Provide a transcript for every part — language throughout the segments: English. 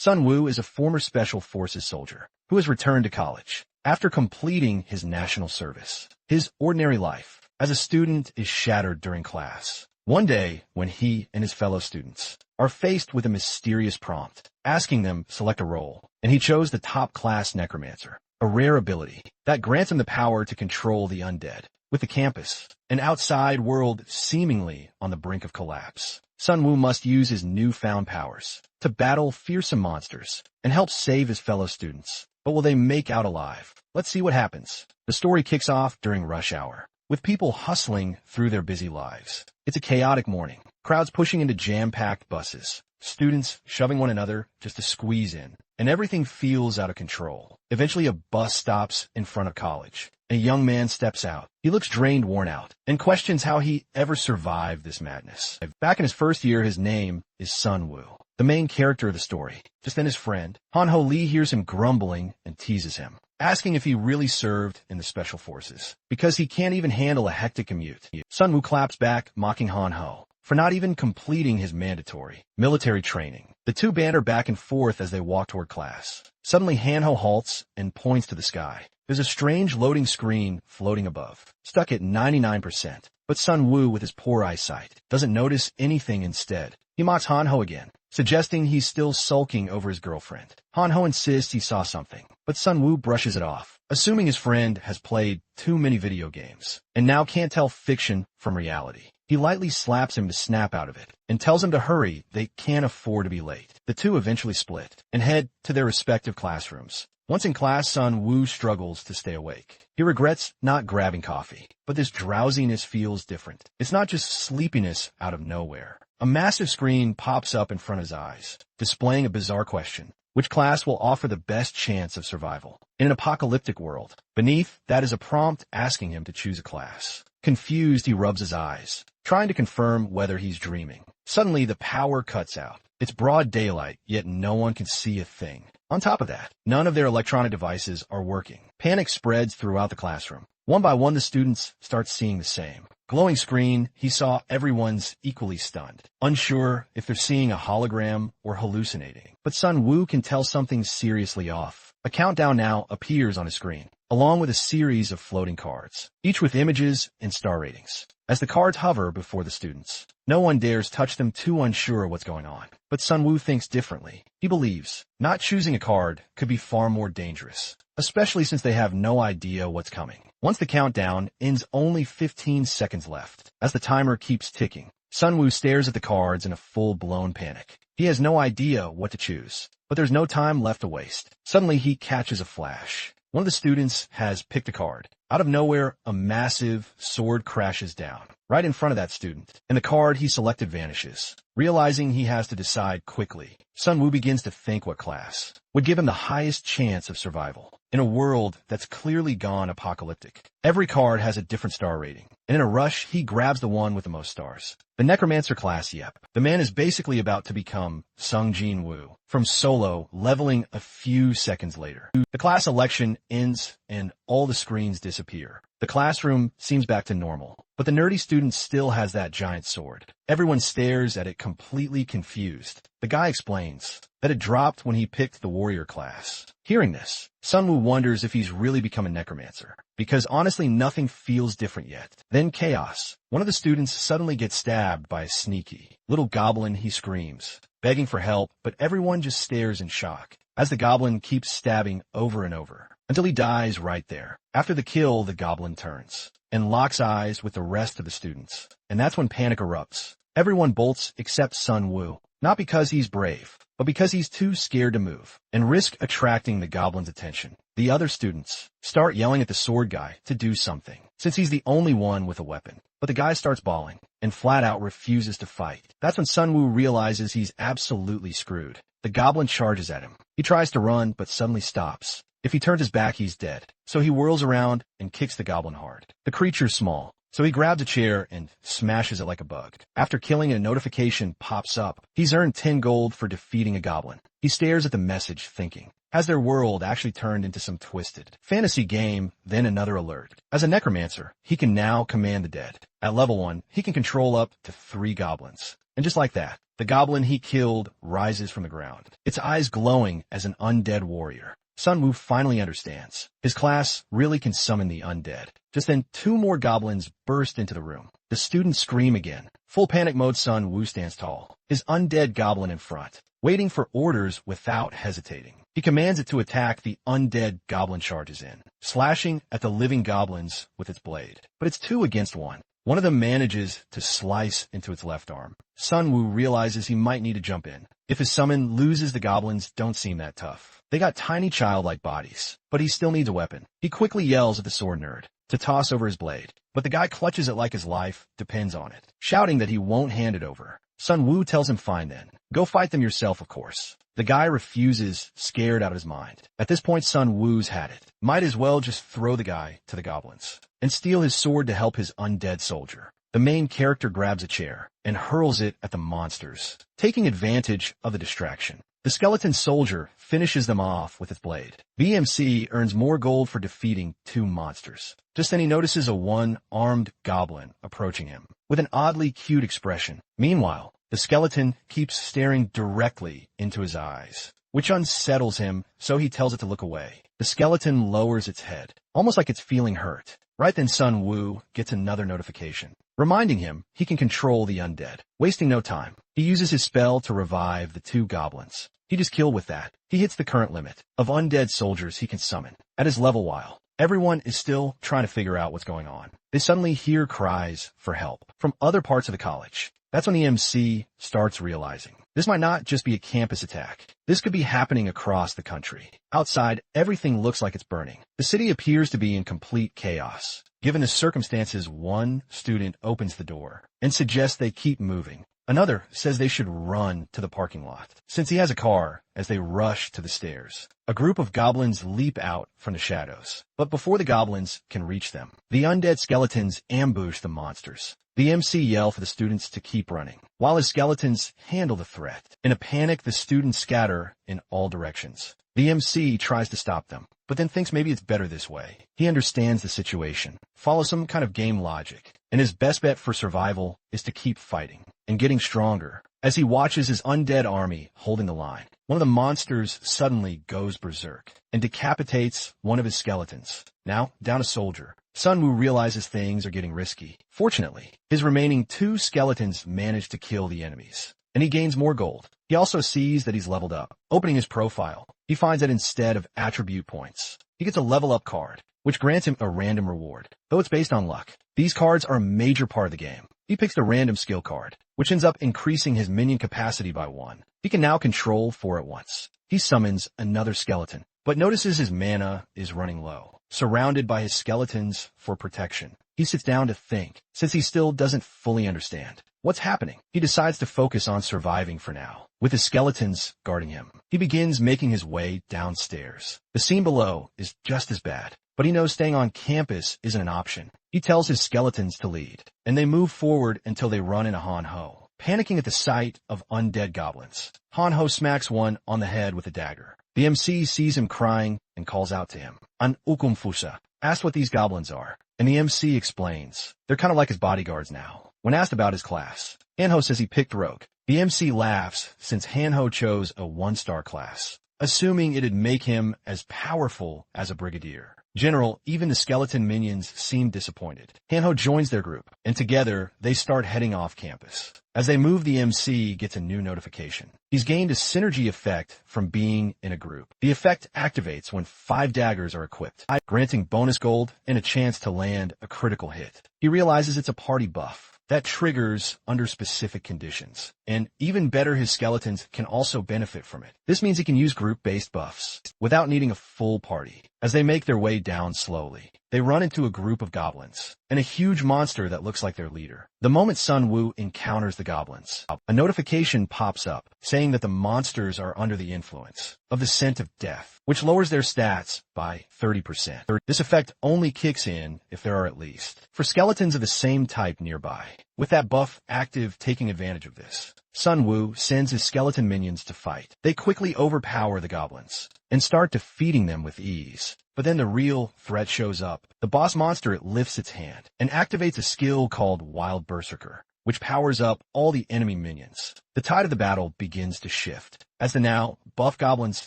Sun Woo is a former Special Forces soldier who has returned to college after completing his national service. His ordinary life as a student is shattered during class. One day, when he and his fellow students are faced with a mysterious prompt, asking them to select a role, and he chose the top-class Necromancer, a rare ability that grants him the power to control the undead. With the campus, an outside world seemingly on the brink of collapse, Sun Woo must use his newfound powers to battle fearsome monsters and help save his fellow students. But will they make out alive? Let's see what happens. The story kicks off during rush hour, with people hustling through their busy lives. It's a chaotic morning, crowds pushing into jam-packed buses, students shoving one another just to squeeze in, and everything feels out of control. Eventually a bus stops in front of college. A young man steps out. He looks drained, worn out, and questions how he ever survived this madness. Back in his first year, his name is Sun Woo, the main character of the story. Just then his friend, Han-Ho Lee, hears him grumbling and teases him, asking if he really served in the Special Forces, because he can't even handle a hectic commute. Sun Woo claps back, mocking Han-Ho for not even completing his mandatory military training. The two banter back and forth as they walk toward class. Suddenly, Han-Ho halts and points to the sky. There's a strange loading screen floating above, stuck at 99%. But Sun Woo, with his poor eyesight, doesn't notice anything instead. He mocks Han-Ho again, suggesting he's still sulking over his girlfriend. Han-Ho insists he saw something, but Sun Woo brushes it off, assuming his friend has played too many video games and now can't tell fiction from reality. He lightly slaps him to snap out of it and tells him to hurry, they can't afford to be late. The two eventually split and head to their respective classrooms. Once in class, Sun Woo struggles to stay awake. He regrets not grabbing coffee, but this drowsiness feels different. It's not just sleepiness out of nowhere. A massive screen pops up in front of his eyes, displaying a bizarre question. Which class will offer the best chance of survival in an apocalyptic world? Beneath that is a prompt asking him to choose a class. Confused, he rubs his eyes, trying to confirm whether he's dreaming. Suddenly, the power cuts out. It's broad daylight, yet no one can see a thing. On top of that, none of their electronic devices are working. Panic spreads throughout the classroom. One by one, the students start seeing the same glowing screen. He saw everyone's equally stunned, unsure if they're seeing a hologram or hallucinating. But Sun Woo can tell something's seriously off. A countdown now appears on his screen, along with a series of floating cards, each with images and star ratings. As the cards hover before the students, no one dares touch them, too unsure what's going on. But Sun Woo thinks differently. He believes not choosing a card could be far more dangerous, especially since they have no idea what's coming. Once the countdown ends, only 15 seconds left. As the timer keeps ticking, Sun Woo stares at the cards in a full-blown panic. He has no idea what to choose, but there's no time left to waste. Suddenly, he catches a flash. One of the students has picked a card. Out of nowhere, a massive sword crashes down right in front of that student, and the card he selected vanishes. Realizing he has to decide quickly, Sun Woo begins to think what class would give him the highest chance of survival in a world that's clearly gone apocalyptic. Every card has a different star rating, and in a rush, he grabs the one with the most stars. The Necromancer class, yep. The man is basically about to become Sung Jin Woo from Solo, leveling a few seconds later. The class election ends and all the screens disappear. The classroom seems back to normal, but the nerdy student still has that giant sword. Everyone stares at it, completely confused. The guy explains that it dropped when he picked the warrior class. Hearing this, Sun Woo wonders if he's really become a necromancer, because honestly nothing feels different yet. Then chaos. One of the students suddenly gets stabbed by a sneaky little goblin. He screams, begging for help, but everyone just stares in shock as the goblin keeps stabbing over and over until he dies right there. After the kill, the goblin turns and locks eyes with the rest of the students. And that's when panic erupts. Everyone bolts except Sun Woo, not because he's brave, but because he's too scared to move and risk attracting the goblin's attention. The other students start yelling at the sword guy to do something, since he's the only one with a weapon. But the guy starts bawling and flat out refuses to fight. That's when Sun Woo realizes he's absolutely screwed. The goblin charges at him. He tries to run, but suddenly stops. If he turns his back, he's dead. So he whirls around and kicks the goblin hard. The creature's small, so he grabs a chair and smashes it like a bug. After killing it, a notification pops up. He's earned 10 gold for defeating a goblin. He stares at the message, thinking, has their world actually turned into some twisted fantasy game? Then another alert. As a necromancer, he can now command the dead. At level 1, he can control up to 3 goblins. And just like that, The goblin he killed rises from the ground, its eyes glowing as an undead warrior. Sun Wu finally understands. His class really can summon the undead. Just then, 2 more goblins burst into the room. The students scream again. Full panic mode, Sun Wu stands tall, his undead goblin in front, waiting for orders without hesitating. He commands it to attack. The undead goblin charges in, slashing at the living goblins with its blade. But it's 2 against 1. One of them manages to slice into its left arm. Sun Wu realizes he might need to jump in. If his summon loses, the goblins don't seem that tough. They got tiny childlike bodies, but he still needs a weapon. He quickly yells at the sword nerd to toss over his blade, but the guy clutches it like his life depends on it, shouting that he won't hand it over. Sun Wu tells him, fine then. Go fight them yourself, of course. The guy refuses, scared out of his mind. At this point, Sun Wu's had it. Might as well just throw the guy to the goblins and steal his sword to help his undead soldier. The main character grabs a chair and hurls it at the monsters, taking advantage of the distraction. The skeleton soldier finishes them off with its blade. BMC earns more gold for defeating 2 monsters. Just then he notices a 1-armed goblin approaching him with an oddly cute expression. Meanwhile, the skeleton keeps staring directly into his eyes, which unsettles him, so he tells it to look away. The skeleton lowers its head, almost like it's feeling hurt. Right then, Sun Wu gets another notification, reminding him he can control the undead. Wasting no time, he uses his spell to revive the 2 goblins. He just killed with that. He hits the current limit of undead soldiers he can summon at his level while everyone is still trying to figure out what's going on. They suddenly hear cries for help from other parts of the college. That's when the MC starts realizing this might not just be a campus attack. This could be happening across the country. Outside, everything looks like it's burning. The city appears to be in complete chaos. Given the circumstances, 1 student opens the door and suggests they keep moving. Another says they should run to the parking lot, since he has a car, as they rush to the stairs. A group of goblins leap out from the shadows, but before the goblins can reach them, the undead skeletons ambush the monsters. The MC yells for the students to keep running, while his skeletons handle the threat. In a panic, the students scatter in all directions. The MC tries to stop them, but then thinks maybe it's better this way. He understands the situation, follows some kind of game logic, and his best bet for survival is to keep fighting and getting stronger. As he watches his undead army holding the line, one of the monsters suddenly goes berserk and decapitates one of his skeletons. Now, down a soldier. Sun Wu realizes things are getting risky. Fortunately, his remaining 2 skeletons manage to kill the enemies, and he gains more gold. He also sees that he's leveled up. Opening his profile, he finds that instead of attribute points, he gets a level up card, which grants him a random reward, though it's based on luck. These cards are a major part of the game. He picks the random skill card, which ends up increasing his minion capacity by 1. He can now control 4 at once. He summons another skeleton, but notices his mana is running low. Surrounded by his skeletons for protection, he sits down to think, since he still doesn't fully understand what's happening. He decides to focus on surviving for now, with his skeletons guarding him. He begins making his way downstairs. The scene below is just as bad, but he knows staying on campus isn't an option. He tells his skeletons to lead, and they move forward until they run into Han Ho, panicking at the sight of undead goblins. Han Ho smacks one on the head with a dagger. The MC sees him crying and calls out to him. An Ukumfusa asks what these goblins are, and the MC explains. They're kind of like his bodyguards now. When asked about his class, Hanho says he picked Rogue. The MC laughs since Hanho chose a 1-star class, assuming it'd make him as powerful as a brigadier. General, even the skeleton minions seem disappointed. Hanho joins their group, and together they start heading off campus. As they move, the MC gets a new notification. He's gained a synergy effect from being in a group. The effect activates when 5 daggers are equipped, granting bonus gold and a chance to land a critical hit. He realizes it's a party buff that triggers under specific conditions. And even better, his skeletons can also benefit from it. This means he can use group-based buffs without needing a full party. As they make their way down slowly, they run into a group of goblins and a huge monster that looks like their leader. The moment Sun Wu encounters the goblins, a notification pops up saying that the monsters are under the influence of the scent of death, which lowers their stats by 30%. This effect only kicks in if there are at least 4 skeletons of the same type nearby. With that buff active taking advantage of this, Sun Wu sends his skeleton minions to fight. They quickly overpower the goblins and start defeating them with ease. But then the real threat shows up. The boss monster lifts its hand and activates a skill called Wild Berserker. which powers up all the enemy minions. The tide of the battle begins to shift. As the now buff goblins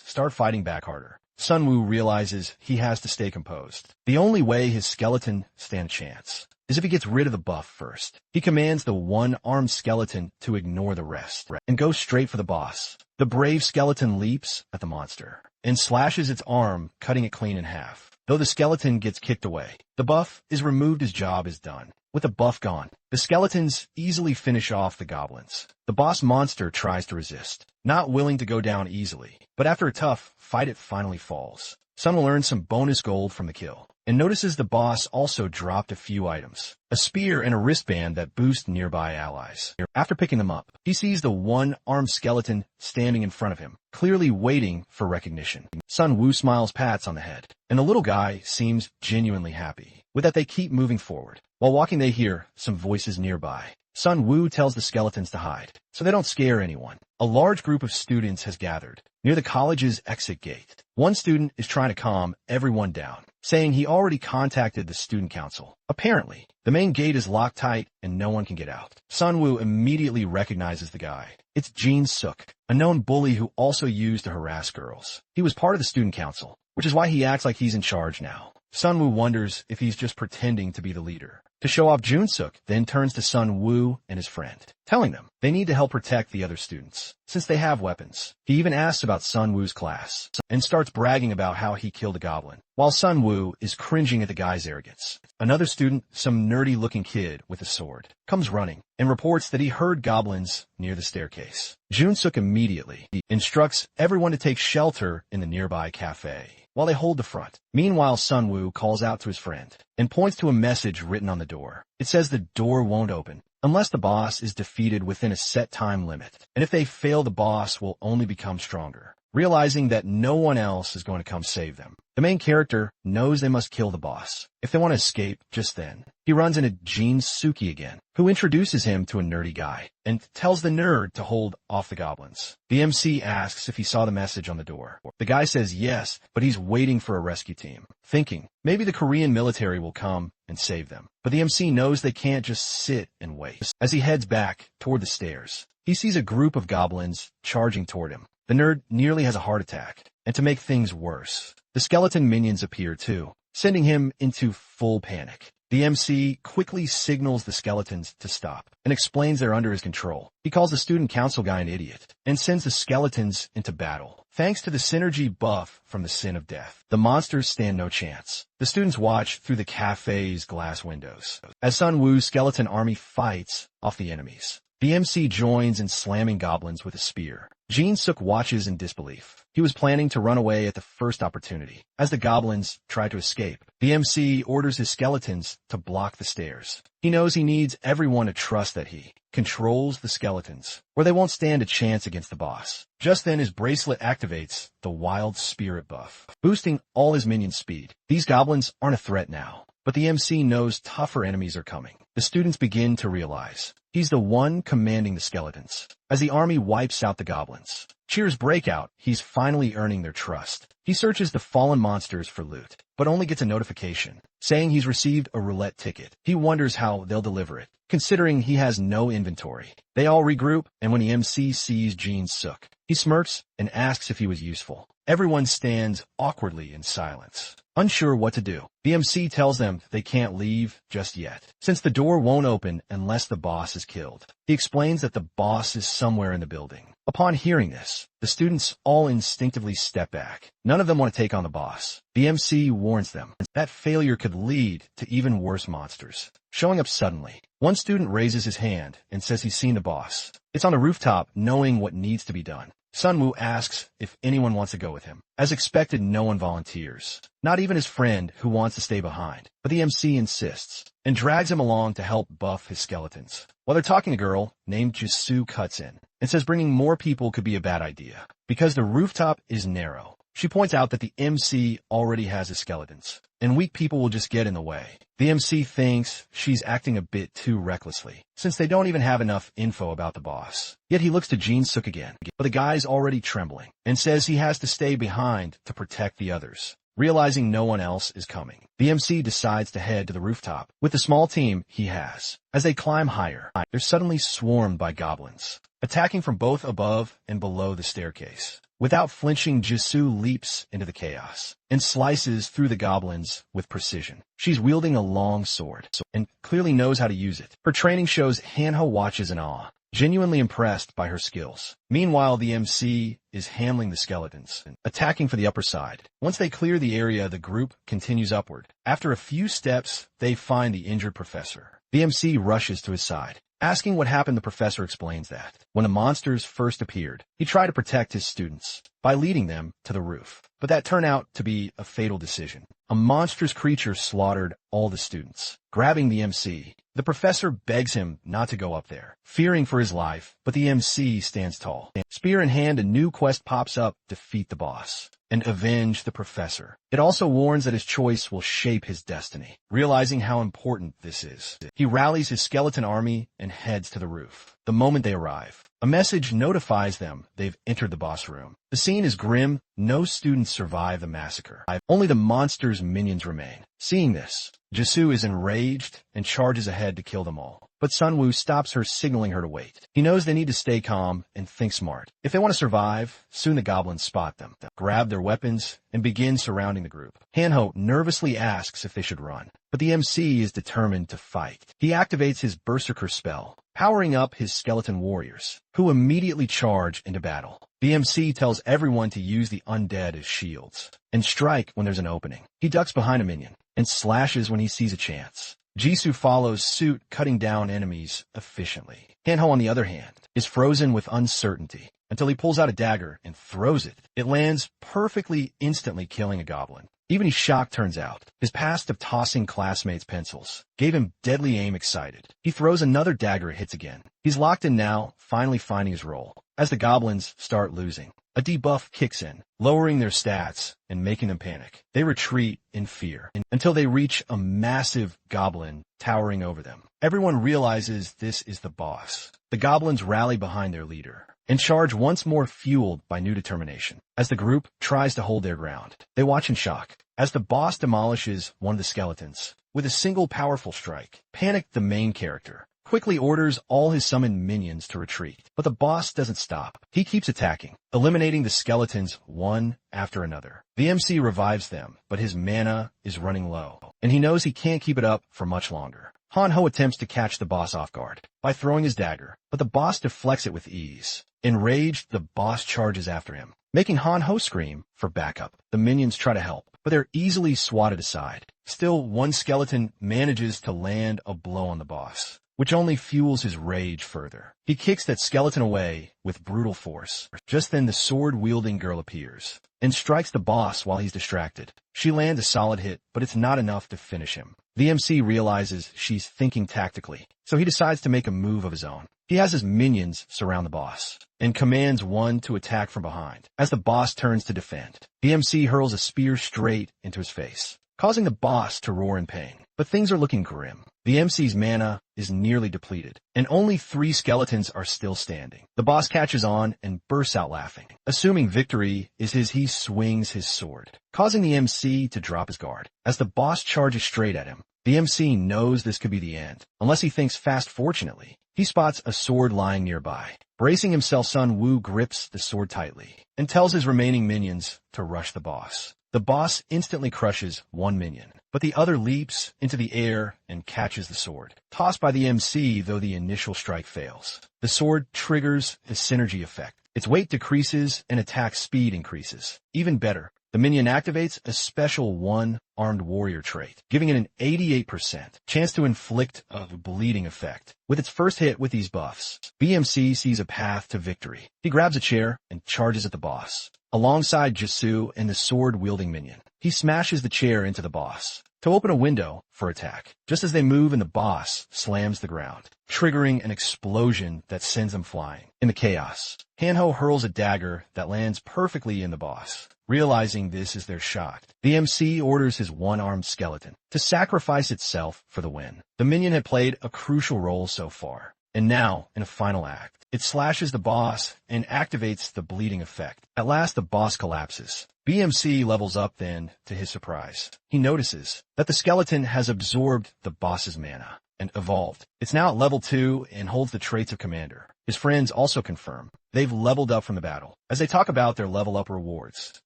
start fighting back harder, Sun Wu realizes he has to stay composed. The only way his skeleton stand a chance is if he gets rid of the buff first. He commands the one-armed skeleton to ignore the rest and go straight for the boss. The brave skeleton leaps at the monster and slashes its arm, cutting it clean in half. Though the skeleton gets kicked away, the buff is removed, his job is done. With the buff gone, the skeletons easily finish off the goblins. The boss monster tries to resist, not willing to go down easily, but after a tough fight it finally falls. Sun will earn some bonus gold from the kill, and notices the boss also dropped a few items, a spear and a wristband that boost nearby allies. After picking them up, he sees the one-armed skeleton standing in front of him, clearly waiting for recognition. Sun Wu smiles, pats on the head, and the little guy seems genuinely happy. With that, they keep moving forward. While walking, they hear some voices nearby. Sun Wu tells the skeletons to hide, so they don't scare anyone. A large group of students has gathered near the college's exit gate. One student is trying to calm everyone down, saying he already contacted the student council. Apparently, the main gate is locked tight and no one can get out. Sun Wu immediately recognizes the guy. It's Jin Suk, a known bully who also used to harass girls. He was part of the student council, which is why he acts like he's in charge now. Sun Wu wonders if he's just pretending to be the leader. To show off, Jin Suk then turns to Sun Wu and his friend, telling them they need to help protect the other students, since they have weapons. He even asks about Sun Wu's class, and starts bragging about how he killed a goblin, while Sun Wu is cringing at the guy's arrogance. Another student, some nerdy-looking kid with a sword, comes running and reports that he heard goblins near the staircase. Jin Suk immediately instructs everyone to take shelter in the nearby cafe while they hold the front. Meanwhile, Sun Wu calls out to his friend and points to a message written on the door. It says the door won't open unless the boss is defeated within a set time limit, and if they fail, the boss will only become stronger. Realizing that no one else is going to come save them, the main character knows they must kill the boss if they want to escape. Just then, he runs into Jin Suki again, who introduces him to a nerdy guy and tells the nerd to hold off the goblins. The MC asks if he saw the message on the door. The guy says yes, but he's waiting for a rescue team, thinking maybe the Korean military will come and save them. But the MC knows they can't just sit and wait. As he heads back toward the stairs, he sees a group of goblins charging toward him. The nerd nearly has a heart attack, and to make things worse, the skeleton minions appear too, sending him into full panic. The MC quickly signals the skeletons to stop and explains they're under his control. He calls the student council guy an idiot and sends the skeletons into battle. Thanks to the synergy buff from the Sin of Death, the monsters stand no chance. The students watch through the cafe's glass windows as Sun Wu's skeleton army fights off the enemies. The MC joins in slamming goblins with a spear. Jin Suk watches in disbelief. He was planning to run away at the first opportunity. As the goblins try to escape, the MC orders his skeletons to block the stairs. He knows he needs everyone to trust that he controls the skeletons, or they won't stand a chance against the boss. Just then, his bracelet activates the Wild Spirit buff, boosting all his minions' speed. These goblins aren't a threat now, but the MC knows tougher enemies are coming. The students begin to realize he's the one commanding the skeletons. As the army wipes out the goblins, cheers break out. He's finally earning their trust. He searches the fallen monsters for loot, but only gets a notification saying he's received a roulette ticket. He wonders how they'll deliver it, considering he has no inventory. They all regroup, and when the MC sees Jin Suk, he smirks and asks if he was useful. Everyone stands awkwardly in silence, unsure what to do. The MC tells them they can't leave just yet, since the door won't open unless the boss is killed. He explains that the boss is somewhere in the building. Upon hearing this, the students all instinctively step back. None of them want to take on the boss. The MC warns them that failure could lead to even worse monsters showing up suddenly. One student raises his hand and says he's seen the boss. It's on the rooftop, knowing what needs to be done. Sun Wu asks if anyone wants to go with him. As expected, no one volunteers, not even his friend who wants to stay behind. But the MC insists and drags him along to help buff his skeletons. While they're talking, a girl named Jisoo cuts in and says bringing more people could be a bad idea because the rooftop is narrow. She points out that the MC already has his skeletons, and weak people will just get in the way. The MC thinks she's acting a bit too recklessly, since they don't even have enough info about the boss. Yet he looks to Jin Suk again, but the guy's already trembling, and says he has to stay behind to protect the others. Realizing no one else is coming, the MC decides to head to the rooftop with the small team he has. As they climb higher, they're suddenly swarmed by goblins, attacking from both above and below the staircase. Without flinching, Jisoo leaps into the chaos and slices through the goblins with precision. She's wielding a long sword and clearly knows how to use it. Her training shows Manhwa watches in awe, genuinely impressed by her skills. Meanwhile, the MC is handling the skeletons, attacking for the upper side. Once they clear the area, the group continues upward. After a few steps, they find the injured professor. The MC rushes to his side. Asking what happened, the professor explains that when the monsters first appeared, he tried to protect his students by leading them to the roof. But that turned out to be a fatal decision. A monstrous creature slaughtered all the students. Grabbing the MC, the professor begs him not to go up there, fearing for his life, but the MC stands tall. Spear in hand, a new quest pops up: defeat the boss and avenge the professor. It also warns that his choice will shape his destiny. Realizing how important this is, he rallies his skeleton army and heads to the roof. The moment they arrive, a message notifies them they've entered the boss room. The scene is grim. No students survive the massacre. Only the monster's minions remain. Seeing this, Jisoo is enraged and charges ahead to kill them all. But Sunwoo stops her, signaling her to wait. He knows they need to stay calm and think smart. If they want to survive, soon the goblins spot them, grab their weapons, and begin surrounding the group. Manhwa nervously asks if they should run, but the MC is determined to fight. He activates his Berserker spell, powering up his skeleton warriors, who immediately charge into battle. The MC tells everyone to use the undead as shields and strike when there's an opening. He ducks behind a minion and slashes when he sees a chance. Jisoo follows suit, cutting down enemies efficiently. Manhwa, on the other hand, is frozen with uncertainty until he pulls out a dagger and throws it. It lands perfectly, instantly killing a goblin. Even he's shocked, turns out. His past of tossing classmates' pencils gave him deadly aim. Excited, he throws another dagger. It hits again. He's locked in now, finally finding his role. As the goblins start losing, a debuff kicks in, lowering their stats and making them panic. They retreat in fear until they reach a massive goblin towering over them. Everyone realizes this is the boss. The goblins rally behind their leader and charge once more, fueled by new determination. As the group tries to hold their ground, they watch in shock as the boss demolishes one of the skeletons with a single powerful strike. Panicked, the main character quickly orders all his summoned minions to retreat. But the boss doesn't stop. He keeps attacking, eliminating the skeletons one after another. The MC revives them, but his mana is running low, and he knows he can't keep it up for much longer. Manhwa attempts to catch the boss off guard by throwing his dagger, but the boss deflects it with ease. Enraged, the boss charges after him, making Manhwa scream for backup. The minions try to help, but they're easily swatted aside. Still, one skeleton manages to land a blow on the boss, which only fuels his rage further. He kicks that skeleton away with brutal force. Just then, the sword-wielding girl appears and strikes the boss while he's distracted. She lands a solid hit, but it's not enough to finish him. The MC realizes she's thinking tactically, so he decides to make a move of his own. He has his minions surround the boss and commands one to attack from behind. As the boss turns to defend, the MC hurls a spear straight into his face, causing the boss to roar in pain. But things are looking grim. The MC's mana is nearly depleted, and only 3 skeletons are still standing. The boss catches on and bursts out laughing. Assuming victory is his, he swings his sword, causing the MC to drop his guard. As the boss charges straight at him, the MC knows this could be the end, unless he thinks fast. Fortunately, he spots a sword lying nearby. Bracing himself, Sunwoo grips the sword tightly and tells his remaining minions to rush the boss. The boss instantly crushes one minion, but the other leaps into the air and catches the sword. Tossed by the MC, though the initial strike fails, the sword triggers a synergy effect. Its weight decreases and attack speed increases. Even better, the minion activates a special one-armed warrior trait, giving it an 88% chance to inflict a bleeding effect. With its first hit with these buffs, BMC sees a path to victory. He grabs a chair and charges at the boss, alongside Jisoo and the sword-wielding minion. He smashes the chair into the boss to open a window for attack. Just as they move, and the boss slams the ground, triggering an explosion that sends them flying. In the chaos, Manhwa hurls a dagger that lands perfectly in the boss. Realizing this is their shot, the MC orders his one-armed skeleton to sacrifice itself for the win. The minion had played a crucial role so far, and now, in a final act, It slashes the boss and activates the bleeding effect. At last, the boss collapses. BMC levels up then, to his surprise. He notices that the skeleton has absorbed the boss's mana and evolved. It's now at level 2 and holds the traits of commander. His friends also confirm they've leveled up from the battle. As they talk about their level up rewards,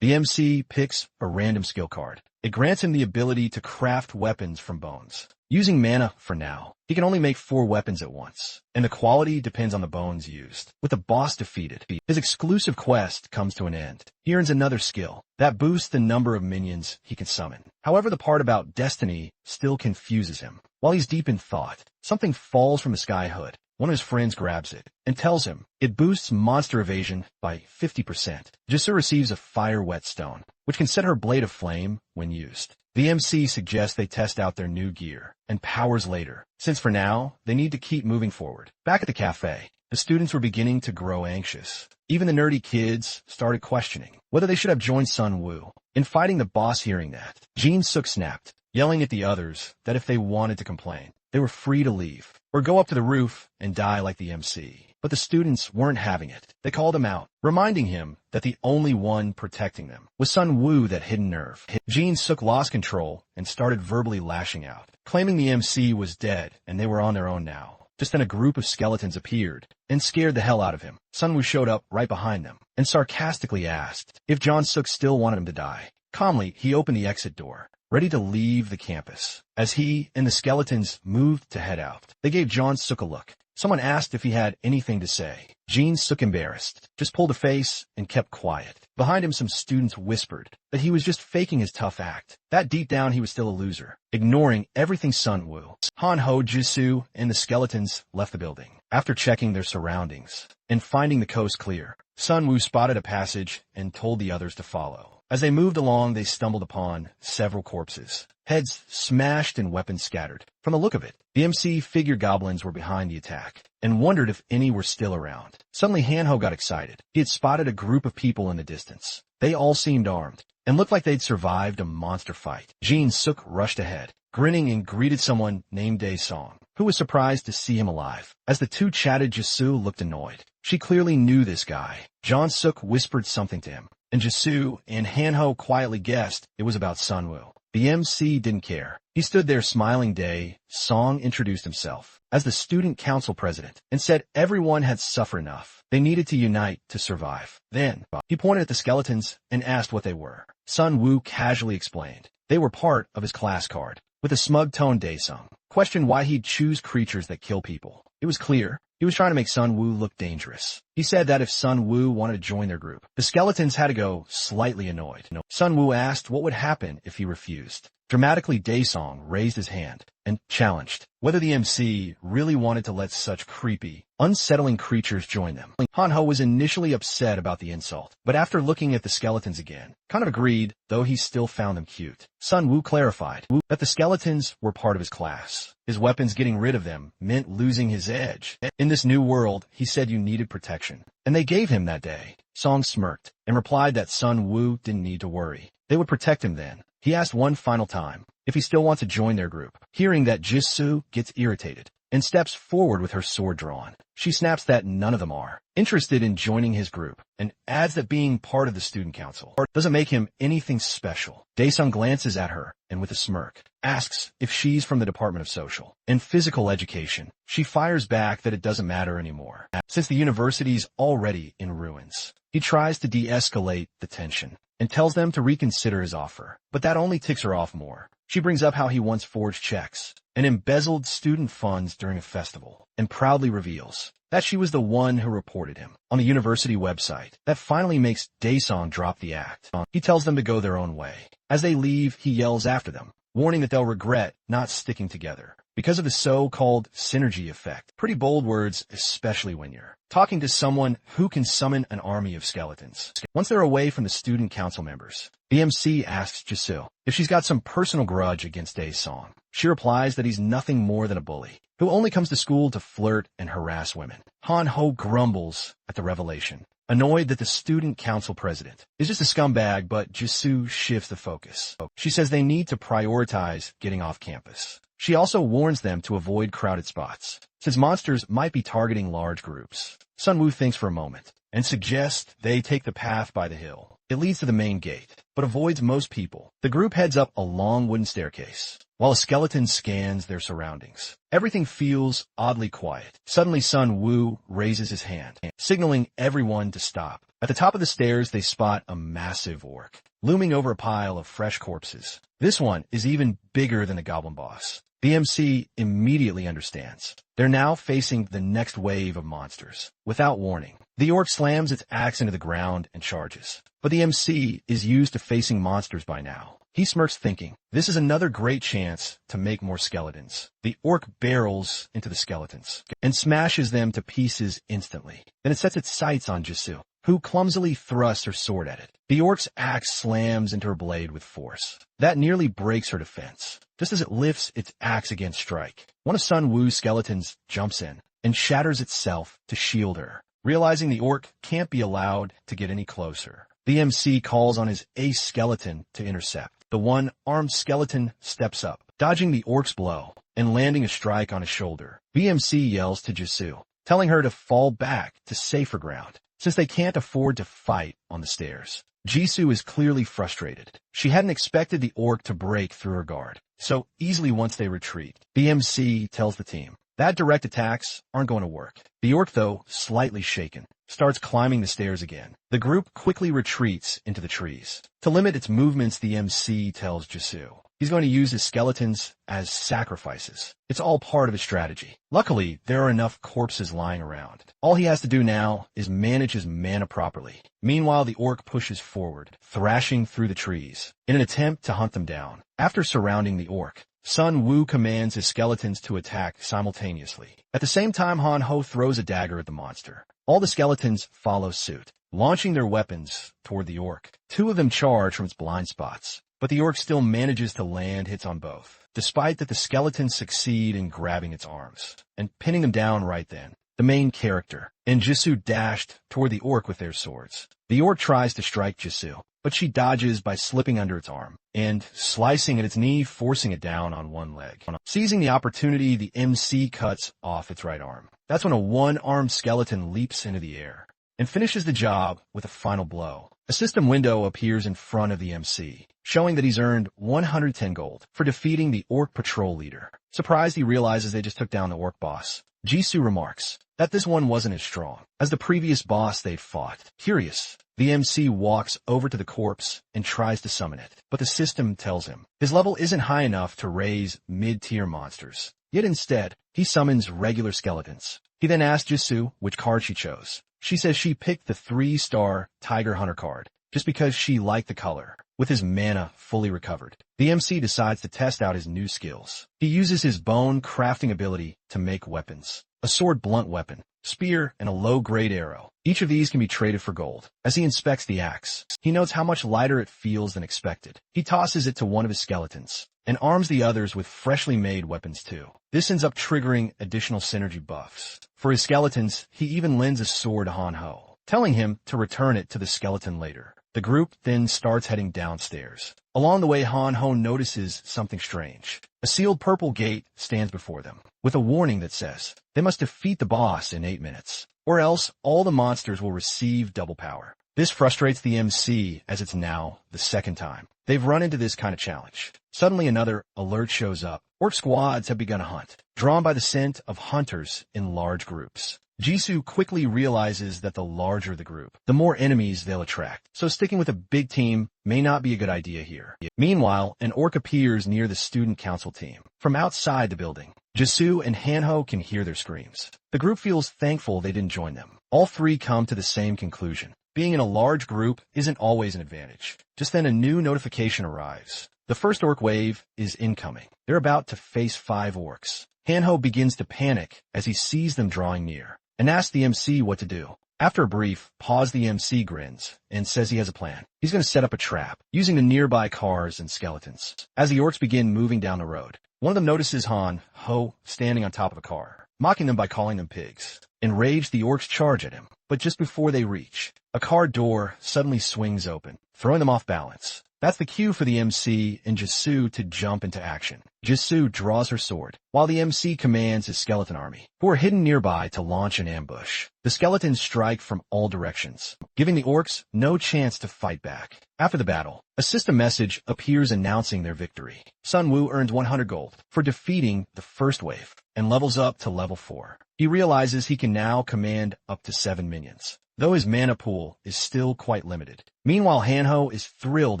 BMC picks a random skill card. It grants him the ability to craft weapons from bones. Using mana for now, he can only make 4 weapons at once, and the quality depends on the bones used. With the boss defeated, his exclusive quest comes to an end. He earns another skill that boosts the number of minions he can summon. However, the part about destiny still confuses him. While he's deep in thought, something falls from the sky hood. One of his friends grabs it and tells him it boosts monster evasion by 50%. Jisoo receives a fire whetstone, which can set her blade aflame when used. The MC suggests they test out their new gear and powers later, since for now, they need to keep moving forward. Back at the cafe, the students were beginning to grow anxious. Even the nerdy kids started questioning whether they should have joined Sun Woo. In fighting the boss hearing that, Jin Suk snapped, yelling at the others that if they wanted to complain, they were free to leave or go up to the roof and die like the MC. But the students weren't having it. They called him out, reminding him that the only one protecting them was Sun Woo, that hidden nerve. Jin Suk lost control and started verbally lashing out, claiming the MC was dead and they were on their own now. Just then a group of skeletons appeared and scared the hell out of him. Sun Woo showed up right behind them and sarcastically asked if Jin Suk still wanted him to die. Calmly, he opened the exit door, ready to leave the campus. As he and the skeletons moved to head out, they gave Jin Suk a look. Someone asked if he had anything to say. Jin Suk, embarrassed, just pulled a face and kept quiet. Behind him, some students whispered that he was just faking his tough act, that deep down he was still a loser, ignoring everything Sun Woo. Han-ho, Jisoo, and the skeletons left the building. After checking their surroundings and finding the coast clear, Sun Woo spotted a passage and told the others to follow. As they moved along, they stumbled upon several corpses, heads smashed and weapons scattered. From the look of it, the MC figured goblins were behind the attack and wondered if any were still around. Suddenly, Han-ho got excited. He had spotted a group of people in the distance. They all seemed armed and looked like they'd survived a monster fight. Jin Suk rushed ahead, grinning, and greeted someone named Dae-song, who was surprised to see him alive. As the two chatted, Jisoo looked annoyed. She clearly knew this guy. Jin Suk whispered something to him, and Jisoo and Han-ho quietly guessed it was about Sun Woo. The MC didn't care. He stood there smiling. Dae-song introduced himself as the student council president and said everyone had suffered enough. They needed to unite to survive. Then, he pointed at the skeletons and asked what they were. Sun Woo casually explained they were part of his class card. With a smug tone, Dae-song questioned why he'd choose creatures that kill people. It was clear he was trying to make Sun Woo look dangerous. He said that if Sun Woo wanted to join their group, the skeletons had to go, slightly annoyed. Sun Woo asked what would happen if he refused. Dramatically, Dae-song raised his hand and challenged whether the MC really wanted to let such creepy, unsettling creatures join them. Han-ho was initially upset about the insult, but after looking at the skeletons again, kind of agreed, though he still found them cute. Sun Woo clarified that the skeletons were part of his class. His weapons, getting rid of them, meant losing his edge. In this new world, he said you needed protection, and they gave him that day. Song smirked and replied that Sun Woo didn't need to worry. They would protect him then. He asked one final time if he still wants to join their group. Hearing that, Jisoo gets irritated and steps forward with her sword drawn. She snaps that none of them are interested in joining his group and adds that being part of the student council doesn't make him anything special. Dae-sung glances at her and with a smirk asks if she's from the Department of Social and Physical Education. She fires back that it doesn't matter anymore, since the university's already in ruins. He tries to de-escalate the tension and tells them to reconsider his offer, but that only ticks her off more. She brings up how he once forged checks and embezzled student funds during a festival, and proudly reveals that she was the one who reported him on the university website. That finally makes Dae-song drop the act. He tells them to go their own way. As they leave, he yells after them, warning that they'll regret not sticking together because of the so-called synergy effect. Pretty bold words, especially when you're talking to someone who can summon an army of skeletons. Once they're away from the student council members, the MC asks Jisoo if she's got some personal grudge against Dae-song. She replies that he's nothing more than a bully who only comes to school to flirt and harass women. Han-ho grumbles at the revelation, annoyed that the student council president is just a scumbag, but Jisoo shifts the focus. She says they need to prioritize getting off campus. She also warns them to avoid crowded spots, since monsters might be targeting large groups. Sun Wu thinks for a moment and suggests they take the path by the hill. It leads to the main gate, but avoids most people. The group heads up a long wooden staircase, while a skeleton scans their surroundings. Everything feels oddly quiet. Suddenly Sun Wu raises his hand, signaling everyone to stop. At the top of the stairs, they spot a massive orc, looming over a pile of fresh corpses. This one is even bigger than the goblin boss. The MC immediately understands. They're now facing the next wave of monsters. Without warning, the orc slams its axe into the ground and charges. But the MC is used to facing monsters by now. He smirks thinking, this is another great chance to make more skeletons. The orc barrels into the skeletons and smashes them to pieces instantly. Then it sets its sights on Jisoo, who clumsily thrusts her sword at it. The orc's axe slams into her blade with force. That nearly breaks her defense. Just as it lifts its axe against strike, one of Sun Wu's skeletons jumps in and shatters itself to shield her. Realizing the orc can't be allowed to get any closer, the MC calls on his ace skeleton to intercept. The one-armed skeleton steps up, dodging the orc's blow and landing a strike on his shoulder. BMC yells to Jisoo, telling her to fall back to safer ground, since they can't afford to fight on the stairs. Jisoo is clearly frustrated. She hadn't expected the orc to break through her guard so easily once they retreat. BMC tells the team that direct attacks aren't going to work. The orc, though slightly shaken, starts climbing the stairs again. The group quickly retreats into the trees. To limit its movements, the MC tells Jisoo he's going to use his skeletons as sacrifices. It's all part of his strategy. Luckily, there are enough corpses lying around. All he has to do now is manage his mana properly. Meanwhile, the orc pushes forward, thrashing through the trees in an attempt to hunt them down. After surrounding the orc, Sun Wu commands his skeletons to attack simultaneously. At the same time, Han Ho throws a dagger at the monster. All the skeletons follow suit, launching their weapons toward the orc. Two of them charge from its blind spots, but the orc still manages to land hits on both, despite that the skeletons succeed in grabbing its arms and pinning them down right then. The main character and Jisoo dashed toward the orc with their swords. The orc tries to strike Jisoo, but she dodges by slipping under its arm and slicing at its knee, forcing it down on one leg. Seizing the opportunity, the MC cuts off its right arm. That's when a one-armed skeleton leaps into the air and finishes the job with a final blow. A system window appears in front of the MC, showing that he's earned 110 gold for defeating the orc patrol leader. Surprised, he realizes they just took down the orc boss. Jisoo remarks that this one wasn't as strong as the previous boss they'd fought. Curious, the MC walks over to the corpse and tries to summon it, but the system tells him his level isn't high enough to raise mid-tier monsters. Yet instead, he summons regular skeletons. He then asks Jisoo which card she chose. She says she picked the 3-star Tiger Hunter card just because she liked the color. With his mana fully recovered, the MC decides to test out his new skills. He uses his bone crafting ability to make weapons. A sword blunt weapon, spear, and a low-grade arrow. Each of these can be traded for gold. As he inspects the axe, he notes how much lighter it feels than expected. He tosses it to one of his skeletons and arms the others with freshly made weapons too. This ends up triggering additional synergy buffs. For his skeletons, he even lends a sword to Han Ho, telling him to return it to the skeleton later. The group then starts heading downstairs. Along the way, Han Ho notices something strange. A sealed purple gate stands before them, with a warning that says they must defeat the boss in 8 minutes, or else all the monsters will receive double power. This frustrates the MC, as it's now the second time they've run into this kind of challenge. Suddenly another alert shows up. Orc squads have begun a hunt, drawn by the scent of hunters in large groups. Jisoo quickly realizes that the larger the group, the more enemies they'll attract, so sticking with a big team may not be a good idea here. Meanwhile, an orc appears near the student council team. From outside the building, Jisoo and Hanho can hear their screams. The group feels thankful they didn't join them. All three come to the same conclusion. Being in a large group isn't always an advantage. Just then a new notification arrives. The first orc wave is incoming. They're about to face 5 orcs. Hanho begins to panic as he sees them drawing near and asks the MC what to do. After a brief pause, the MC grins and says he has a plan. He's going to set up a trap using the nearby cars and skeletons. As the orcs begin moving down the road, one of them notices Han Ho standing on top of a car, mocking them by calling them pigs. Enraged, the orcs charge at him, but just before they reach, a car door suddenly swings open, throwing them off balance. That's the cue for the MC and Jisoo to jump into action. Jisoo draws her sword, while the MC commands his skeleton army, who are hidden nearby, to launch an ambush. The skeletons strike from all directions, giving the orcs no chance to fight back. After the battle, a system message appears announcing their victory. Sun Woo earns 100 gold for defeating the first wave and levels up to level 4. He realizes he can now command up to 7 minions, though his mana pool is still quite limited. Meanwhile, Hanho is thrilled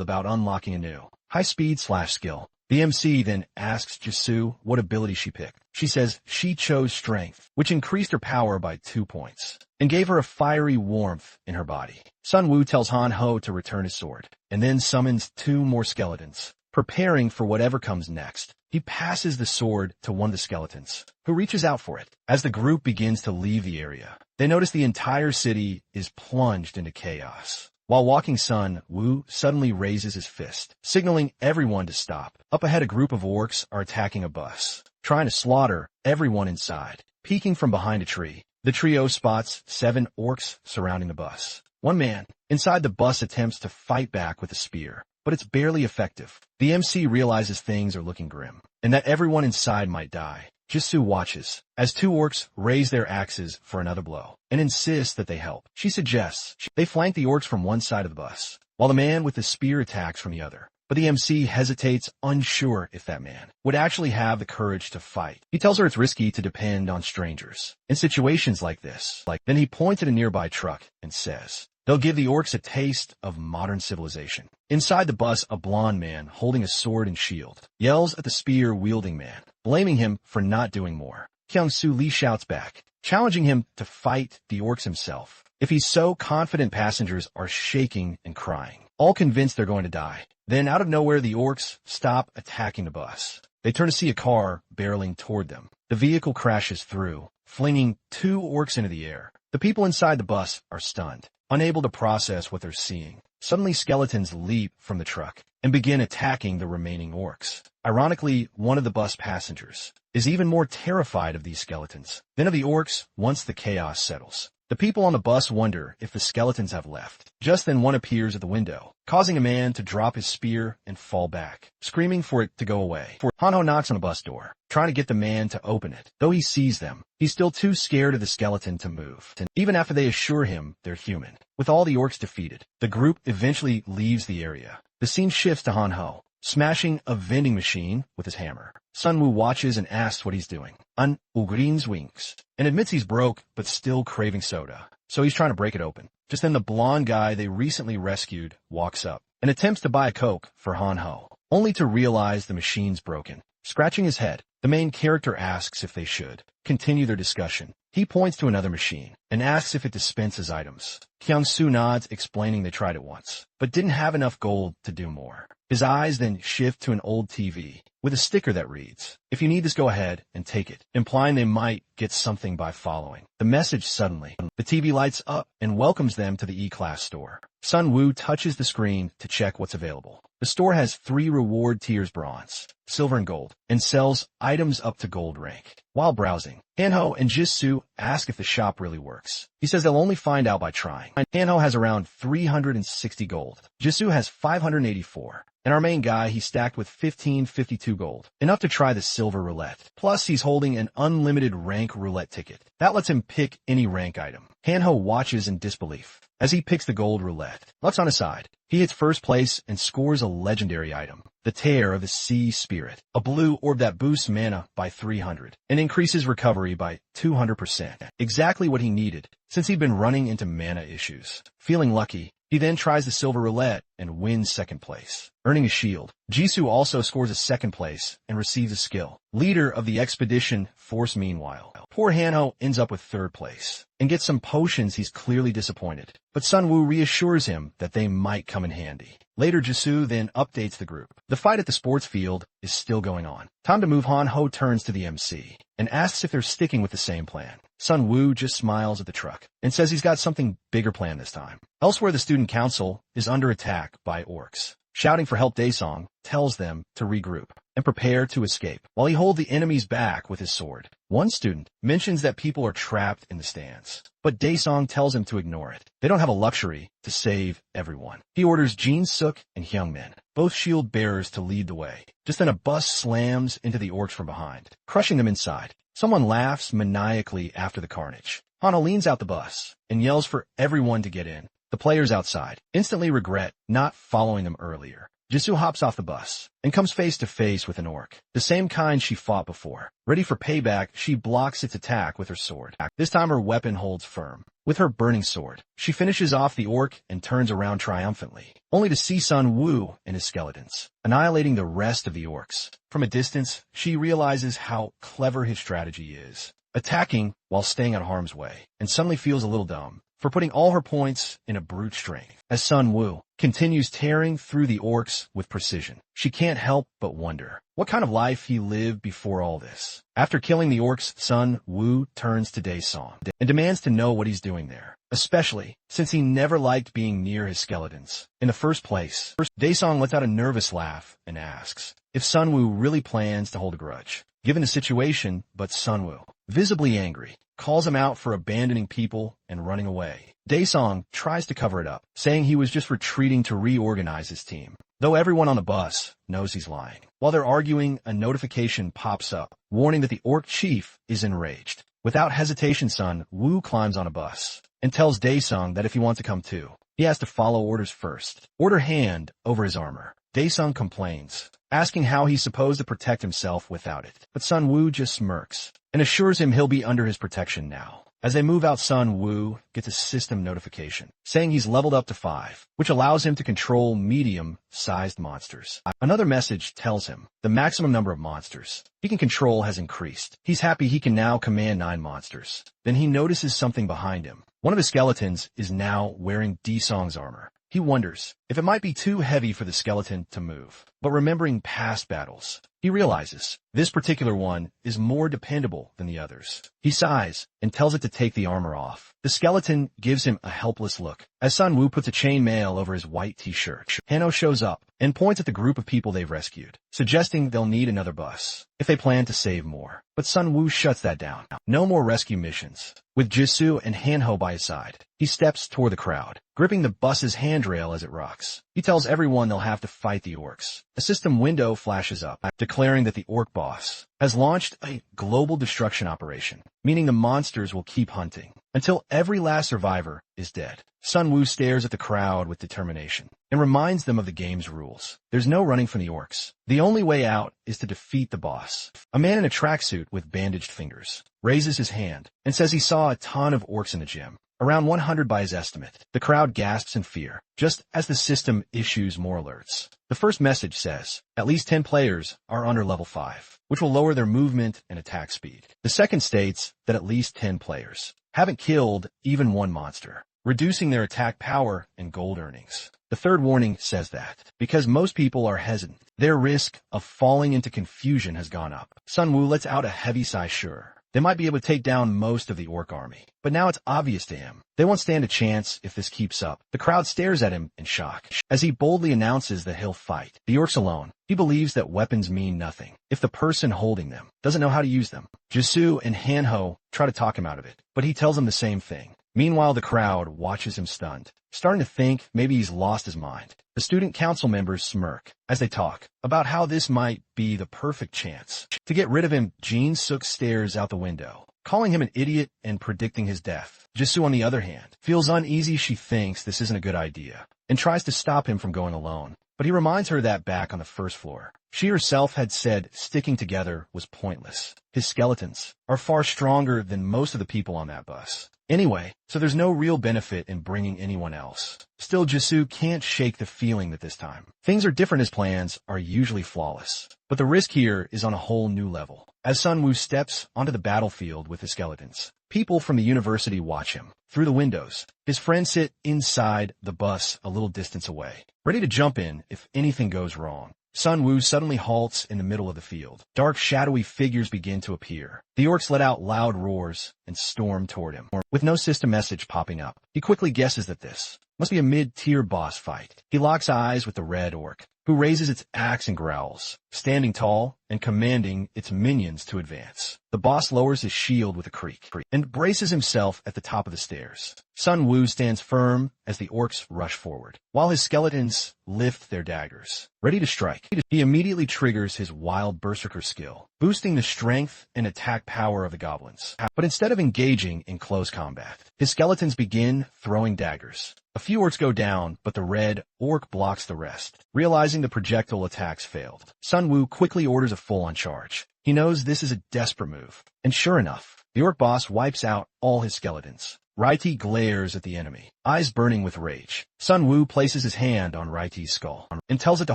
about unlocking a new high-speed skill. The MC then asks Jisoo what ability she picked. She says she chose Strength, which increased her power by 2 points, and gave her a fiery warmth in her body. Sun Woo tells Hanho to return his sword, and then summons 2 more skeletons, preparing for whatever comes next. He passes the sword to one of the skeletons, who reaches out for it. As the group begins to leave the area, they notice the entire city is plunged into chaos. While walking, Sun Woo suddenly raises his fist, signaling everyone to stop. Up ahead, a group of orcs are attacking a bus, trying to slaughter everyone inside. Peeking from behind a tree, the trio spots 7 orcs surrounding the bus. One man inside the bus attempts to fight back with a spear, but it's barely effective. The MC realizes things are looking grim, and that everyone inside might die. Jisoo watches as 2 orcs raise their axes for another blow and insists that they help. She suggests they flank the orcs from one side of the bus, while the man with the spear attacks from the other. But the MC hesitates, unsure if that man would actually have the courage to fight. He tells her it's risky to depend on strangers in situations like this. Then he points at a nearby truck and says they'll give the orcs a taste of modern civilization. Inside the bus, a blonde man holding a sword and shield yells at the spear-wielding man, blaming him for not doing more. Kyung-soo Lee shouts back, challenging him to fight the orcs himself. If he's so confident, passengers are shaking and crying, all convinced they're going to die. Then out of nowhere, the orcs stop attacking the bus. They turn to see a car barreling toward them. The vehicle crashes through, flinging 2 orcs into the air. The people inside the bus are stunned, unable to process what they're seeing. Suddenly, skeletons leap from the truck and begin attacking the remaining orcs. Ironically, one of the bus passengers is even more terrified of these skeletons than of the orcs once the chaos settles. The people on the bus wonder if the skeletons have left. Just then, one appears at the window, causing a man to drop his spear and fall back, screaming for it to go away. Hanho knocks on the bus door, trying to get the man to open it. Though he sees them, he's still too scared of the skeleton to move, even after they assure him they're human. With all the orcs defeated, the group eventually leaves the area. The scene shifts to Hanho, smashing a vending machine with his hammer. Sun Woo watches and asks what he's doing. An Ugrin's wings, and admits he's broke but still craving soda, so he's trying to break it open. Just then, the blonde guy they recently rescued walks up and attempts to buy a Coke for Hanho, only to realize the machine's broken. Scratching his head, the main character asks if they should continue their discussion. He points to another machine and asks if it dispenses items. Kyung-soo nods, explaining they tried it once, but didn't have enough gold to do more. His eyes then shift to an old TV with a sticker that reads, "If you need this, go ahead and take it," implying they might get something by following the message. Suddenly, the TV lights up and welcomes them to the E-Class store. Sun Woo touches the screen to check what's available. The store has 3 reward tiers: bronze, silver, and gold, and sells items up to gold rank. While browsing, Hanho and Jisoo ask if the shop really works. He says they'll only find out by trying. Hanho has around 360 gold. Jisoo has 584. And our main guy, he's stacked with 1552 gold, enough to try the silver roulette. Plus, he's holding an unlimited rank roulette ticket. That lets him pick any rank item. Hanho watches in disbelief as he picks the gold roulette. Luck's on his side. He hits first place and scores a legendary item, the Tear of the Sea Spirit, a blue orb that boosts mana by 300 and increases recovery by 200%. Exactly what he needed, since he'd been running into mana issues. Feeling lucky, he then tries the silver roulette and wins second place, earning a shield. Jisoo also scores a second place and receives a skill. Leader of the expedition force. Meanwhile, poor Hanho ends up with third place and gets some potions. He's clearly disappointed, but Sun Woo reassures him that they might come in handy. Later, Jisoo then updates the group. The fight at the sports field is still going on. Time to move. Hanho turns to the MC and asks if they're sticking with the same plan. Sun Woo just smiles at the truck and says he's got something bigger planned this time. Elsewhere, the student council is under attack by orcs. Shouting for help, Daesong tells them to regroup and prepare to escape, while he holds the enemy's back with his sword. One student mentions that people are trapped in the stands, but Daesung tells him to ignore it. They don't have a luxury to save everyone. He orders Jin-suk and Hyungmin, both shield bearers, to lead the way. Just then a bus slams into the orcs from behind, crushing them inside. Someone laughs maniacally after the carnage. Hana leans out the bus and yells for everyone to get in. The players outside instantly regret not following them earlier. Jisoo hops off the bus and comes face to face with an orc, the same kind she fought before. Ready for payback, she blocks its attack with her sword. This time her weapon holds firm. With her burning sword, she finishes off the orc and turns around triumphantly, only to see Sun Woo and his skeletons, annihilating the rest of the orcs. From a distance, she realizes how clever his strategy is, attacking while staying out of harm's way, and suddenly feels a little dumb for putting all her points in a brute strength. As Sun Woo continues tearing through the orcs with precision, she can't help but wonder what kind of life he lived before all this. After killing the orcs, Sun Woo turns to Daesung and demands to know what he's doing there, especially since he never liked being near his skeletons in the first place. Daesung lets out a nervous laugh and asks if Sun Woo really plans to hold a grudge, given the situation, but Sun Woo, visibly angry, calls him out for abandoning people and running away. Daesung tries to cover it up, saying he was just retreating to reorganize his team, though everyone on the bus knows he's lying. While they're arguing, a notification pops up, warning that the orc chief is enraged. Without hesitation, Sun Woo climbs on a bus and tells Daesung that if he wants to come too, he has to follow orders first. Order hand over his armor. Daesung complains, asking how he's supposed to protect himself without it. But Sun Woo just smirks and assures him he'll be under his protection now. As they move out, Sun Woo gets a system notification saying he's leveled up to 5, which allows him to control medium-sized monsters. Another message tells him the maximum number of monsters he can control has increased. He's happy he can now command 9 monsters. Then he notices something behind him. One of his skeletons is now wearing Daesung's armor. He wonders if it might be too heavy for the skeleton to move, but remembering past battles, he realizes this particular one is more dependable than the others. He sighs and tells it to take the armor off. The skeleton gives him a helpless look as Sun Woo puts a chain mail over his white t-shirt. Hanno shows up and points at the group of people they've rescued, suggesting they'll need another bus if they plan to save more. But Sun Woo shuts that down. No more rescue missions. With Jisoo and Hanho by his side, he steps toward the crowd, gripping the bus's handrail as it rocks. He tells everyone they'll have to fight the orcs. A system window flashes up, declaring that the orc boss has launched a global destruction operation, meaning the monsters will keep hunting until every last survivor is dead. Sun Woo stares at the crowd with determination and reminds them of the game's rules. There's no running from the orcs. The only way out is to defeat the boss. A man in a tracksuit with bandaged fingers raises his hand and says he saw a ton of orcs in the gym, around 100 by his estimate. The crowd gasps in fear, just as the system issues more alerts. The first message says at least 10 players are under level 5, which will lower their movement and attack speed. The second states that at least 10 players haven't killed even one monster, reducing their attack power and gold earnings. The third warning says that because most people are hesitant, their risk of falling into confusion has gone up. Sun Woo lets out a heavy sigh. Sure, they might be able to take down most of the orc army, but now it's obvious to him they won't stand a chance if this keeps up. The crowd stares at him in shock as he boldly announces that he'll fight the orcs alone. He believes that weapons mean nothing if the person holding them doesn't know how to use them. Jisoo and Hanho try to talk him out of it, but he tells them the same thing. Meanwhile, the crowd watches him stunned, starting to think maybe he's lost his mind. The student council members smirk as they talk about how this might be the perfect chance to get rid of him. Jin-suk stares out the window, calling him an idiot and predicting his death. Jisoo, on the other hand, feels uneasy. She thinks this isn't a good idea and tries to stop him from going alone. But he reminds her that back on the first floor, she herself had said sticking together was pointless. His skeletons are far stronger than most of the people on that bus anyway, so there's no real benefit in bringing anyone else. Still, Jisoo can't shake the feeling that this time things are different. His plans are usually flawless, but the risk here is on a whole new level. As Sun Woo steps onto the battlefield with his skeletons, people from the university watch him through the windows. His friends sit inside the bus a little distance away, ready to jump in if anything goes wrong. Sun Woo suddenly halts in the middle of the field. Dark, shadowy figures begin to appear. The orcs let out loud roars and storm toward him, with no system message popping up. He quickly guesses that this must be a mid-tier boss fight. He locks eyes with the red orc, who raises its axe and growls, standing tall and commanding its minions to advance. The boss lowers his shield with a creak and braces himself at the top of the stairs. Sun Wu stands firm as the orcs rush forward, while his skeletons lift their daggers, ready to strike. He immediately triggers his wild berserker skill, boosting the strength and attack power of the goblins. But instead of engaging in close combat, his skeletons begin throwing daggers. A few orcs go down, but the red orc blocks the rest. Realizing the projectile attacks failed, Sun Wu quickly orders a full-on charge. He knows this is a desperate move, and sure enough, the orc boss wipes out all his skeletons. Raiti glares at the enemy, eyes burning with rage. Sun Wu places his hand on Raiti's skull and tells it to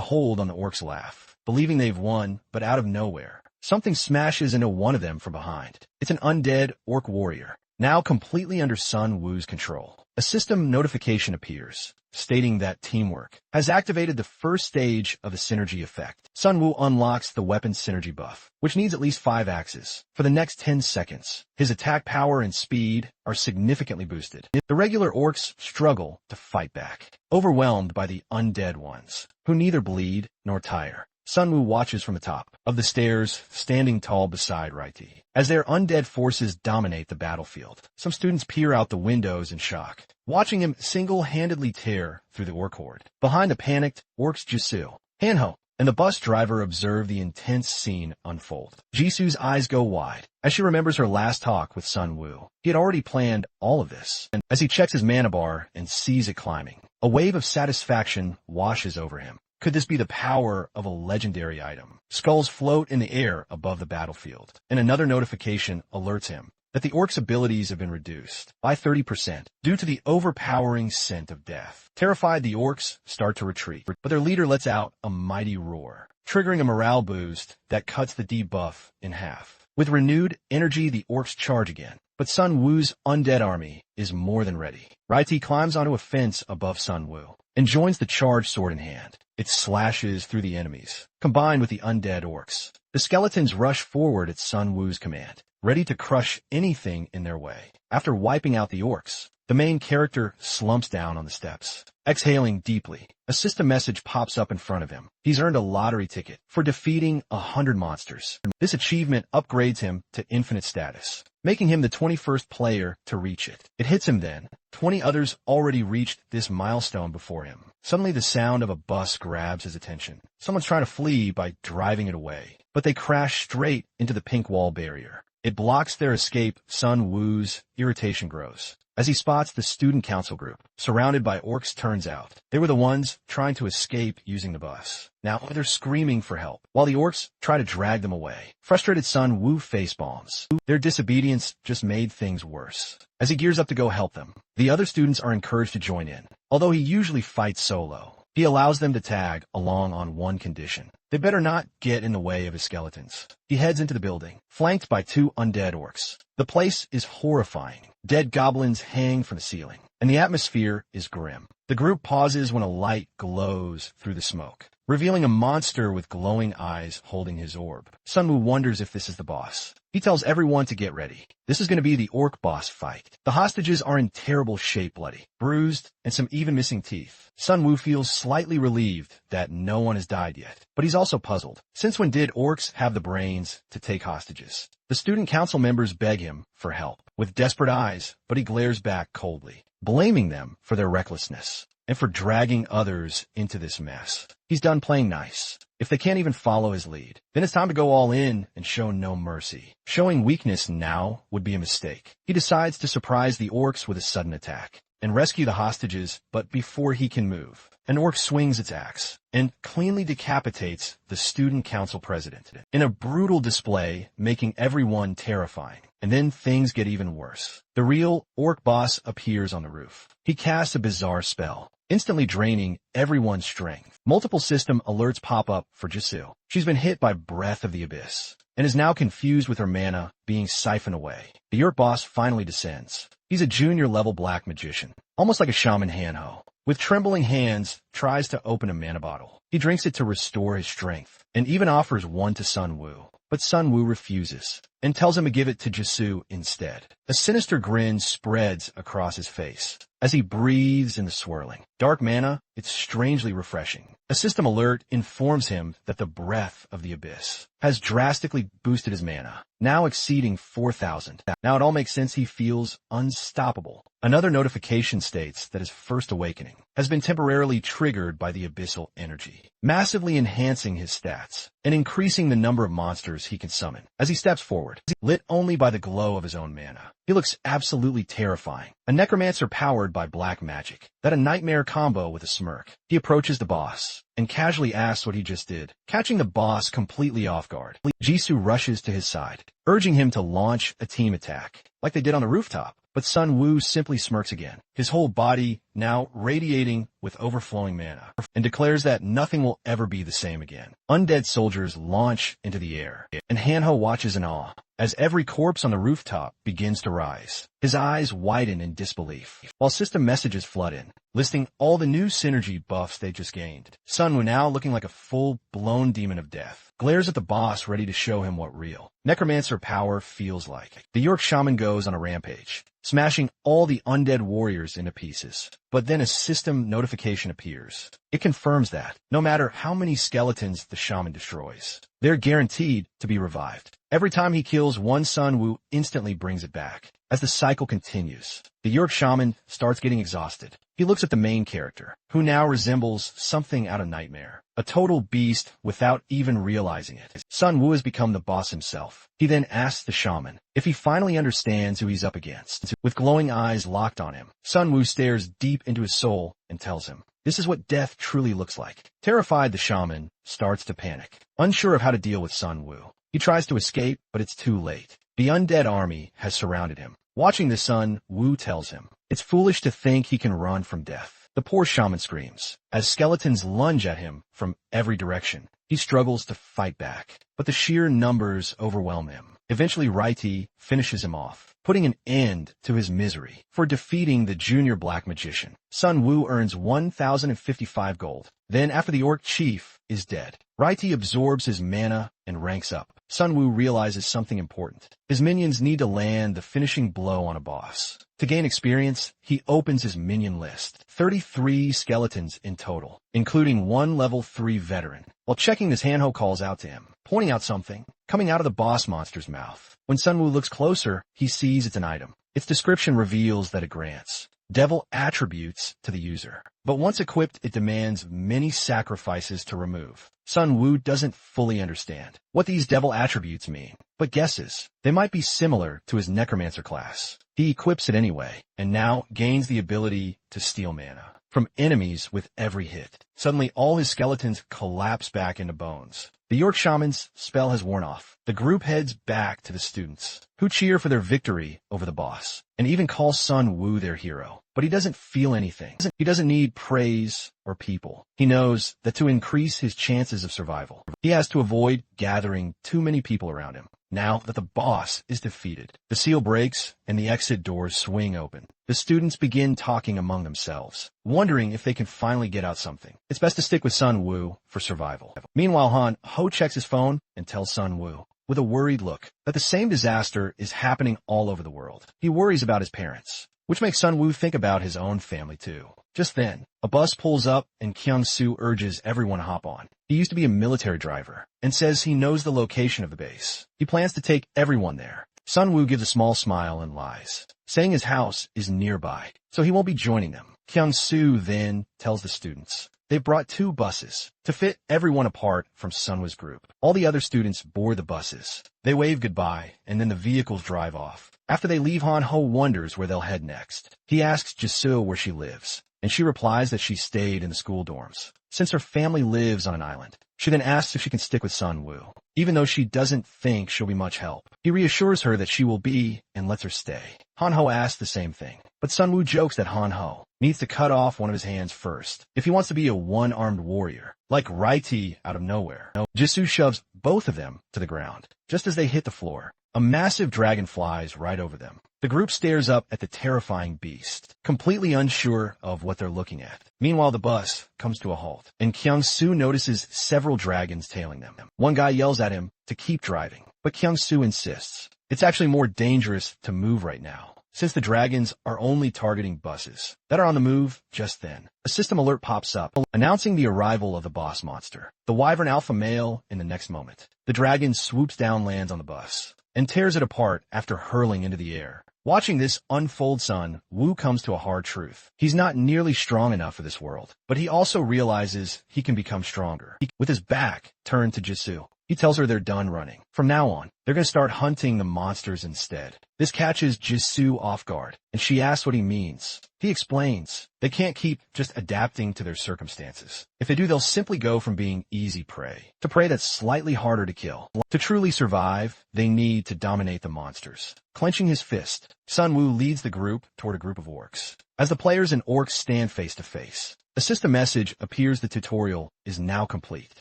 hold on the orc's laugh, believing they've won, but out of nowhere, something smashes into one of them from behind. It's an undead orc warrior, now completely under Sun Wu's control. A system notification appears, stating that teamwork has activated the first stage of the synergy effect. Sun Wu unlocks the weapon synergy buff, which needs at least 5 axes. For the next 10 seconds, his attack power and speed are significantly boosted. The regular orcs struggle to fight back, overwhelmed by the undead ones, who neither bleed nor tire. Sun Wu watches from the top of the stairs, standing tall beside Raiti. As their undead forces dominate the battlefield, some students peer out the windows in shock, watching him single-handedly tear through the orc horde. Behind the panicked orcs, Jisoo, Hanho, and the bus driver observe the intense scene unfold. Jisoo's eyes go wide as she remembers her last talk with Sun Wu. He had already planned all of this, and as he checks his mana bar and sees it climbing, a wave of satisfaction washes over him. Could this be the power of a legendary item? Skulls float in the air above the battlefield, and another notification alerts him that the orc's abilities have been reduced by 30% due to the overpowering scent of death. Terrified, the orcs start to retreat, but their leader lets out a mighty roar, triggering a morale boost that cuts the debuff in half. With renewed energy, the orcs charge again, but Sun Wu's undead army is more than ready. Raiti climbs onto a fence above Sun Wu and joins the charge sword in hand. It slashes through the enemies, combined with the undead orcs. The skeletons rush forward at Sun Wu's command, ready to crush anything in their way. After wiping out the orcs, the main character slumps down on the steps. Exhaling deeply, a system message pops up in front of him. He's earned a lottery ticket for defeating 100 monsters. This achievement upgrades him to infinite status, making him the 21st player to reach it. It hits him then. 20 others already reached this milestone before him. Suddenly the sound of a bus grabs his attention. Someone's trying to flee by driving it away, but they crash straight into the pink wall barrier. It blocks their escape. Sun Wu's irritation grows as he spots the student council group, surrounded by orcs. Turns out they were the ones trying to escape using the bus. Now they're screaming for help, while the orcs try to drag them away. Frustrated, Sun Wu facepalms. Their disobedience just made things worse. As he gears up to go help them, the other students are encouraged to join in. Although he usually fights solo, he allows them to tag along on one condition: they better not get in the way of his skeletons. He heads into the building, flanked by 2 undead orcs. The place is horrifying. Dead goblins hang from the ceiling, and the atmosphere is grim. The group pauses when a light glows through the smoke, revealing a monster with glowing eyes holding his orb. Sun Wu wonders if this is the boss. He tells everyone to get ready. This is going to be the orc boss fight. The hostages are in terrible shape, bloody, bruised, and some even missing teeth. Sun Wu feels slightly relieved that no one has died yet, but he's also puzzled. Since when did orcs have the brains to take hostages? The student council members beg him for help with desperate eyes, but he glares back coldly, blaming them for their recklessness and for dragging others into this mess. He's done playing nice. If they can't even follow his lead, then it's time to go all in and show no mercy. Showing weakness now would be a mistake. He decides to surprise the orcs with a sudden attack and rescue the hostages, but before he can move, an orc swings its axe and cleanly decapitates the student council president in a brutal display, making everyone terrifying. And then things get even worse. The real orc boss appears on the roof. He casts a bizarre spell, instantly draining everyone's strength. Multiple system alerts pop up for Jisoo. She's been hit by Breath of the Abyss and is now confused with her mana being siphoned away. The orc boss finally descends. He's a junior-level black magician, almost like a shaman. Hanho, with trembling hands, tries to open a mana bottle. He drinks it to restore his strength and even offers one to Sun Wu. But Sun Wu refuses. and tells him to give it to Jisoo instead. A sinister grin spreads across his face as he breathes in the swirling dark mana. It's strangely refreshing. A system alert informs him that the breath of the abyss has drastically boosted his mana, now exceeding 4,000. Now it all makes sense. He feels unstoppable. Another notification states that his first awakening has been temporarily triggered by the abyssal energy, massively enhancing his stats and increasing the number of monsters he can summon. As he steps forward, lit only by the glow of his own mana, he looks absolutely terrifying. A necromancer powered by black magic. That a nightmare combo with a smirk. He approaches the boss and casually asks what he just did, catching the boss completely off guard. Jisoo rushes to his side, urging him to launch a team attack, like they did on the rooftop. But Sun Woo simply smirks again, his whole body now radiating with overflowing mana, and declares that nothing will ever be the same again. Undead soldiers launch into the air, and Hanho watches in awe as every corpse on the rooftop begins to rise. His eyes widen in disbelief, while system messages flood in, listing all the new synergy buffs they just gained. Sun Woo, now looking like a full-blown demon of death, glares at the boss, ready to show him what real necromancer power feels like. The York shaman goes on a rampage, smashing all the undead warriors into pieces. But then a system notification appears. It confirms that, no matter how many skeletons the shaman destroys, they're guaranteed to be revived. Every time he kills one, Sun Woo instantly brings it back. As the cycle continues, the York shaman starts getting exhausted. He looks at the main character, who now resembles something out of Nightmare, a total beast without even realizing it. Sun Woo has become the boss himself. He then asks the shaman if he finally understands who he's up against. With glowing eyes locked on him, Sun Woo stares deep into his soul and tells him, this is what death truly looks like. Terrified, the shaman starts to panic, unsure of how to deal with Sun Woo. He tries to escape, but it's too late. The undead army has surrounded him. Watching the Sun Woo tells him it's foolish to think he can run from death. The poor shaman screams as skeletons lunge at him from every direction. He struggles to fight back, but the sheer numbers overwhelm him. Eventually, Raiti finishes him off, putting an end to his misery. For defeating the junior black magician, Sun Woo earns 1,055 gold. Then, after the orc chief is dead, Raiti absorbs his mana and ranks up. Sun Woo realizes something important. His minions need to land the finishing blow on a boss. To gain experience, he opens his minion list. 33 skeletons in total, including one level 3 veteran. While checking this, Hanho calls out to him, pointing out something coming out of the boss monster's mouth. When Sun Woo looks closer, he sees it's an item. Its description reveals that it grants devil attributes to the user. But once equipped, it demands many sacrifices to remove. Sun Woo doesn't fully understand what these devil attributes mean, but guesses they might be similar to his Necromancer class. He equips it anyway, and now gains the ability to steal mana from enemies with every hit. Suddenly, all his skeletons collapse back into bones. The York shaman's spell has worn off. The group heads back to the students, who cheer for their victory over the boss, and even call Sun Woo their hero. But he doesn't feel anything. He doesn't need praise or people. He knows that to increase his chances of survival, he has to avoid gathering too many people around him. Now that the boss is defeated, the seal breaks and the exit doors swing open. The students begin talking among themselves, wondering if they can finally get out something. It's best to stick with Sun Woo for survival. Meanwhile, Han Ho checks his phone and tells Sun Woo, with a worried look, that the same disaster is happening all over the world. He worries about his parents, which makes Sun Woo think about his own family too. Just then, a bus pulls up and Kyung-soo urges everyone to hop on. He used to be a military driver and says he knows the location of the base. He plans to take everyone there. Sun Woo gives a small smile and lies, saying his house is nearby, so he won't be joining them. Kyung-soo then tells the students they brought 2 buses to fit everyone apart from Sun Woo's group. All the other students board the buses. They wave goodbye, and then the vehicles drive off. After they leave, Han Ho wonders where they'll head next. He asks Jisoo where she lives, and she replies that she stayed in the school dorms, since her family lives on an island. She then asks if she can stick with Sun Woo, even though she doesn't think she'll be much help. He reassures her that she will be and lets her stay. Han Ho asks the same thing, but Sun Woo jokes that Han Ho needs to cut off one of his hands first if he wants to be a one-armed warrior, like Raiti out of nowhere. Jisoo shoves both of them to the ground. Just as they hit the floor, a massive dragon flies right over them. The group stares up at the terrifying beast, completely unsure of what they're looking at. Meanwhile, the bus comes to a halt, and Kyung-soo notices several dragons tailing them. One guy yells at him to keep driving, But Kyung-soo insists. It's actually more dangerous to move right now, since the dragons are only targeting buses that are on the move just then. A system alert pops up, announcing the arrival of the boss monster, the Wyvern alpha male. In the next moment, the dragon swoops down, lands on the bus, and tears it apart after hurling into the air. Watching this unfold, Sun Woo comes to a hard truth. He's not nearly strong enough for this world, but he also realizes he can become stronger. With his back turned to Jisoo, he tells her they're done running. From now on, they're going to start hunting the monsters instead. This catches Jisoo off guard, and she asks what he means. He explains they can't keep just adapting to their circumstances. If they do, they'll simply go from being easy prey to prey that's slightly harder to kill. To truly survive, they need to dominate the monsters. Clenching his fist, Sun Woo leads the group toward a group of orcs. As the players and orcs stand face to face, a system message appears. The tutorial is now complete.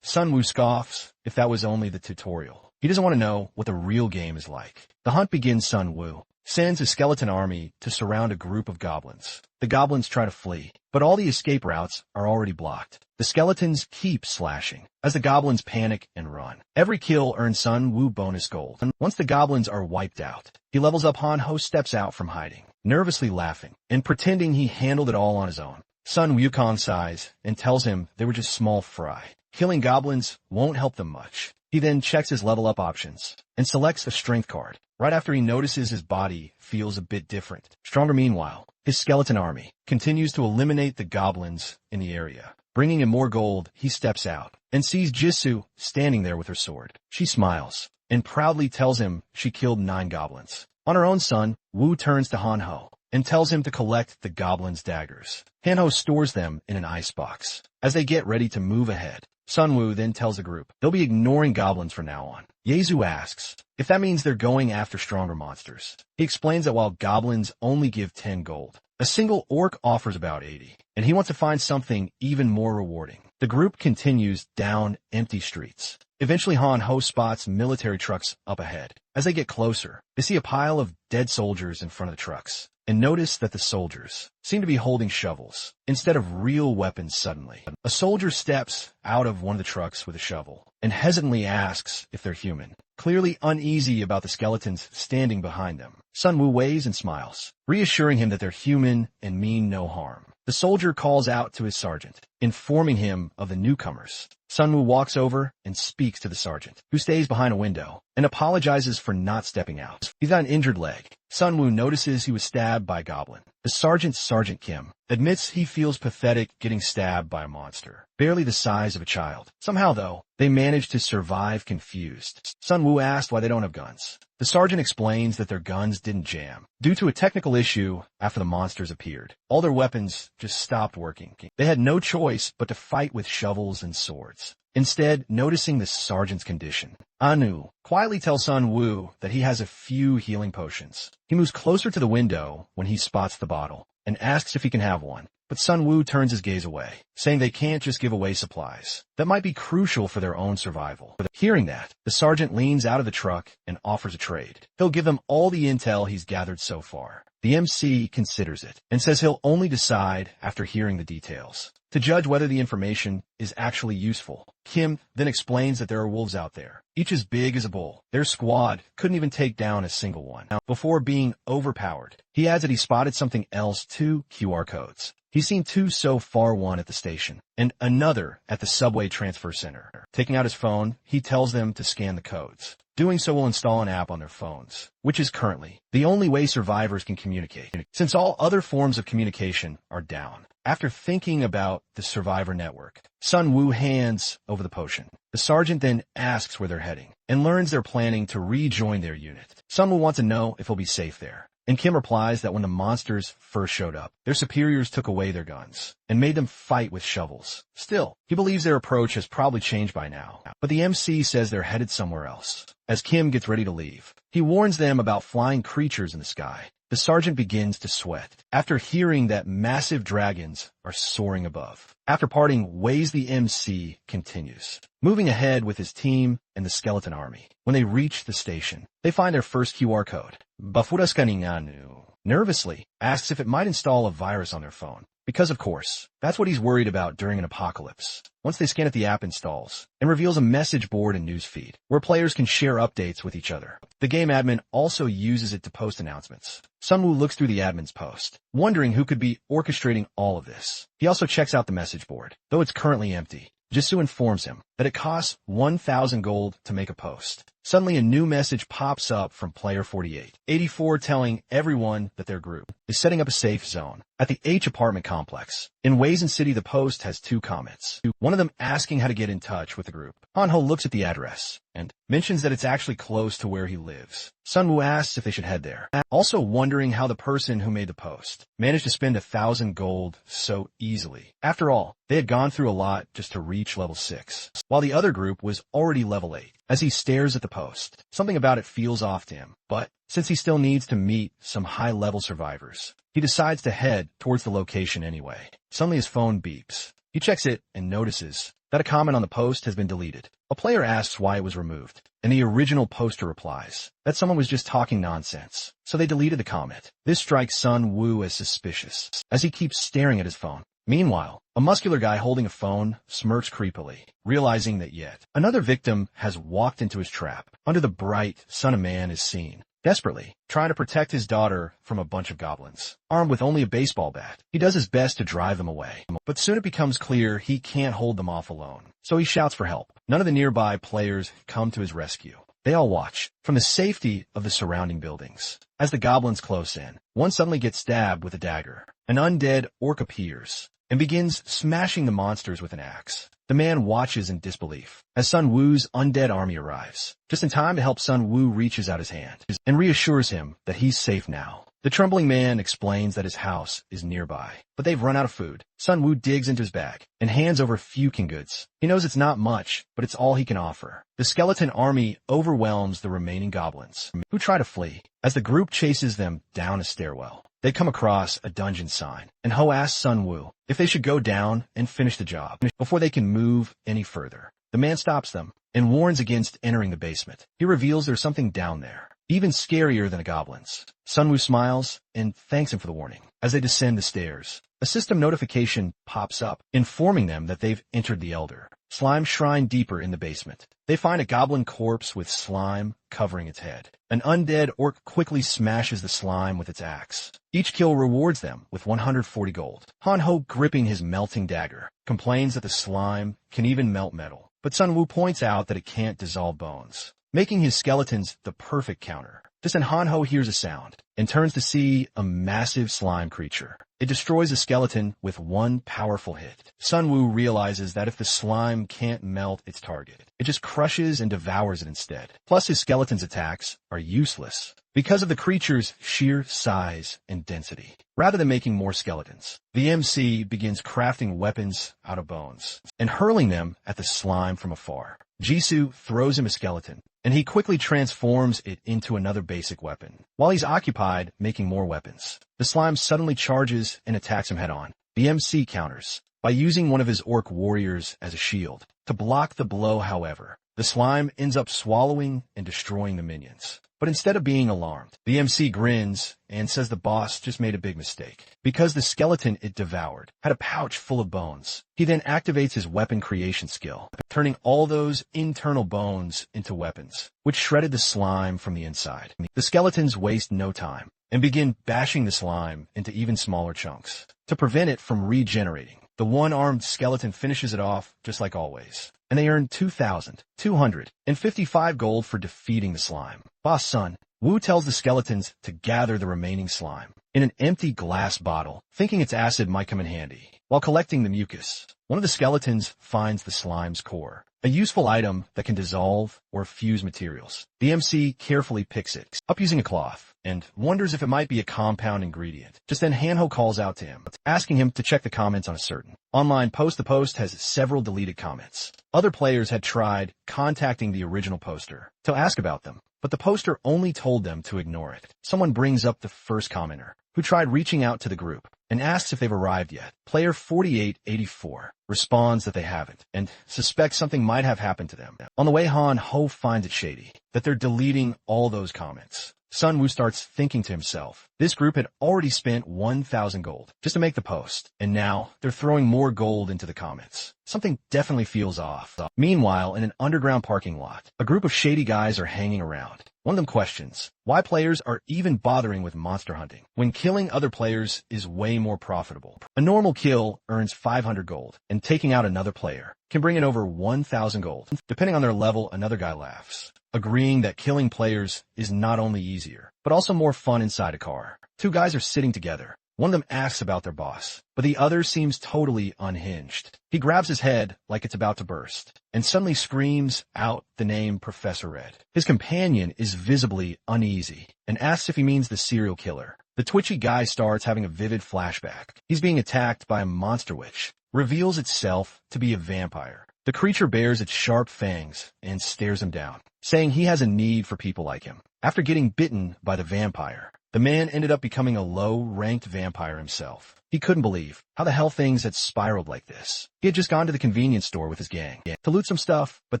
Sun Woo scoffs. If that was only the tutorial. He doesn't want to know what the real game is like. The hunt begins. Sun Woo sends his skeleton army to surround a group of goblins. The goblins try to flee, but all the escape routes are already blocked. The skeletons keep slashing as the goblins panic and run. Every kill earns Sun Woo bonus gold. And once the goblins are wiped out, he levels up. Han Ho steps out from hiding, nervously laughing and pretending he handled it all on his own. Sun Wukong sighs and tells him they were just small fry. Killing goblins won't help them much. He then checks his level up options and selects the strength card. Right after he notices his body feels a bit different. Stronger. Meanwhile, his skeleton army continues to eliminate the goblins in the area. Bringing him more gold, he steps out and sees Jisoo standing there with her sword. She smiles and proudly tells him she killed 9 goblins. On her own, Sun Woo turns to Han Ho and tells him to collect the goblins' daggers. Han Ho stores them in an icebox. As they get ready to move ahead, Sun Woo then tells the group they'll be ignoring goblins from now on. Yezu asks if that means they're going after stronger monsters. He explains that while goblins only give 10 gold, a single orc offers about 80, and he wants to find something even more rewarding. The group continues down empty streets. Eventually, Han Ho spots military trucks up ahead. As they get closer, they see a pile of dead soldiers in front of the trucks, and notice that the soldiers seem to be holding shovels instead of real weapons. Suddenly, a soldier steps out of one of the trucks with a shovel and hesitantly asks if they're human, clearly uneasy about the skeletons standing behind them. Sun Woo waves and smiles, reassuring him that they're human and mean no harm. The soldier calls out to his sergeant, informing him of the newcomers. Sun Woo walks over and speaks to the sergeant, who stays behind a window and apologizes for not stepping out. He's got an injured leg. Sun Woo notices he was stabbed by a goblin. The sergeant, Sergeant Kim, admits he feels pathetic getting stabbed by a monster, barely the size of a child. Somehow, though, they manage to survive confused. Sun Woo asks why they don't have guns. The sergeant explains that their guns didn't jam due to a technical issue after the monsters appeared. All their weapons just stopped working. They had no choice but to fight with shovels and swords. Instead, noticing the sergeant's condition, Anu quietly tells Sun Woo that he has a few healing potions. He moves closer to the window when he spots the bottle and asks if he can have one. But Sun Woo turns his gaze away, saying they can't just give away supplies that might be crucial for their own survival. Hearing that, the sergeant leans out of the truck and offers a trade. He'll give them all the intel he's gathered so far. The MC considers it and says he'll only decide after hearing the details to judge whether the information is actually useful. Kim then explains that there are wolves out there, each as big as a bull. Their squad couldn't even take down a single one before being overpowered. He adds that he spotted something else, 2 QR codes. He's seen 2 so far, one at the station and another at the subway transfer center. Taking out his phone, he tells them to scan the codes. Doing so will install an app on their phones, which is currently the only way survivors can communicate, since all other forms of communication are down. After thinking about the survivor network, Sun Woo hands over the potion. The sergeant then asks where they're heading and learns they're planning to rejoin their unit. Sun Woo wants to know if he'll be safe there. And Kim replies that when the monsters first showed up, their superiors took away their guns and made them fight with shovels. Still, he believes their approach has probably changed by now. But the MC says they're headed somewhere else. As Kim gets ready to leave, he warns them about flying creatures in the sky. The sergeant begins to sweat after hearing that massive dragons are soaring above. After parting ways, the MC continues, moving ahead with his team and the skeleton army. When they reach the station, they find their first QR code. Bafuraskaninanu nervously asks if it might install a virus on their phone, because of course, that's what he's worried about during an apocalypse. once they scan it, the app installs and reveals a message board and news feed where players can share updates with each other. The game admin also uses it to post announcements. Sunwoo looks through the admin's post, wondering who could be orchestrating all of this. He also checks out the message board, though it's currently empty. Jisoo informs him that it costs 1,000 gold to make a post. Suddenly, a new message pops up from player 4884 telling everyone that their group is setting up a safe zone at the H apartment complex. In Wazin City, the post has 2 comments. One of them asking how to get in touch with the group. Hanho looks at the address and mentions that it's actually close to where he lives. Sunwoo asks if they should head there, also wondering how the person who made the post managed to spend 1,000 gold so easily. After all, they had gone through a lot just to reach level 6, while the other group was already level 8. As he stares at the post, something about it feels off to him, but since he still needs to meet some high-level survivors, he decides to head towards the location anyway. Suddenly his phone beeps. He checks it and notices that a comment on the post has been deleted. A player asks why it was removed, and the original poster replies that someone was just talking nonsense, so they deleted the comment. This strikes Sun Woo as suspicious, as he keeps staring at his phone. Meanwhile, a muscular guy holding a phone smirks creepily, realizing that yet another victim has walked into his trap. Under the bright sun, a man is seen, desperately trying to protect his daughter from a bunch of goblins. Armed with only a baseball bat, he does his best to drive them away. But soon it becomes clear he can't hold them off alone, so he shouts for help. None of the nearby players come to his rescue. They all watch from the safety of the surrounding buildings. As the goblins close in, one suddenly gets stabbed with a dagger. An undead orc appears and begins smashing the monsters with an axe. The man watches in disbelief as Sun Woo's undead army arrives, just in time to help. Sun Woo reaches out his hand and reassures him that he's safe now. The trembling man explains that his house is nearby, but they've run out of food. Sun Woo digs into his bag and hands over a few canned goods. He knows it's not much, but it's all he can offer. The skeleton army overwhelms the remaining goblins, who try to flee. As the group chases them down a stairwell, they come across a dungeon sign, and Ho asks Sun Woo if they should go down and finish the job before they can move any further. The man stops them and warns against entering the basement. He reveals there's something down there, even scarier than the goblins. Sun Woo smiles and thanks him for the warning. As they descend the stairs, a system notification pops up, informing them that they've entered the Elder Slime Shrine deeper in the basement. They find a goblin corpse with slime covering its head. An undead orc quickly smashes the slime with its axe. Each kill rewards them with 140 gold. Hanho, gripping his melting dagger, complains that the slime can even melt metal, but Sun Woo points out that it can't dissolve bones, making his skeletons the perfect counter. Just then Hanho hears a sound and turns to see a massive slime creature. It destroys a skeleton with one powerful hit. Sun Woo realizes that if the slime can't melt its target, it just crushes and devours it instead. Plus, his skeleton's attacks are useless because of the creature's sheer size and density. Rather than making more skeletons, the MC begins crafting weapons out of bones and hurling them at the slime from afar. Jisoo throws him a skeleton, and he quickly transforms it into another basic weapon. While he's occupied making more weapons, the slime suddenly charges and attacks him head-on. The MC counters by using one of his orc warriors as a shield. To block the blow, however, the slime ends up swallowing and destroying the minions. But instead of being alarmed, the MC grins and says the boss just made a big mistake, because the skeleton it devoured had a pouch full of bones. He then activates his weapon creation skill, turning all those internal bones into weapons, which shredded the slime from the inside. The skeletons waste no time and begin bashing the slime into even smaller chunks. To prevent it from regenerating, the one-armed skeleton finishes it off just like always, and they earn 2,255 gold for defeating the slime. Boss Sun Woo tells the skeletons to gather the remaining slime in an empty glass bottle, thinking its acid might come in handy. While collecting the mucus, one of the skeletons finds the slime's core, a useful item that can dissolve or fuse materials. The MC carefully picks it up using a cloth and wonders if it might be a compound ingredient. Just then Hanho calls out to him, asking him to check the comments on a certain online post. The post has several deleted comments. Other players had tried contacting the original poster to ask about them, but the poster only told them to ignore it. Someone brings up the first commenter, who tried reaching out to the group and asks if they've arrived yet. Player 4884 responds that they haven't and suspects something might have happened to them. On the way, Hanho finds it shady that they're deleting all those comments. Sun Woo starts thinking to himself This group had already spent 1,000 gold just to make the post, and now they're throwing more gold into the comments. Something definitely feels off. Meanwhile, in an underground parking lot, a group of shady guys are hanging around. One of them questions why players are even bothering with monster hunting when killing other players is way more profitable. A normal kill earns 500 gold, and taking out another player can bring in over 1,000 gold. Depending on their level, another guy laughs, agreeing that killing players is not only easier, but also more fun inside a car. Two guys are sitting together. One of them asks about their boss, but the other seems totally unhinged. He grabs his head like it's about to burst, and suddenly screams out the name Professor Red. His companion is visibly uneasy, and asks if he means the serial killer. The twitchy guy starts having a vivid flashback. He's being attacked by a monster which reveals itself to be a vampire. The creature bares its sharp fangs and stares him down, saying he has a need for people like him. After getting bitten by the vampire, the man ended up becoming a low-ranked vampire himself. He couldn't believe how the hell things had spiraled like this. He had just gone to the convenience store with his gang to loot some stuff, but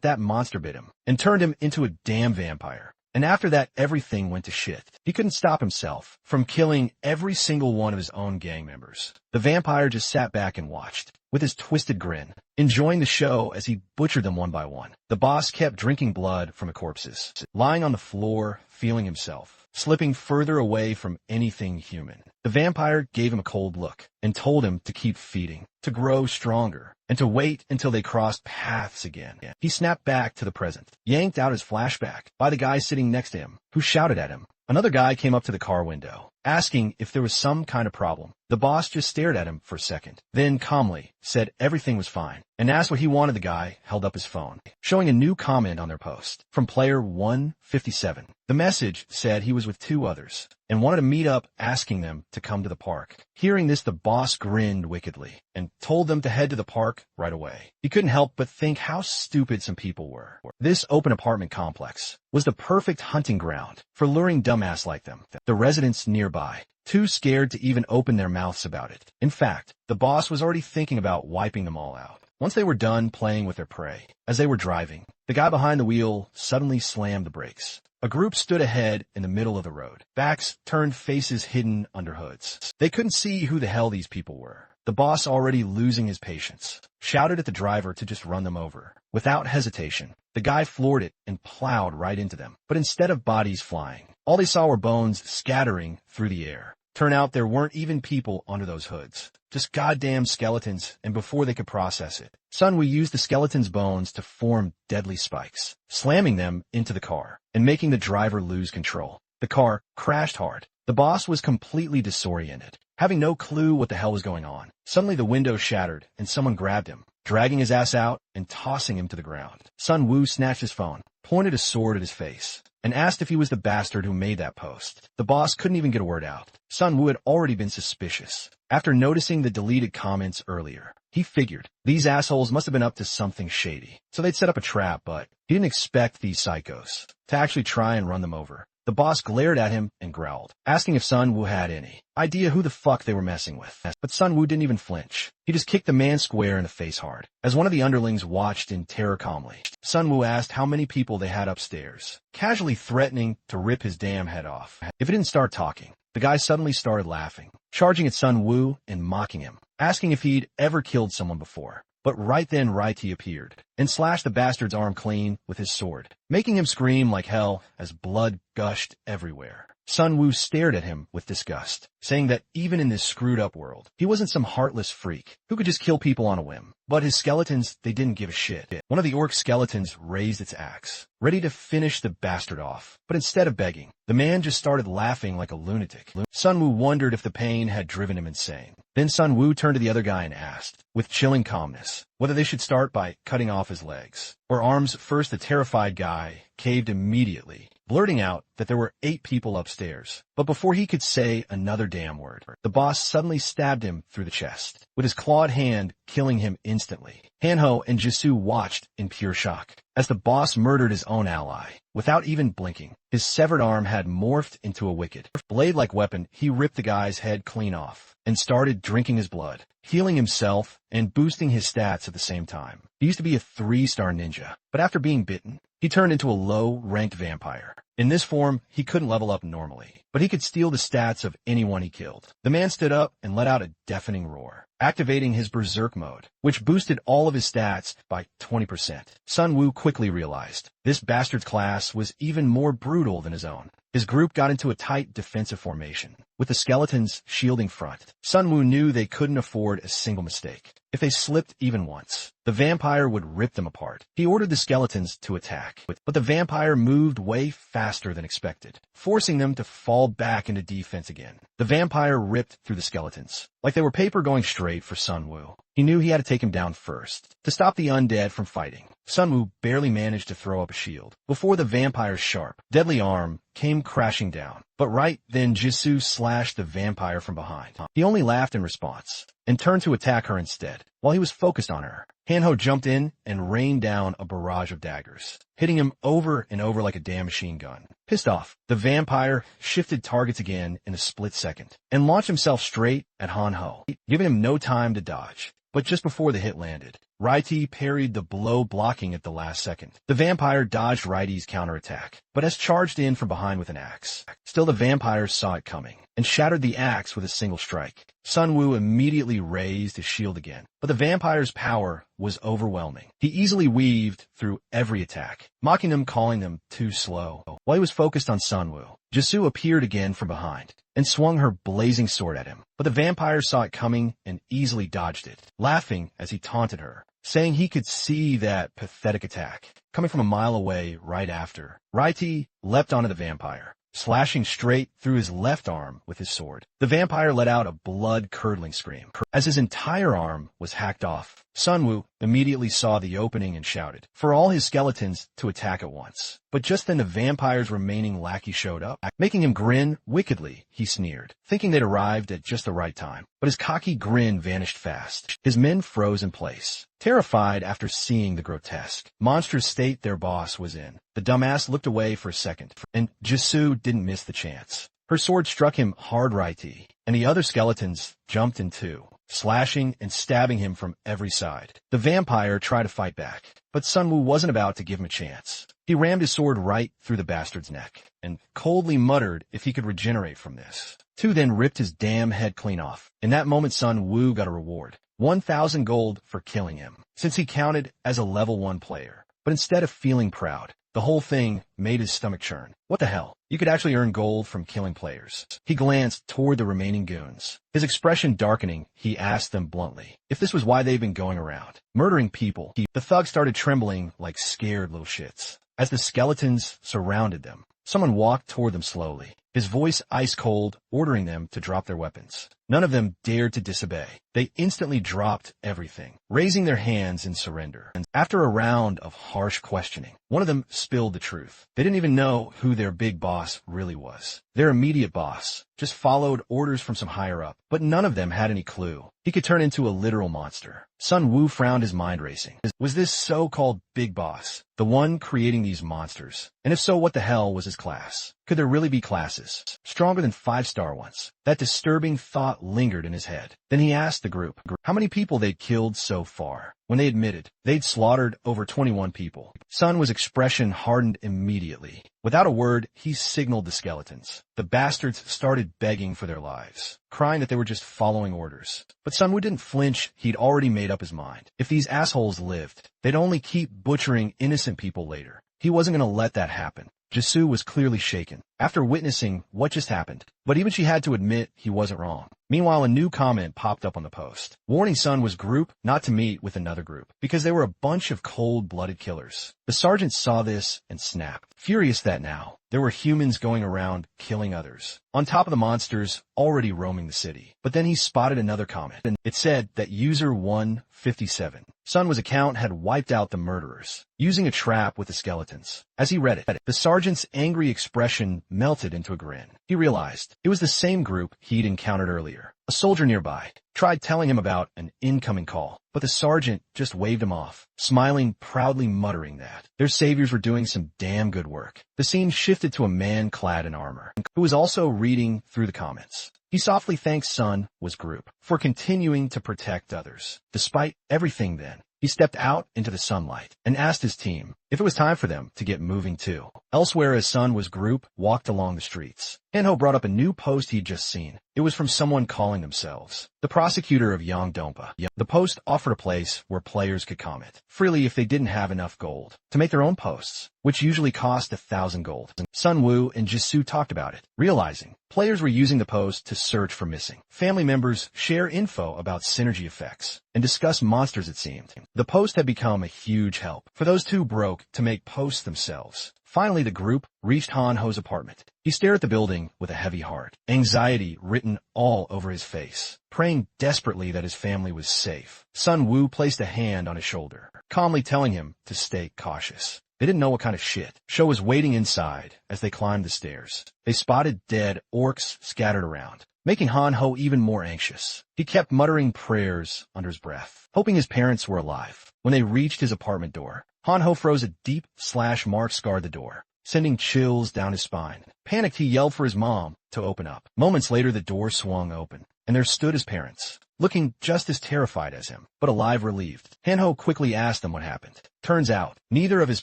that monster bit him and turned him into a damn vampire. And after that, everything went to shit. He couldn't stop himself from killing every single one of his own gang members. The vampire just sat back and watched, with his twisted grin, enjoying the show as he butchered them one by one. The boss kept drinking blood from the corpses, lying on the floor, feeling himself, slipping further away from anything human. The vampire gave him a cold look and told him to keep feeding, to grow stronger, and to wait until they crossed paths again. He snapped back to the present, yanked out his flashback by the guy sitting next to him, who shouted at him. Another guy came up to the car window, asking if there was some kind of problem. The boss just stared at him for a second, then calmly said everything was fine, and asked what he wanted. The guy held up his phone, showing a new comment on their post from player 157. The message said he was with two others and wanted to meet up, asking them to come to the park. Hearing this, the boss grinned wickedly and told them to head to the park right away. He couldn't help but think how stupid some people were. This open apartment complex was the perfect hunting ground for luring dumbass like them. The residents nearby, too scared to even open their mouths about it. In fact, the boss was already thinking about wiping them all out. Once they were done playing with their prey, as they were driving, the guy behind the wheel suddenly slammed the brakes. A group stood ahead in the middle of the road, backs turned, faces hidden under hoods. They couldn't see who the hell these people were. The boss, already losing his patience, shouted at the driver to just run them over. Without hesitation, the guy floored it and plowed right into them. But instead of bodies flying, all they saw were bones scattering through the air. Turned out there weren't even people under those hoods, just goddamn skeletons, and before they could process it, Sun Wu used the skeleton's bones to form deadly spikes, slamming them into the car and making the driver lose control. The car crashed hard. The boss was completely disoriented, having no clue what the hell was going on. Suddenly the window shattered and someone grabbed him, dragging his ass out and tossing him to the ground. Sun Wu snatched his phone, pointed a sword at his face, and asked if he was the bastard who made that post. The boss couldn't even get a word out. Sun Wu had already been suspicious. After noticing the deleted comments earlier, he figured these assholes must have been up to something shady, so they'd set up a trap, but he didn't expect these psychos to actually try and run them over. The boss glared at him and growled, asking if Sun Wu had any idea who the fuck they were messing with. But Sun Wu didn't even flinch. He just kicked the man square in the face hard. As one of the underlings watched in terror calmly, Sun Wu asked how many people they had upstairs, casually threatening to rip his damn head off if he didn't start talking. The guy suddenly started laughing, charging at Sun Wu and mocking him, asking if he'd ever killed someone before. But right then he appeared and slashed the bastard's arm clean with his sword, making him scream like hell as blood gushed everywhere. Sun Wu stared at him with disgust, saying that even in this screwed up world, he wasn't some heartless freak who could just kill people on a whim. But his skeletons, they didn't give a shit. One of the orc skeletons raised its axe, ready to finish the bastard off. But instead of begging, the man just started laughing like a lunatic. Sun Wu wondered if the pain had driven him insane. Then Sun Wu turned to the other guy and asked, with chilling calmness, whether they should start by cutting off his legs or arms first. The terrified guy caved immediately, blurting out that there were 8 people upstairs. But before he could say another damn word, the boss suddenly stabbed him through the chest with his clawed hand, killing him instantly. Hanho and Jisoo watched in pure shock as the boss murdered his own ally without even blinking. His severed arm had morphed into a wicked, blade-like weapon. He ripped the guy's head clean off and started drinking his blood, healing himself and boosting his stats at the same time. He used to be a 3-star ninja, but after being bitten, he turned into a low-ranked vampire. In this form, he couldn't level up normally, but he could steal the stats of anyone he killed. The man stood up and let out a deafening roar, activating his berserk mode, which boosted all of his stats by 20%. Sun Wu quickly realized this bastard's class was even more brutal than his own. His group got into a tight defensive formation, with the skeletons shielding front. Sun Wu knew they couldn't afford a single mistake. If they slipped even once, the vampire would rip them apart. He ordered the skeletons to attack, but the vampire moved way faster than expected, forcing them to fall back into defense again. The vampire ripped through the skeletons, like they were paper, going straight for Sun Wu. He knew he had to take him down first, to stop the undead from fighting. Sun Wu barely managed to throw up a shield before the vampire's sharp, deadly arm came crashing down. But right then, Jisoo slashed the vampire from behind. He only laughed in response, and turned to attack her instead. While he was focused on her, Hanho jumped in and rained down a barrage of daggers, hitting him over and over like a damn machine gun. Pissed off, the vampire shifted targets again in a split second, and launched himself straight at Hanho, giving him no time to dodge. But just before the hit landed, Raiti parried the blow, blocking at the last second. The vampire dodged Raiti's counterattack, but has charged in from behind with an axe. Still, the vampire saw it coming, and shattered the axe with a single strike. Sun Wu immediately raised his shield again, but the vampire's power was overwhelming. He easily weaved through every attack, mocking them, calling them too slow. While he was focused on Sun Wu, Jisoo appeared again from behind, and swung her blazing sword at him. But the vampire saw it coming and easily dodged it, laughing as he taunted her, saying he could see that pathetic attack coming from a mile away right after. Raiti leapt onto the vampire, slashing straight through his left arm with his sword. The vampire let out a blood-curdling scream. As his entire arm was hacked off, Sun Wu immediately saw the opening and shouted for all his skeletons to attack at once. But just then the vampire's remaining lackey showed up, making him grin wickedly. He sneered, thinking they'd arrived at just the right time. But his cocky grin vanished fast. His men froze in place, terrified after seeing the grotesque, monstrous state their boss was in. The dumbass looked away for a second, and Jisoo didn't miss the chance. Her sword struck him hard right, and the other skeletons jumped in too, slashing and stabbing him from every side. The vampire tried to fight back, but Sun Wu wasn't about to give him a chance. He rammed his sword right through the bastard's neck, and coldly muttered if he could regenerate from this. Two then ripped his damn head clean off. In that moment, Sun Wu got a reward, 1,000 gold for killing him, since he counted as a level 1 player. But instead of feeling proud, the whole thing made his stomach churn. What the hell? You could actually earn gold from killing players. He glanced toward the remaining goons. His expression darkening, he asked them bluntly if this was why they've been going around murdering people. The thugs started trembling like scared little shits as the skeletons surrounded them. Someone walked toward them slowly, his voice ice cold, ordering them to drop their weapons. None of them dared to disobey. They instantly dropped everything, raising their hands in surrender. And after a round of harsh questioning, one of them spilled the truth. They didn't even know who their big boss really was. Their immediate boss just followed orders from some higher up, but none of them had any clue he could turn into a literal monster. Sun Wu frowned, his mind racing. Was this so-called big boss the one creating these monsters? And if so, what the hell was his class? Could there really be classes stronger than 5-star ones? That disturbing thought lingered in his head. Then he asked the group how many people they'd killed so far. When they admitted they'd slaughtered over 21 people, Sun Wu's expression hardened immediately. Without a word, he signaled the skeletons. The bastards started begging for their lives, crying that they were just following orders. But Sun Wu didn't flinch. He'd already made up his mind. If these assholes lived, they'd only keep butchering innocent people later. He wasn't going to let that happen. Jisoo was clearly shaken after witnessing what just happened, but even she had to admit he wasn't wrong. Meanwhile, a new comment popped up on the post, warning Sun Wu's group not to meet with another group, because they were a bunch of cold-blooded killers. The sergeant saw this and snapped, furious that now there were humans going around killing others, on top of the monsters already roaming the city. But then he spotted another comment, and it said that user 157, Sun Wu's account, had wiped out the murderers, using a trap with the skeletons. As he read it, the sergeant's angry expression melted into a grin. He realized it was the same group he'd encountered earlier. A soldier nearby tried telling him about an incoming call, but the sergeant just waved him off, smiling, proudly muttering that their saviors were doing some damn good work. The scene shifted to a man clad in armor, who was also reading through the comments. He softly thanked Sun Wu's group for continuing to protect others. Despite everything then, he stepped out into the sunlight and asked his team, if it was time for them to get moving too. Elsewhere, as Sun Wu's group walked along the streets, Han-ho brought up a new post he'd just seen. It was from someone calling themselves the prosecutor of Yongdongpa. The post offered a place where players could comment freely if they didn't have enough gold to make their own posts, which usually cost 1,000 gold. Sun Wu and Jisoo talked about it, realizing players were using the post to search for missing family members, share info about synergy effects, and discuss monsters, it seemed. The post had become a huge help for those too broke to make posts themselves. Finally, the group reached Han-ho's apartment. He stared at the building with a heavy heart, anxiety written all over his face, praying desperately that his family was safe. Sun Wu placed a hand on his shoulder, calmly telling him to stay cautious. They didn't know what kind of shit show was waiting inside as they climbed the stairs. They spotted dead orcs scattered around, making Han-ho even more anxious. He kept muttering prayers under his breath, hoping his parents were alive. When they reached his apartment door, Han-ho froze. A deep slash mark scarred the door, sending chills down his spine. Panicked, he yelled for his mom to open up. Moments later, the door swung open, and there stood his parents, looking just as terrified as him, but alive, relieved. Han-ho quickly asked them what happened. Turns out, neither of his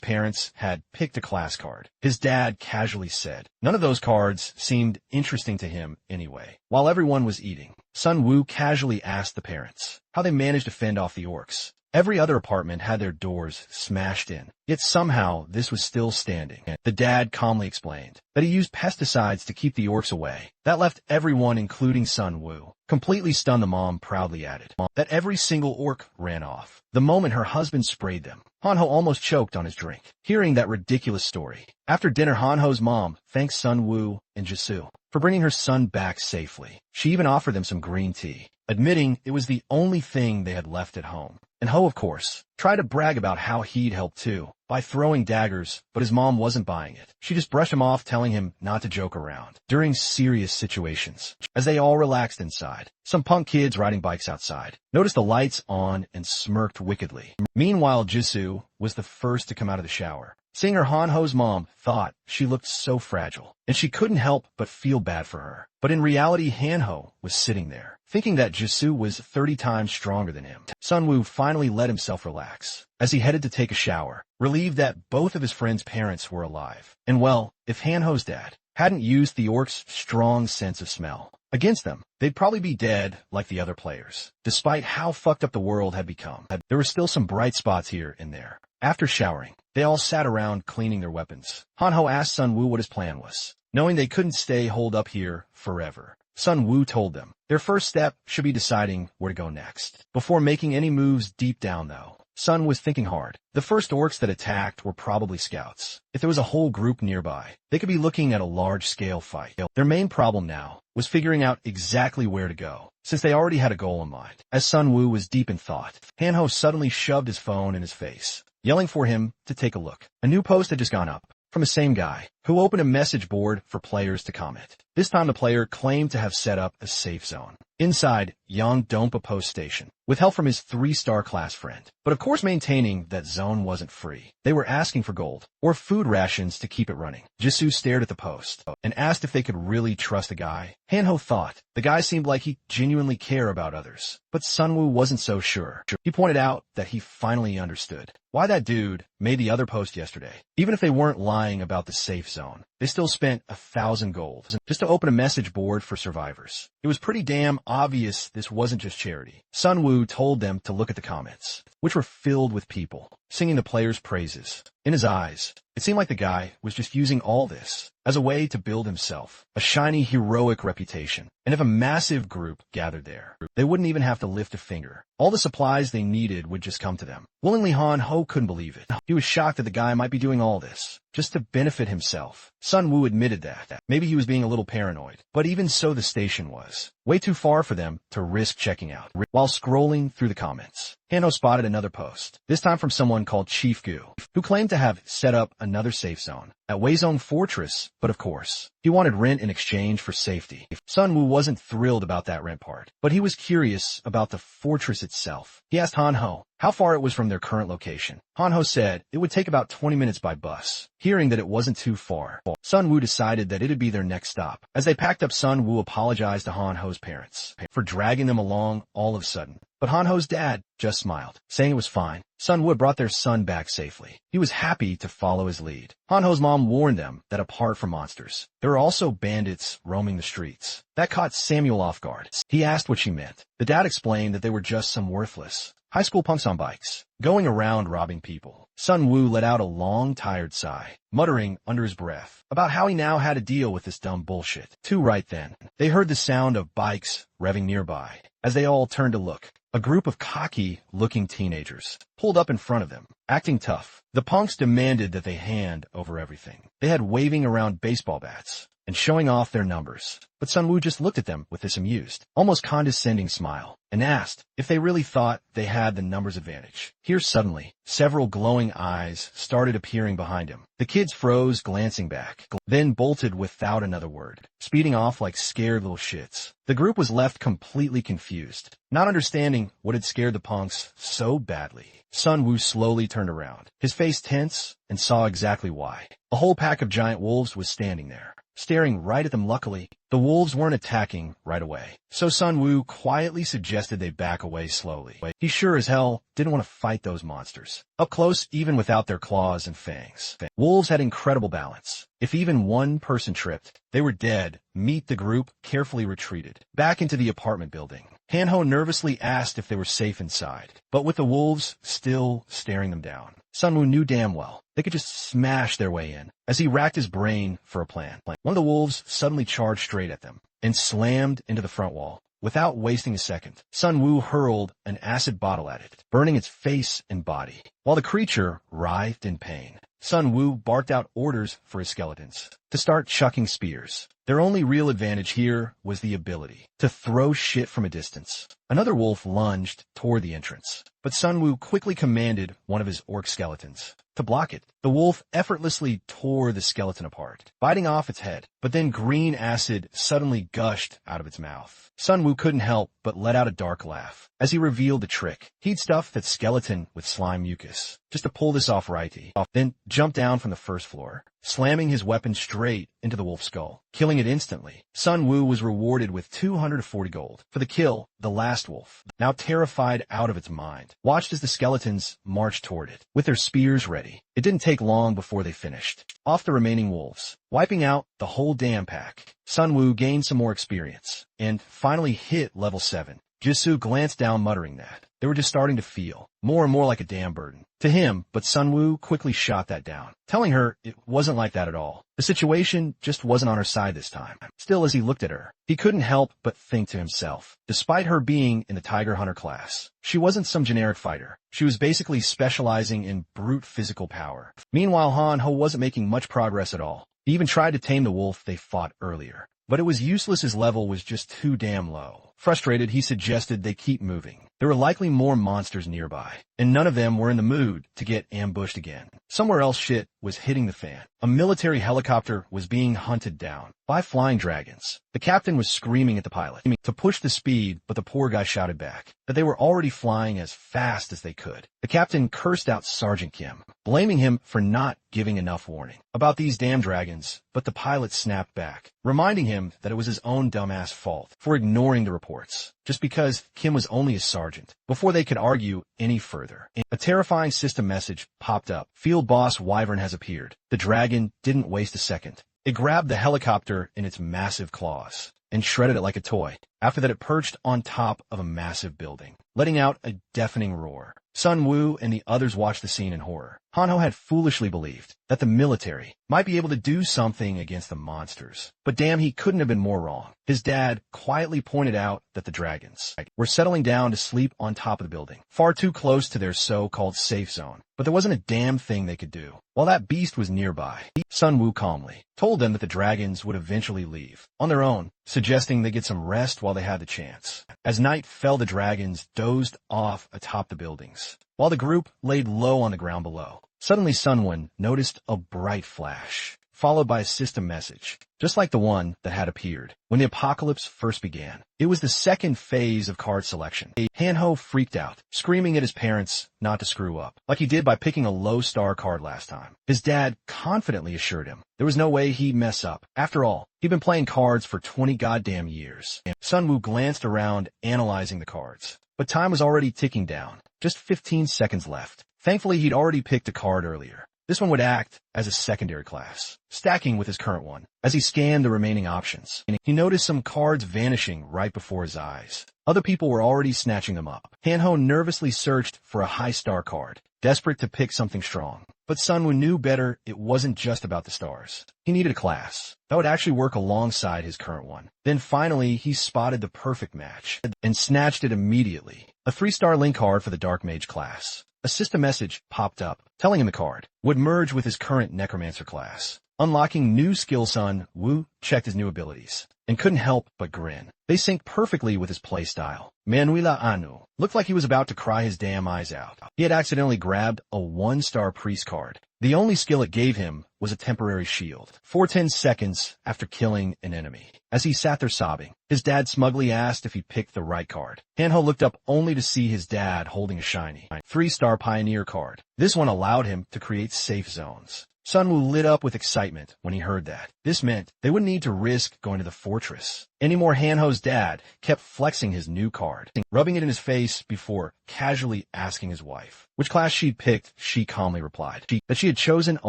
parents had picked a class card. His dad casually said none of those cards seemed interesting to him anyway. While everyone was eating, Sun Wu casually asked the parents how they managed to fend off the orcs. Every other apartment had their doors smashed in, yet somehow this was still standing. The dad calmly explained that he used pesticides to keep the orcs away. That left everyone, including Sun Wu, completely stunned. The mom proudly added that every single orc ran off the moment her husband sprayed them. Han-ho almost choked on his drink, hearing that ridiculous story. After dinner, Han-ho's mom thanked Sun Wu and Jisoo for bringing her son back safely. She even offered them some green tea, admitting it was the only thing they had left at home. And Ho, of course, tried to brag about how he'd helped too, by throwing daggers, but his mom wasn't buying it. She just brushed him off, telling him not to joke around during serious situations. As they all relaxed inside, some punk kids riding bikes outside noticed the lights on and smirked wickedly. Meanwhile, Jisoo was the first to come out of the shower. Seeing her, Han-ho's mom thought she looked so fragile, and she couldn't help but feel bad for her. But in reality, Han-ho was sitting there, thinking that Jisoo was 30 times stronger than him. Sun Wu finally let himself relax as he headed to take a shower, relieved that both of his friends' parents were alive. And well, if Han-ho's dad hadn't used the orcs' strong sense of smell against them, they'd probably be dead like the other players. Despite how fucked up the world had become, there were still some bright spots here and there. After showering, they all sat around cleaning their weapons. Han-ho asked Sun Wu what his plan was, knowing they couldn't stay holed up here forever. Sun Wu told them their first step should be deciding where to go next. Before making any moves deep down, though, Sun was thinking hard. The first orcs that attacked were probably scouts. If there was a whole group nearby, they could be looking at a large-scale fight. Their main problem now was figuring out exactly where to go, since they already had a goal in mind. As Sun Wu was deep in thought, Han-ho suddenly shoved his phone in his face, yelling for him to take a look. A new post had just gone up from the same guy, who opened a message board for players to comment. This time the player claimed to have set up a safe zone inside Yongdongpa Post Station, with help from his 3-star class friend, but of course maintaining that zone wasn't free. They were asking for gold or food rations to keep it running. Jisoo stared at the post and asked if they could really trust the guy. Han-ho thought the guy seemed like he genuinely cared about others, but Sun Wu wasn't so sure. He pointed out that he finally understood why that dude made the other post yesterday. Even if they weren't lying about the safe zone, they still spent 1,000 gold just to open a message board for survivors. It was pretty damn obvious this wasn't just charity. Sun Wu told them to look at the comments, which were filled with people singing the players' praises. In his eyes, it seemed like the guy was just using all this as a way to build himself a shiny, heroic reputation. And if a massive group gathered there, they wouldn't even have to lift a finger. All the supplies they needed would just come to them. Willingly, Han-ho couldn't believe it. He was shocked that the guy might be doing all this just to benefit himself. Sun Wu admitted that maybe he was being a little paranoid, but even so, the station was way too far for them to risk checking out. While scrolling through the comments, Han-ho spotted another post, this time from someone called Chief Gu, who claimed to have set up another safe zone at Weizong Fortress, but of course, he wanted rent in exchange for safety. Sun Wu wasn't thrilled about that rent part, but he was curious about the fortress itself. He asked Han-ho how far it was from their current location. Han-ho said it would take about 20 minutes by bus. Hearing that it wasn't too far, Sun Wu decided that it'd be their next stop. As they packed up, Sun Wu apologized to Han-ho's parents for dragging them along all of a sudden. But Hanho's dad just smiled, saying it was fine. Sun Wu brought their son back safely. He was happy to follow his lead. Hanho's mom warned them that apart from monsters, there were also bandits roaming the streets. That caught Samuel off guard. He asked what she meant. The dad explained that they were just some worthless high school punks on bikes, going around robbing people. Sun Wu let out a long, tired sigh, muttering under his breath about how he now had to deal with this dumb bullshit. Too right then, they heard the sound of bikes revving nearby. As they all turned to look, a group of cocky-looking teenagers pulled up in front of them, acting tough. The punks demanded that they hand over everything. They had waving around baseball bats and showing off their numbers. But Sun Wu just looked at them with this amused, almost condescending smile, and asked if they really thought they had the numbers advantage. Here suddenly, several glowing eyes started appearing behind him. The kids froze, glancing back, then bolted without another word, speeding off like scared little shits. The group was left completely confused, not understanding what had scared the punks so badly. Sun Wu slowly turned around, his face tense, and saw exactly why. A whole pack of giant wolves was standing there, staring right at them. Luckily, the wolves weren't attacking right away, so Sun Wu quietly suggested they back away slowly. He sure as hell didn't want to fight those monsters up close, even without their claws and fangs. Wolves had incredible balance. If even one person tripped, they were dead. Meet the group carefully retreated back into the apartment building. Hanho nervously asked if they were safe inside, but with the wolves still staring them down, Sun Wu knew damn well they could just smash their way in. As he racked his brain for a plan, one of the wolves suddenly charged straight at them and slammed into the front wall. Without wasting a second, Sun Wu hurled an acid bottle at it, burning its face and body. While the creature writhed in pain, Sun Wu barked out orders for his skeletons to start chucking spears. Their only real advantage here was the ability to throw shit from a distance. Another wolf lunged toward the entrance, but Sun Wu quickly commanded one of his orc skeletons to block it. The wolf effortlessly tore the skeleton apart, biting off its head, but then green acid suddenly gushed out of its mouth. Sun Wu couldn't help but let out a dark laugh as he revealed the trick. He'd stuffed that skeleton with slime mucus just to pull this off righty, then jumped down from the first floor, slamming his weapon straight into the wolf's skull, killing it instantly. Sun Wu was rewarded with 240 gold for the kill. The last wolf, now terrified out of its mind, watched as the skeletons marched toward it, with their spears ready. It didn't take long before they finished off the remaining wolves, wiping out the whole damn pack. Sun Wu gained some more experience, and finally hit level 7. Jisoo glanced down, muttering that they were just starting to feel more and more like a damn burden to him, but Sun Wu quickly shot that down, telling her it wasn't like that at all. The situation just wasn't on her side this time. Still, as he looked at her, he couldn't help but think to himself, despite her being in the Tiger Hunter class, she wasn't some generic fighter. She was basically specializing in brute physical power. Meanwhile, Hanho wasn't making much progress at all. He even tried to tame the wolf they fought earlier, but it was useless. His level was just too damn low. Frustrated, he suggested they keep moving. There were likely more monsters nearby, and none of them were in the mood to get ambushed again. Somewhere else shit was hitting the fan. A military helicopter was being hunted down by flying dragons. The captain was screaming at the pilot to push the speed, but the poor guy shouted back that they were already flying as fast as they could. The captain cursed out Sergeant Kim, blaming him for not giving enough warning about these damn dragons, but the pilot snapped back, reminding him that it was his own dumbass fault for ignoring the reports, just because Kim was only a sergeant. Before they could argue any further, a terrifying system message popped up. Field Boss Wyvern has appeared. The dragon didn't waste a second. It grabbed the helicopter in its massive claws and shredded it like a toy. After that, it perched on top of a massive building, letting out a deafening roar. Sun Wu and the others watched the scene in horror. Hanho had foolishly believed that the military might be able to do something against the monsters, but damn, he couldn't have been more wrong. His dad quietly pointed out that the dragons were settling down to sleep on top of the building, far too close to their so-called safe zone, but there wasn't a damn thing they could do. While that beast was nearby, Sun Wu calmly told them that the dragons would eventually leave on their own, suggesting they get some rest while they had the chance. As night fell, the dragons dozed off atop the buildings, while the group laid low on the ground below. Suddenly, Sunwon noticed a bright flash, followed by a system message, just like the one that had appeared when the apocalypse first began. It was the second phase of card selection. Hanho freaked out, screaming at his parents not to screw up, like he did by picking a low-star card last time. His dad confidently assured him there was no way he'd mess up. After all, he'd been playing cards for 20 goddamn years. Sunwoo glanced around, analyzing the cards. but time was already ticking down. Just 15 seconds left. Thankfully, he'd already picked a card earlier. This one would act as a secondary class, stacking with his current one. As he scanned the remaining options, he noticed some cards vanishing right before his eyes. Other people were already snatching them up. Hanho nervously searched for a high-star card, desperate to pick something strong. But Sunwoo knew better. It wasn't just about the stars. He needed a class that would actually work alongside his current one. Then finally, he spotted the perfect match and snatched it immediately. A 3-star link card for the Dark Mage class. A system message popped up, telling him the card would merge with his current Necromancer class. Unlocking new skill, Sun Woo checked his new abilities and couldn't help but grin. They synced perfectly with his playstyle. Manhwa Anu looked like he was about to cry his damn eyes out. He had accidentally grabbed a 1-star priest card. The only skill it gave him was a temporary shield. 10 seconds after killing an enemy. As he sat there sobbing, his dad smugly asked if he picked the right card. Hanho looked up only to see his dad holding a shiny 3-star Pioneer card. This one allowed him to create safe zones. Sunwoo lit up with excitement when he heard that. This meant they wouldn't need to risk going to the fortress anymore. Hanho's dad kept flexing his new card, rubbing it in his face before casually asking his wife which class she'd picked. She calmly replied that she had chosen a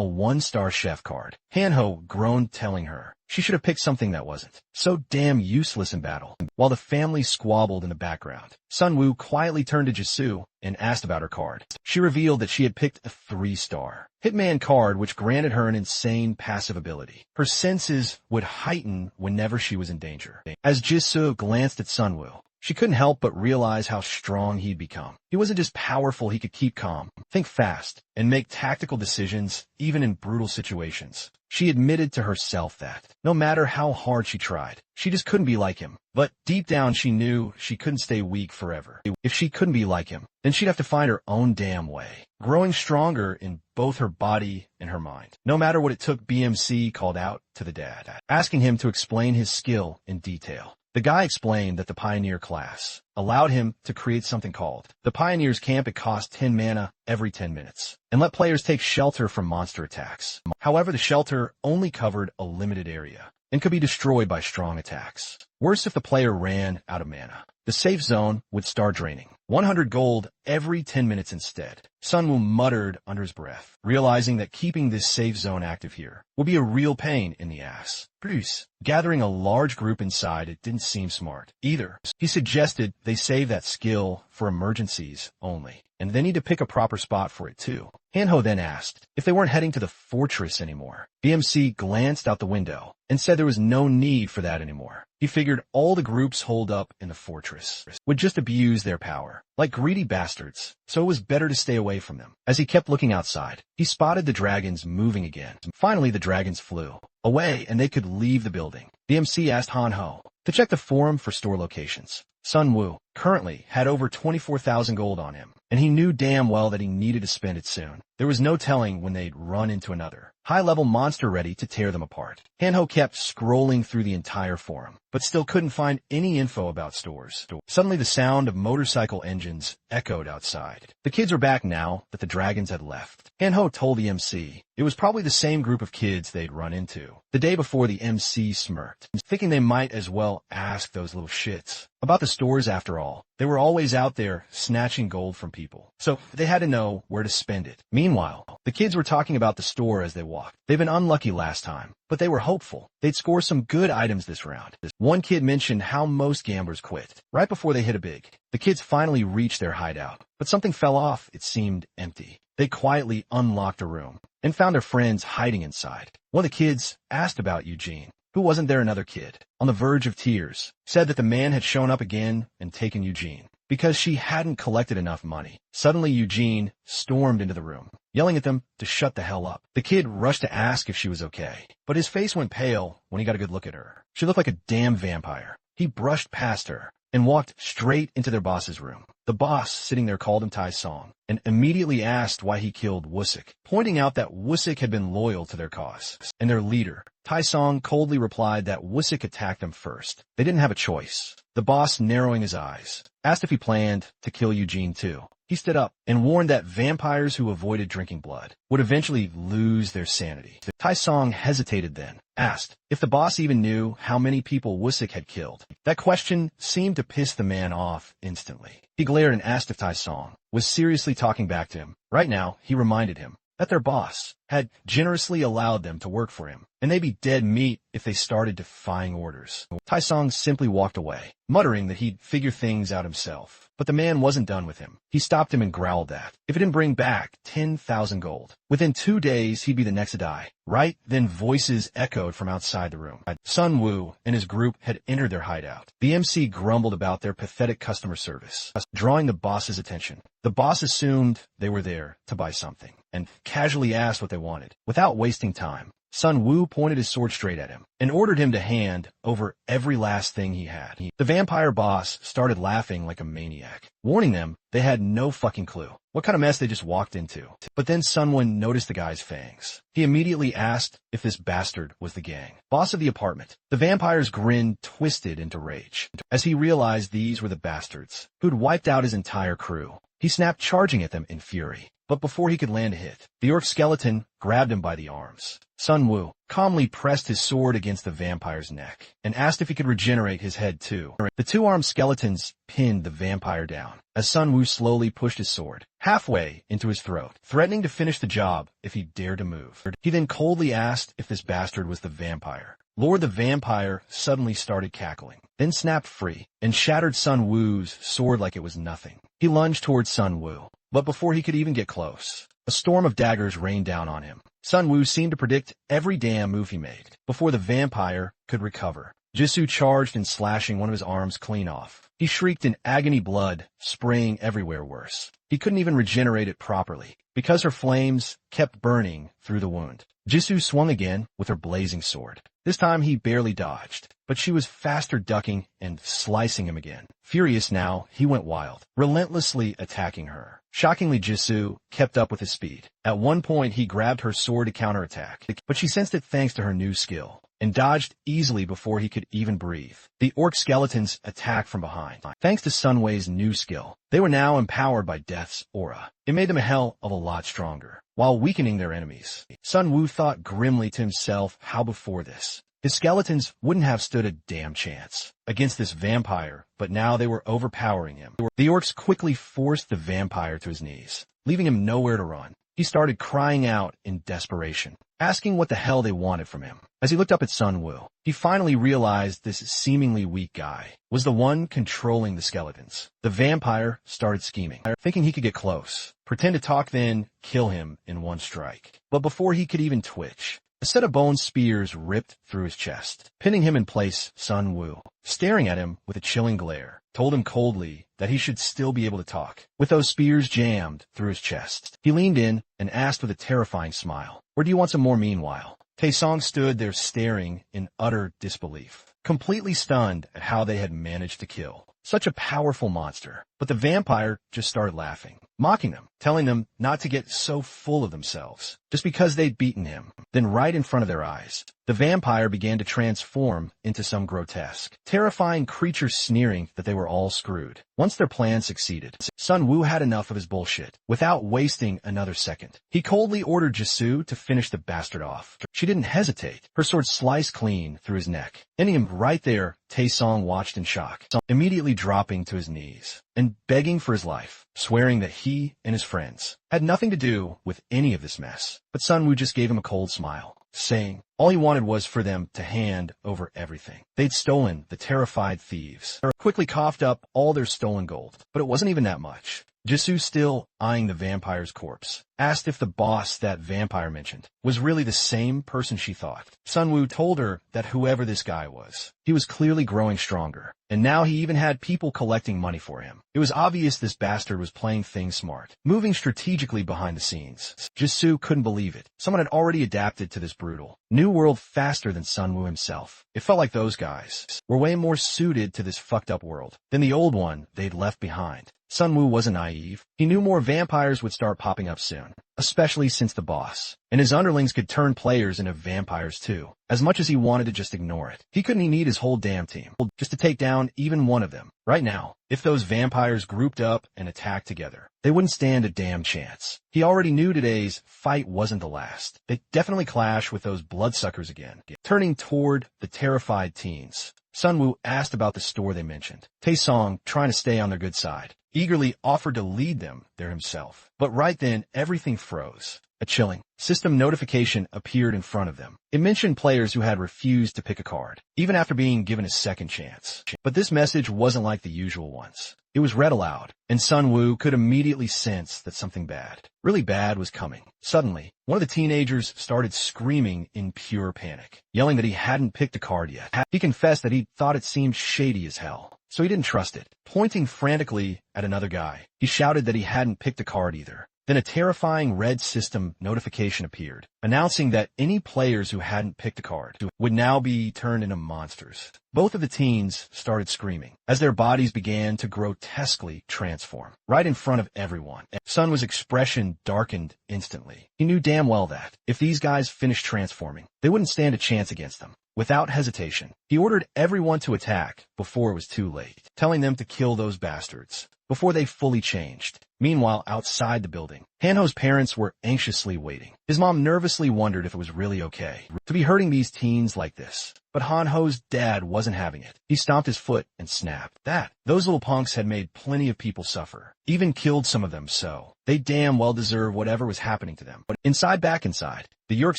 1-star chef card. Hanho groaned, telling her she should have picked something that wasn't so damn useless in battle. While the family squabbled in the background, Sunwoo quietly turned to Jisoo and asked about her card. She revealed that she had picked a 3-star Hitman card, which granted her an insane passive ability. Her senses would heighten whenever she was in danger. As Jisoo glanced at Sunwoo, she couldn't help but realize how strong he'd become. He wasn't just powerful, he could keep calm, think fast, and make tactical decisions even in brutal situations. She admitted to herself that, no matter how hard she tried, she just couldn't be like him. But deep down she knew she couldn't stay weak forever. If she couldn't be like him, then she'd have to find her own damn way, growing stronger in both her body and her mind. No matter what it took, BMC called out to the dad, asking him to explain his skill in detail. The guy explained that the Pioneer class allowed him to create something called the Pioneer's Camp. It cost 10 mana every 10 minutes and let players take shelter from monster attacks. However, the shelter only covered a limited area and could be destroyed by strong attacks. Worse if the player ran out of mana. The safe zone would start draining 100 gold every 10 minutes instead. Sunwoo muttered under his breath, realizing that keeping this safe zone active here would be a real pain in the ass. Plus, gathering a large group inside it didn't seem smart either. He suggested they save that skill for emergencies only, and they need to pick a proper spot for it too. Hanho then asked if they weren't heading to the fortress anymore. BMC glanced out the window and said there was no need for that anymore. He figured all the groups holed up in the fortress would just abuse their power, like greedy bastards, so it was better to stay away from them. As he kept looking outside, he spotted the dragons moving again. Finally, the dragons flew away and they could leave the building. BMC asked Hanho to check the forum for store locations. Sunwoo currently had over 24,000 gold on him, and he knew damn well that he needed to spend it soon. There was no telling when they'd run into another high-level monster ready to tear them apart. Hanho kept scrolling through the entire forum, but still couldn't find any info about stores. Suddenly, the sound of motorcycle engines echoed outside. The kids were back now that the dragons had left. Hanho told the MC it was probably the same group of kids they'd run into the day before. The MC smirked, thinking they might as well ask those little shits about the stores. After all, they were always out there snatching gold from people, so they had to know where to spend it. Meanwhile, the kids were talking about the store as they walked. They'd been unlucky last time, but they were hopeful they'd score some good items this round. One kid mentioned how most gamblers quit right before they hit a big. The kids finally reached their hideout, but something fell off. It seemed empty. They quietly unlocked a room and found their friends hiding inside. One of the kids asked about Eugene, who wasn't there. Another kid, on the verge of tears, said that the man had shown up again and taken Eugene because she hadn't collected enough money. Suddenly, Eugene stormed into the room, yelling at them to shut the hell up. The kid rushed to ask if she was okay, but his face went pale when he got a good look at her. She looked like a damn vampire. He brushed past her and walked straight into their boss's room. The boss, sitting there, called him Tai Song and immediately asked why he killed Wusik, pointing out that Wusik had been loyal to their cause and their leader. Tai Song coldly replied that Wusik attacked them first. They didn't have a choice. The boss, narrowing his eyes, asked if he planned to kill Eugene too. He stood up and warned that vampires who avoided drinking blood would eventually lose their sanity. Tai Song hesitated then, asked if the boss even knew how many people Wusik had killed. That question seemed to piss the man off instantly. He glared and asked if Tai Song was seriously talking back to him. Right now, he reminded him that their boss had generously allowed them to work for him, and they'd be dead meat if they started defying orders. Tai Song simply walked away, muttering that he'd figure things out himself. But the man wasn't done with him. He stopped him and growled that if it didn't bring back 10,000 gold, within 2 days he'd be the next to die. Right then voices echoed from outside the room. Sun Wu and his group had entered their hideout. The MC grumbled about their pathetic customer service, drawing the boss's attention. The boss assumed they were there to buy something, and casually asked what they wanted. Without wasting time, Sun Wu pointed his sword straight at him and ordered him to hand over every last thing he had. The vampire boss started laughing like a maniac, warning them they had no fucking clue what kind of mess they just walked into. But then Sun Wu noticed the guy's fangs. He immediately asked if this bastard was the gang boss of the apartment. The vampire's grin twisted into rage as he realized these were the bastards who'd wiped out his entire crew. He snapped, charging at them in fury. But before he could land a hit, the orc skeleton grabbed him by the arms. Sun Wu calmly pressed his sword against the vampire's neck and asked if he could regenerate his head too. The two-armed skeletons pinned the vampire down as Sun Wu slowly pushed his sword halfway into his throat, threatening to finish the job if he dared to move. He then coldly asked if this bastard was the vampire. Lord the vampire suddenly started cackling, then snapped free and shattered Sun Wu's sword like it was nothing. He lunged towards Sun Wu, but before he could even get close, a storm of daggers rained down on him. Sun Wu seemed to predict every damn move he made. Before the vampire could recover, Jisoo charged and slashing one of his arms clean off. He shrieked in agony, blood spraying everywhere. Worse, he couldn't even regenerate it properly because her flames kept burning through the wound. Jisoo swung again with her blazing sword. This time he barely dodged, but she was faster, ducking and slicing him again. Furious now, he went wild, relentlessly attacking her. Shockingly, Jisoo kept up with his speed. At one point, he grabbed her sword to counterattack, but she sensed it thanks to her new skill, and dodged easily before he could even breathe. The orc skeletons attacked from behind. Thanks to Sun Wei's new skill, they were now empowered by Death's aura. It made them a hell of a lot stronger, while weakening their enemies. Sun Wu thought grimly to himself how before this, his skeletons wouldn't have stood a damn chance against this vampire, but now they were overpowering him. The orcs quickly forced the vampire to his knees, leaving him nowhere to run. He started crying out in desperation, asking what the hell they wanted from him. As he looked up at Sun Wu, he finally realized this seemingly weak guy was the one controlling the skeletons. The vampire started scheming, thinking he could get close, pretend to talk, then kill him in one strike. But before he could even twitch, a set of bone spears ripped through his chest, pinning him in place. Sun Wu, staring at him with a chilling glare, told him coldly that he should still be able to talk. With those spears jammed through his chest, he leaned in and asked with a terrifying smile, "Or do you want some more?" Meanwhile, Taesong stood there staring in utter disbelief, completely stunned at how they had managed to kill such a powerful monster. But the vampire just started laughing, mocking them, telling them not to get so full of themselves just because they'd beaten him. Then right in front of their eyes, the vampire began to transform into some grotesque, terrifying creature, sneering that they were all screwed once their plan succeeded. Sun Wu had enough of his bullshit. Without wasting another second, he coldly ordered Jisoo to finish the bastard off. She didn't hesitate. Her sword sliced clean through his neck, ending him right there. Taesong watched in shock, immediately dropping to his knees and begging for his life, swearing that he and his friends had nothing to do with any of this mess. But Sun Wu just gave him a cold smile, saying all he wanted was for them to hand over everything they'd stolen. The terrified thieves quickly coughed up all their stolen gold, but it wasn't even that much. Jisoo, still eyeing the vampire's corpse, asked if the boss that vampire mentioned was really the same person she thought. Sun Wu told her that whoever this guy was, he was clearly growing stronger, and now he even had people collecting money for him. It was obvious this bastard was playing things smart, moving strategically behind the scenes. Jisoo couldn't believe it. Someone had already adapted to this brutal new world faster than Sun Wu himself. It felt like those guys were way more suited to this fucked up world than the old one they'd left behind. Sun Wu wasn't naive. He knew more vampires would start popping up soon, especially since the boss and his underlings could turn players into vampires too. As much as he wanted to just ignore it, he couldn't need his whole damn team just to take down even one of them. Right now, if those vampires grouped up and attacked together, they wouldn't stand a damn chance. He already knew today's fight wasn't the last. They'd definitely clash with those bloodsuckers again. Turning toward the terrified teens, Sun Wu asked about the store they mentioned. Taesong, trying to stay on their good side, eagerly offered to lead them there himself. But right then, everything froze. A chilling system notification appeared in front of them. It mentioned players who had refused to pick a card, even after being given a second chance. But this message wasn't like the usual ones. It was read aloud, and Sun Wu could immediately sense that something bad, really bad, was coming. Suddenly, one of the teenagers started screaming in pure panic, yelling that he hadn't picked a card yet. He confessed that he thought it seemed shady as hell, so he didn't trust it. Pointing frantically at another guy, he shouted that he hadn't picked a card either. Then a terrifying red system notification appeared, announcing that any players who hadn't picked a card would now be turned into monsters. Both of the teens started screaming as their bodies began to grotesquely transform right in front of everyone. Sun's expression darkened instantly. He knew damn well that if these guys finished transforming, they wouldn't stand a chance against them. Without hesitation, he ordered everyone to attack before it was too late, telling them to kill those bastards before they fully changed. Meanwhile, outside the building, Hanho's parents were anxiously waiting. His mom nervously wondered if it was really okay to be hurting these teens like this. But Hanho's dad wasn't having it. He stomped his foot and snapped. Those little punks had made plenty of people suffer, even killed some of them, so they damn well deserve whatever was happening to them. But back inside, the York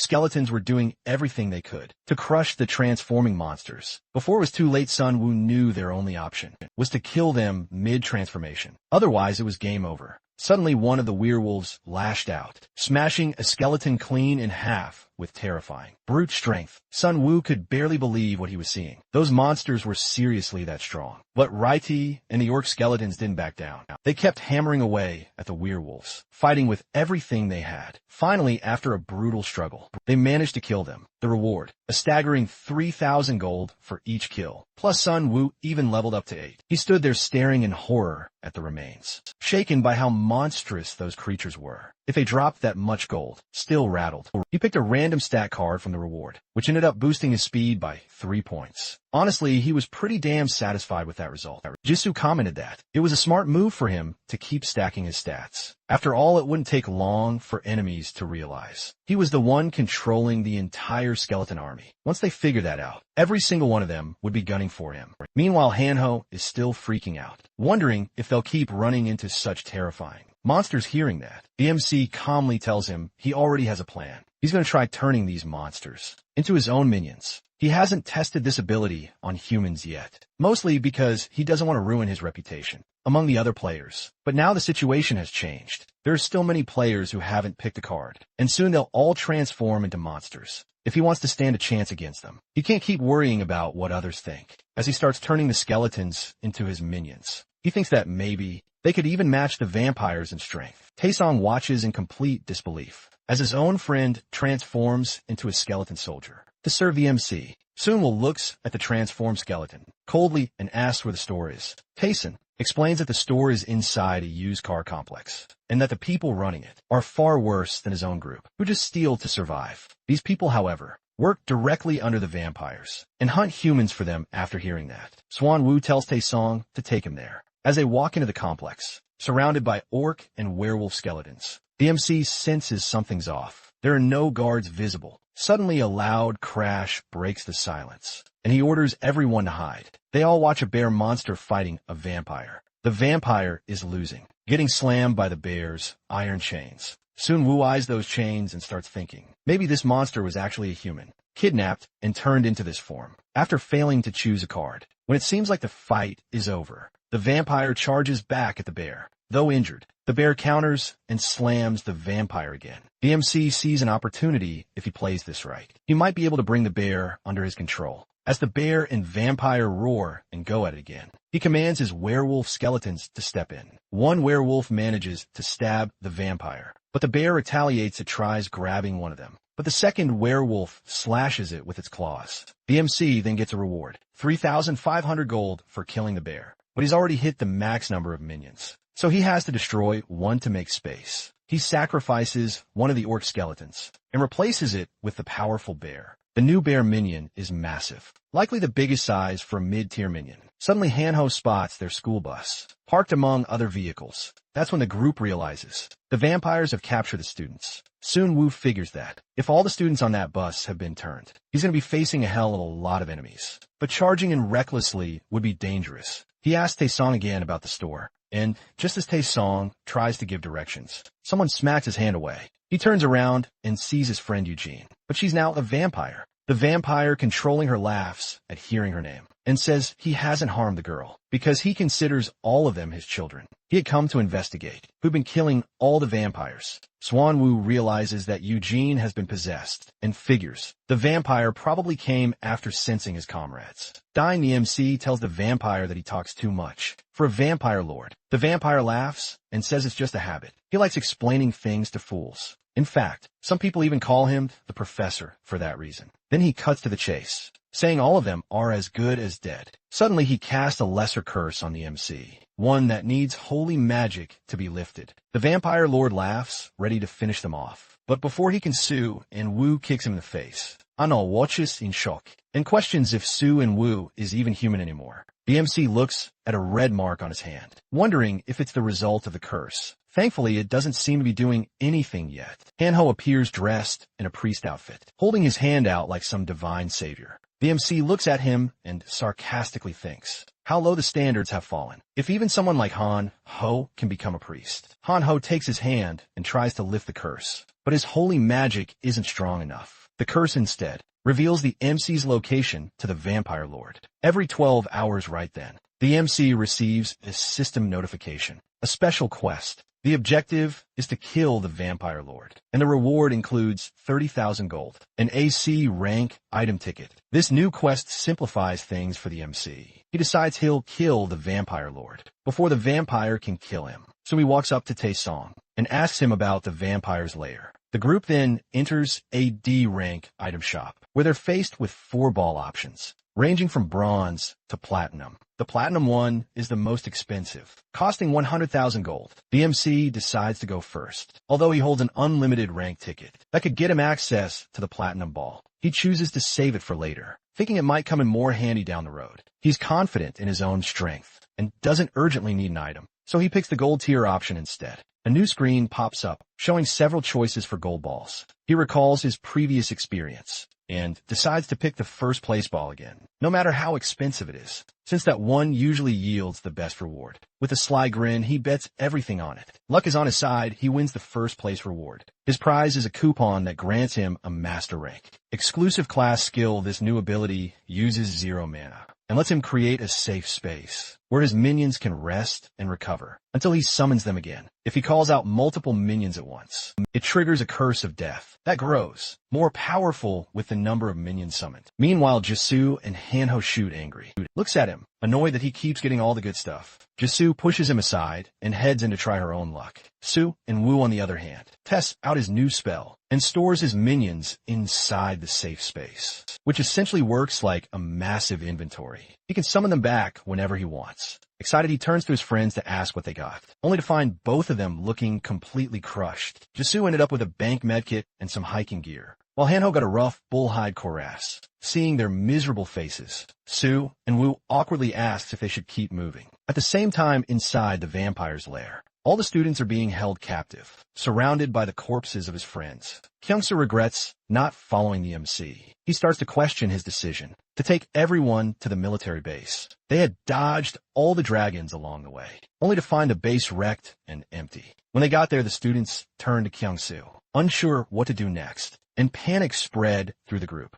skeletons were doing everything they could to crush the transforming monsters. Before it was too late, Sun Wu knew their only option was to kill them mid-transformation. Otherwise, it was game over. Suddenly, one of the werewolves lashed out, smashing a skeleton clean in half with terrifying brute strength. Sun Wu could barely believe what he was seeing. Those monsters were seriously that strong. But Raiti and the Orc skeletons didn't back down. They kept hammering away at the werewolves, fighting with everything they had. Finally, after a brutal struggle, they managed to kill them. The reward, a staggering 3,000 gold for each kill. Plus Sun Wu even leveled up to 8. He stood there staring in horror at the remains, shaken by how monstrous those creatures were. If they dropped that much gold, still rattled. He picked a random stat card from the reward, which ended up boosting his speed by 3 points. Honestly, he was pretty damn satisfied with that result. Jisoo commented that it was a smart move for him to keep stacking his stats. After all, it wouldn't take long for enemies to realize he was the one controlling the entire skeleton army. Once they figured that out, every single one of them would be gunning for him. Meanwhile, Hanho is still freaking out, wondering if they'll keep running into such terrifying monsters. Hearing that, the MC calmly tells him he already has a plan. He's going to try turning these monsters into his own minions. He hasn't tested this ability on humans yet, mostly because he doesn't want to ruin his reputation among the other players. But now the situation has changed. There are still many players who haven't picked a card, and soon they'll all transform into monsters. If he wants to stand a chance against them, he can't keep worrying about what others think. As he starts turning the skeletons into his minions, he thinks that maybe they could even match the vampires in strength. Taesong watches in complete disbelief as his own friend transforms into a skeleton soldier to serve the MC. Soon-Will looks at the transformed skeleton coldly and asks where the store is. Taeson explains that the store is inside a used car complex, and that the people running it are far worse than his own group, who just steal to survive. These people, however, work directly under the vampires and hunt humans for them. After hearing that, Swan Wu tells Taesong to take him there. As they walk into the complex, surrounded by orc and werewolf skeletons, the MC senses something's off. There are no guards visible. Suddenly, a loud crash breaks the silence, and he orders everyone to hide. They all watch a bear monster fighting a vampire. The vampire is losing, getting slammed by the bear's iron chains. Soon Wu eyes those chains and starts thinking, maybe this monster was actually a human, kidnapped and turned into this form. After failing to choose a card, when it seems like the fight is over, the vampire charges back at the bear. Though injured, the bear counters and slams the vampire again. The MC sees an opportunity if he plays this right. He might be able to bring the bear under his control. As the bear and vampire roar and go at it again, he commands his werewolf skeletons to step in. One werewolf manages to stab the vampire, but the bear retaliates and tries grabbing one of them. But the second werewolf slashes it with its claws. The MC then gets a reward, 3,500 gold for killing the bear. But he's already hit the max number of minions. so he has to destroy one to make space. He sacrifices one of the orc skeletons and replaces it with the powerful bear. The new bear minion is massive, likely the biggest size for a mid-tier minion. Suddenly Hanho spots their school bus, parked among other vehicles. That's when the group realizes the vampires have captured the students. Soon Wu figures that if all the students on that bus have been turned, he's going to be facing a hell of a lot of enemies. But charging in recklessly would be dangerous. He asks Taesong again about the store, and just as Taesong tries to give directions, someone smacks his hand away. He turns around and sees his friend Eugene, but she's now a vampire. The vampire controlling her laughs at hearing her name and says he hasn't harmed the girl because he considers all of them his children. He had come to investigate who'd been killing all the vampires. Swanwoo realizes that Eugene has been possessed and figures the vampire probably came after sensing his comrades. Dying, the MC tells the vampire that he talks too much for a vampire lord. The vampire laughs and says it's just a habit. He likes explaining things to fools. In fact, some people even call him the professor for that reason. Then he cuts to the chase, saying all of them are as good as dead. Suddenly he casts a lesser curse on the MC, one that needs holy magic to be lifted. The vampire lord laughs, ready to finish them off. But before he can sue, and Wu kicks him in the face. Ano watches in shock and questions if Su and Wu is even human anymore. The MC looks at a red mark on his hand, wondering if it's the result of the curse. Thankfully, it doesn't seem to be doing anything yet. Hanho appears dressed in a priest outfit, holding his hand out like some divine savior. The MC looks at him and sarcastically thinks how low the standards have fallen. If even someone like Han Ho can become a priest. Han Ho takes his hand and tries to lift the curse, but his holy magic isn't strong enough. The curse instead reveals the MC's location to the vampire lord. Every 12 hours right then, the MC receives a system notification, a special quest. The objective is to kill the vampire lord, and the reward includes 30,000 gold, an AC rank item ticket. This new quest simplifies things for the MC. He decides he'll kill the vampire lord before the vampire can kill him. So he walks up to Taesong and asks him about the vampire's lair. The group then enters a D rank item shop, where they're faced with 4 ball options, ranging from bronze to platinum. The platinum one is the most expensive, costing 100,000 gold. The MC decides to go first, although he holds an unlimited rank ticket that could get him access to the platinum ball. He chooses to save it for later, thinking it might come in more handy down the road. He's confident in his own strength and doesn't urgently need an item, so he picks the gold tier option instead. A new screen pops up, showing several choices for gold balls. He recalls his previous experience and decides to pick the first place ball again, no matter how expensive it is, since that one usually yields the best reward. With a sly grin, he bets everything on it. Luck is on his side, he wins the first place reward. His prize is a coupon that grants him a master rank. Exclusive class skill, this new ability uses 0 mana and lets him create a safe space where his minions can rest and recover until he summons them again. If he calls out multiple minions at once, it triggers a curse of death that grows, more powerful with the number of minions summoned. Meanwhile, Jisoo and Hanho shoot angry. Looks at him, annoyed that he keeps getting all the good stuff. Jisoo pushes him aside and heads in to try her own luck. Su and Wu, on the other hand, tests out his new spell and stores his minions inside the safe space, which essentially works like a massive inventory. He can summon them back whenever he wants. Excited, he turns to his friends to ask what they got, only to find both of them looking completely crushed. Jisoo ended up with a bank medkit and some hiking gear, while Hanho got a rough bullhide cuirass. Seeing their miserable faces, Su and Wu awkwardly asks if they should keep moving. At the same time, inside the vampire's lair, all the students are being held captive, surrounded by the corpses of his friends. Kyungsoo regrets not following the MC. He starts to question his decision to take everyone to the military base. They had dodged all the dragons along the way, only to find the base wrecked and empty. When they got there, the students turned to Kyungsoo, unsure what to do next, and panic spread through the group.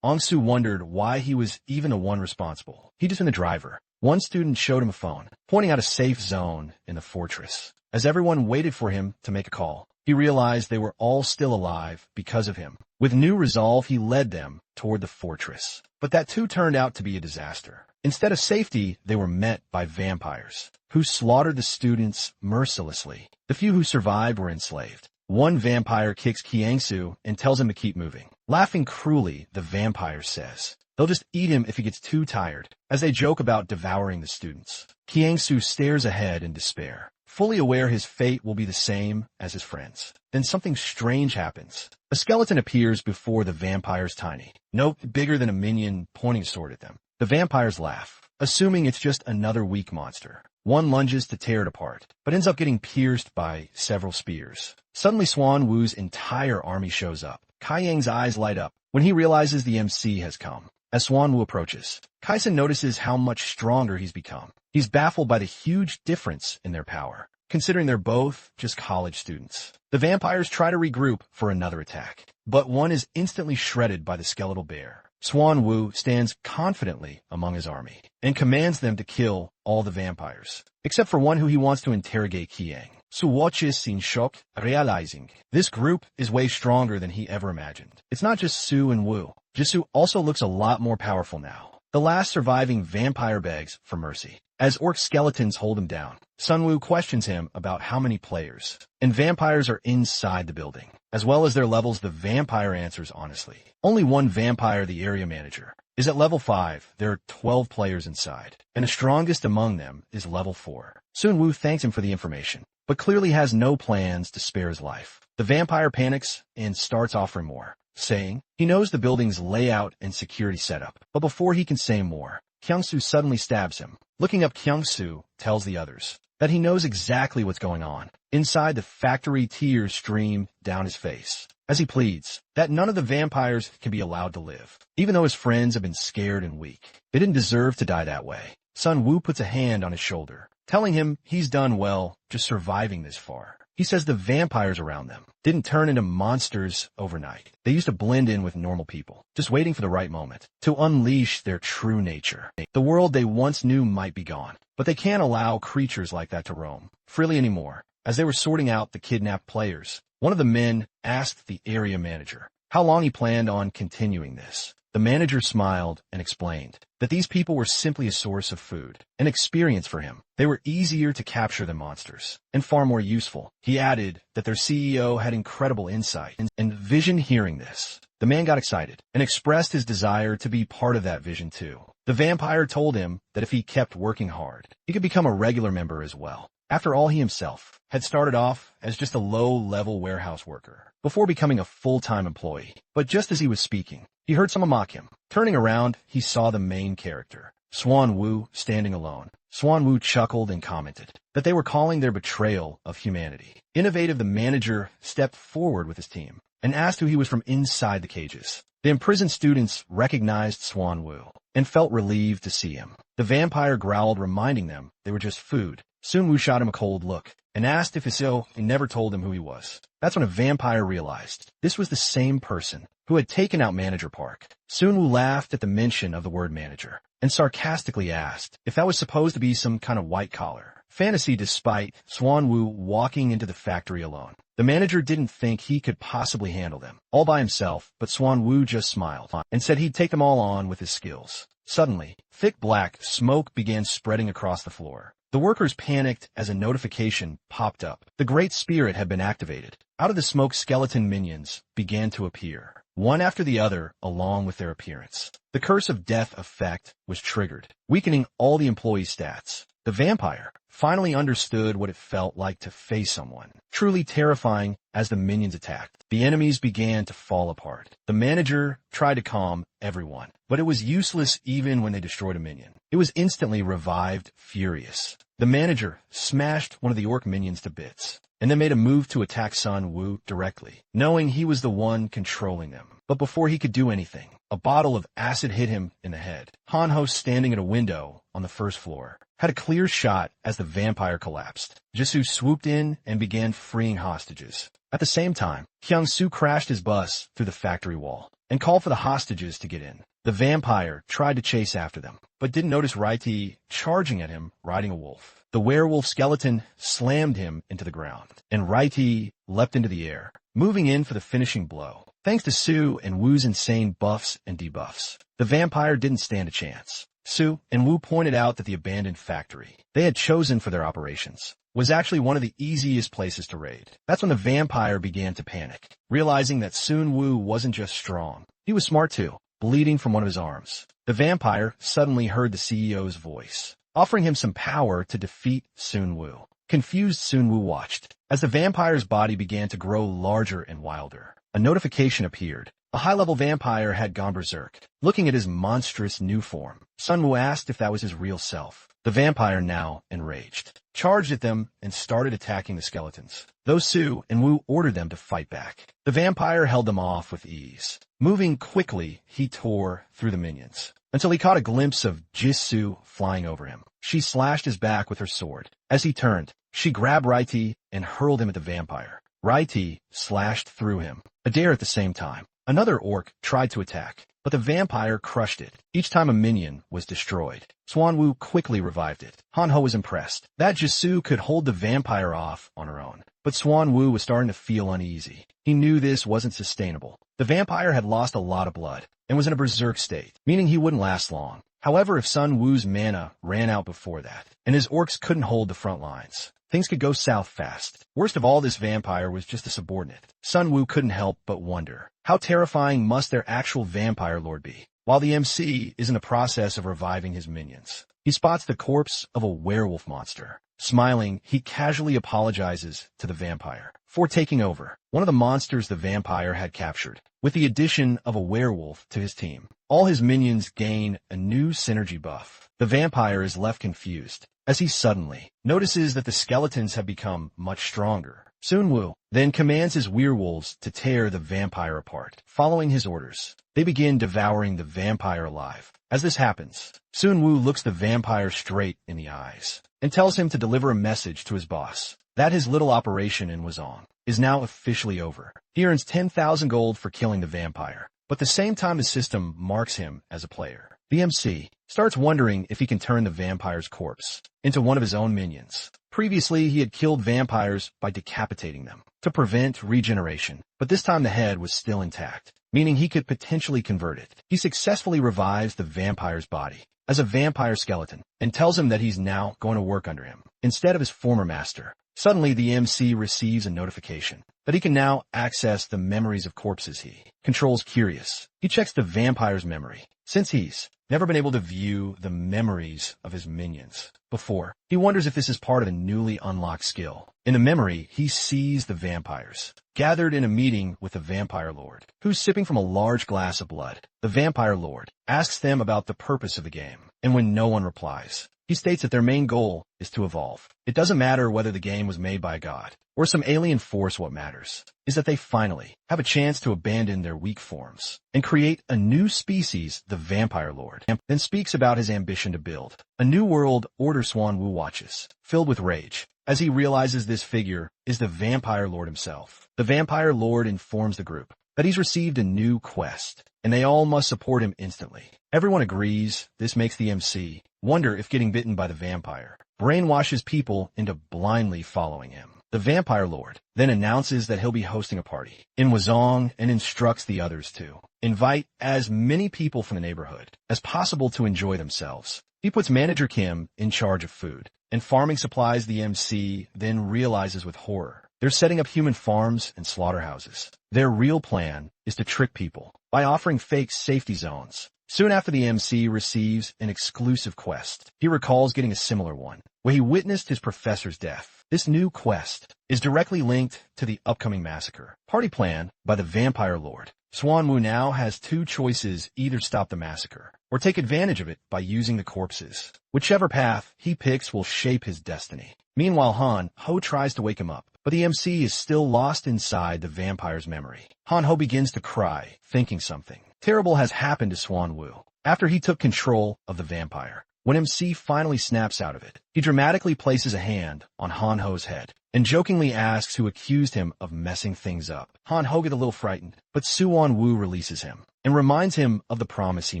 Ongsu wondered why he was even the one responsible. He just been the driver. One student showed him a phone, pointing out a safe zone in the fortress. As everyone waited for him to make a call, he realized they were all still alive because of him. With new resolve, he led them toward the fortress. But that too turned out to be a disaster. Instead of safety, they were met by vampires, who slaughtered the students mercilessly. The few who survived were enslaved. One vampire kicks Kyungsoo and tells him to keep moving. Laughing cruelly, the vampire says, They'll just eat him if he gets too tired, as they joke about devouring the students. Kiangsu stares ahead in despair, fully aware his fate will be the same as his friends. Then something strange happens. A skeleton appears before the vampire's tiny, nope, bigger than a minion, pointing a sword at them. The vampires laugh, assuming it's just another weak monster. One lunges to tear it apart, but ends up getting pierced by several spears. Suddenly Swan Wu's entire army shows up. Kai Yang's eyes light up when he realizes the MC has come. As Swan Wu approaches, Kaisen notices how much stronger he's become. He's baffled by the huge difference in their power, considering they're both just college students. The vampires try to regroup for another attack, but one is instantly shredded by the skeletal bear. Swan Wu stands confidently among his army and commands them to kill all the vampires, except for one who he wants to interrogate Qiang. Su watches in shock, realizing this group is way stronger than he ever imagined. It's not just Su and Wu. Jisoo also looks a lot more powerful now. The last surviving vampire begs for mercy. As orc skeletons hold him down, Sun Wu questions him about how many players and vampires are inside the building. As well as their levels, the vampire answers honestly. Only one vampire, the area manager, is at level 5. There are 12 players inside, and the strongest among them is level 4. Sun Wu thanks him for the information, but clearly has no plans to spare his life. The vampire panics and starts offering more, saying he knows the building's layout and security setup. But before he can say more, Kyungsu suddenly stabs him. Looking up, Kyungsu tells the others that he knows exactly what's going on. Inside the factory, tears stream down his face as he pleads that none of the vampires can be allowed to live. Even though his friends have been scared and weak, they didn't deserve to die that way. Sun Wu puts a hand on his shoulder, telling him he's done well just surviving this far. He says the vampires around them didn't turn into monsters overnight. They used to blend in with normal people, just waiting for the right moment to unleash their true nature. The world they once knew might be gone, but they can't allow creatures like that to roam freely anymore. As they were sorting out the kidnapped players, one of the men asked the area manager how long he planned on continuing this. The manager smiled and explained that these people were simply a source of food and experience for him. They were easier to capture than monsters, and far more useful. He added that their CEO had incredible insight and vision. Hearing this, the man got excited and expressed his desire to be part of that vision too. The vampire told him that if he kept working hard, he could become a regular member as well. After all, he himself had started off as just a low-level warehouse worker before becoming a full-time employee. But just as he was speaking, he heard someone mock him. Turning around, he saw the main character, Swan Wu, standing alone. Swan Wu chuckled and commented that they were calling their betrayal of humanity. Innovative, the manager stepped forward with his team and asked who he was from inside the cages. The imprisoned students recognized Swan Wu and felt relieved to see him. The vampire growled, reminding them they were just food. Sun Wu shot him a cold look and asked if he never told him who he was. That's when a vampire realized this was the same person who had taken out Manager Park. Sun Wu laughed at the mention of the word manager and sarcastically asked if that was supposed to be some kind of white-collar fantasy, despite Swan Wu walking into the factory alone. The manager didn't think he could possibly handle them all by himself, but Swan Wu just smiled and said he'd take them all on with his skills. Suddenly, thick black smoke began spreading across the floor. The workers panicked as a notification popped up. The Great Spirit had been activated. Out of the smoke, skeleton minions began to appear, one after the other, along with their appearance. The Curse of Death effect was triggered, weakening all the employee stats. The vampire finally understood what it felt like to face someone truly terrifying. As the minions attacked, the enemies began to fall apart. The manager tried to calm everyone, but it was useless. Even when they destroyed a minion, it was instantly revived, furious. The manager smashed one of the orc minions to bits, and then made a move to attack Sun Wu directly, knowing he was the one controlling them. But before he could do anything, a bottle of acid hit him in the head. Hanho, standing at a window on the first floor, had a clear shot as the vampire collapsed. Jisoo swooped in and began freeing hostages. At the same time, Kyung-soo crashed his bus through the factory wall and called for the hostages to get in. The vampire tried to chase after them, but didn't notice Raiti charging at him riding a wolf. The werewolf skeleton slammed him into the ground, and Raiti leapt into the air, moving in for the finishing blow. Thanks to Su and Wu's insane buffs and debuffs, the vampire didn't stand a chance. Su and Wu pointed out that the abandoned factory they had chosen for their operations was actually one of the easiest places to raid. That's when the vampire began to panic, realizing that Sun Wu wasn't just strong, he was smart too. bleeding from one of his arms. The vampire suddenly heard the CEO's voice, offering him some power to defeat Sun Wu. Confused, Sun Wu watched as the vampire's body began to grow larger and wilder. A notification appeared. A high-level vampire had gone berserk. Looking at his monstrous new form, Sun Wu asked if that was his real self. The vampire, now enraged, charged at them and started attacking the skeletons. Though Su and Wu ordered them to fight back, the vampire held them off with ease. Moving quickly, he tore through the minions until he caught a glimpse of Jisoo flying over him. She slashed his back with her sword. As he turned, she grabbed Raiti and hurled him at the vampire. Raiti slashed through him. Adair at the same time. Another orc tried to attack, but the vampire crushed it. Each time a minion was destroyed, Swan Wu quickly revived it. Hanho was impressed that Jisoo could hold the vampire off on her own. But Swan Wu was starting to feel uneasy. He knew this wasn't sustainable. The vampire had lost a lot of blood and was in a berserk state, meaning he wouldn't last long. However, if Sun Wu's mana ran out before that, and his orcs couldn't hold the front lines, things could go south fast. Worst of all, this vampire was just a subordinate. Sun Wu couldn't help but wonder, how terrifying must their actual vampire lord be? While the MC is in the process of reviving his minions, he spots the corpse of a werewolf monster. Smiling, he casually apologizes to the vampire for taking over one of the monsters the vampire had captured. With the addition of a werewolf to his team, all his minions gain a new synergy buff. The vampire is left confused as he suddenly notices that the skeletons have become much stronger. Sun Wu then commands his werewolves to tear the vampire apart. Following his orders, they begin devouring the vampire alive. As this happens, Sun Wu looks the vampire straight in the eyes and tells him to deliver a message to his boss that his little operation in Wuzong is now officially over. He earns 10,000 gold for killing the vampire, but at the same time the system marks him as a player. The MC starts wondering if he can turn the vampire's corpse into one of his own minions. Previously, he had killed vampires by decapitating them to prevent regeneration, but this time the head was still intact, meaning he could potentially convert it. He successfully revives the vampire's body as a vampire skeleton and tells him that he's now going to work under him instead of his former master. Suddenly, the MC receives a notification that he can now access the memories of corpses he controls. Curious, he checks the vampire's memory. Since he's never been able to view the memories of his minions before, he wonders if this is part of a newly unlocked skill. In the memory, he sees the vampires gathered in a meeting with the vampire lord, who's sipping from a large glass of blood. The vampire lord asks them about the purpose of the game, and when no one replies, he states that their main goal is to evolve. It doesn't matter whether the game was made by a god or some alien force. What matters is that they finally have a chance to abandon their weak forms and create a new species. The vampire lord then speaks about his ambition to build a new world order. Swan Wu watches, filled with rage, as he realizes this figure is the vampire lord himself. The vampire lord informs the group that he's received a new quest, and they all must support him instantly. Everyone agrees. This makes the MC wonder if getting bitten by the vampire brainwashes people into blindly following him. The vampire lord then announces that he'll be hosting a party in Wuzong and instructs the others to invite as many people from the neighborhood as possible to enjoy themselves. He puts manager Kim in charge of food and farming supplies. The MC then realizes with horror they're setting up human farms and slaughterhouses. Their real plan is to trick people by offering fake safety zones. Soon after, the MC receives an exclusive quest. He recalls getting a similar one, where he witnessed his professor's death. This new quest is directly linked to the upcoming massacre party planned by the vampire lord. Swan Wu now has two choices: either stop the massacre or take advantage of it by using the corpses. Whichever path he picks will shape his destiny. Meanwhile, Han Ho tries to wake him up, but the MC is still lost inside the vampire's memory. Han Ho begins to cry, thinking something terrible has happened to Swan Wu after he took control of the vampire. When MC finally snaps out of it, he dramatically places a hand on Han Ho's head and jokingly asks who accused him of messing things up. Han Ho gets a little frightened, but Suwon Wu releases him and reminds him of the promise he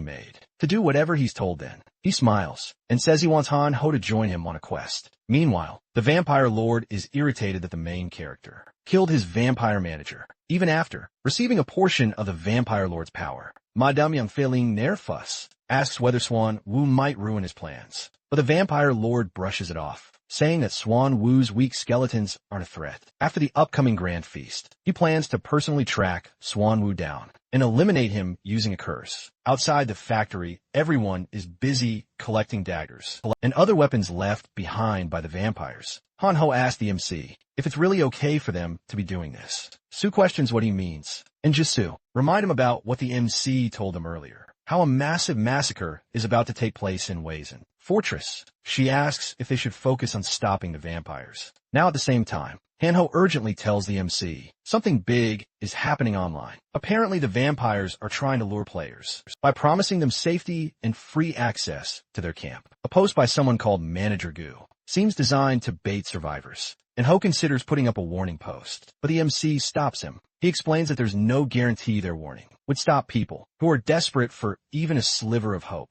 made to do whatever he's told. Then he smiles and says he wants Han Ho to join him on a quest. Meanwhile, the vampire lord is irritated that the main character killed his vampire manager, even after receiving a portion of the vampire lord's power. Madame Young Feeling Nerfus asks whether Swan Wu might ruin his plans, but the vampire lord brushes it off, saying that Swan Wu's weak skeletons aren't a threat. After the upcoming grand feast, he plans to personally track Swan Wu down and eliminate him using a curse. Outside the factory, everyone is busy collecting daggers and other weapons left behind by the vampires. Hanho asks the MC if it's really okay for them to be doing this. Sue questions what he means, and Jisoo remind him about what the MC told him earlier, how a massive massacre is about to take place in Waizen Fortress. She asks if they should focus on stopping the vampires. Now at the same time, Hanho urgently tells the MC something big is happening online. Apparently the vampires are trying to lure players by promising them safety and free access to their camp. A post by someone called Manager Goo seems designed to bait survivors, and Ho considers putting up a warning post, but the MC stops him. He explains that there's no guarantee their warning would stop people who are desperate for even a sliver of hope.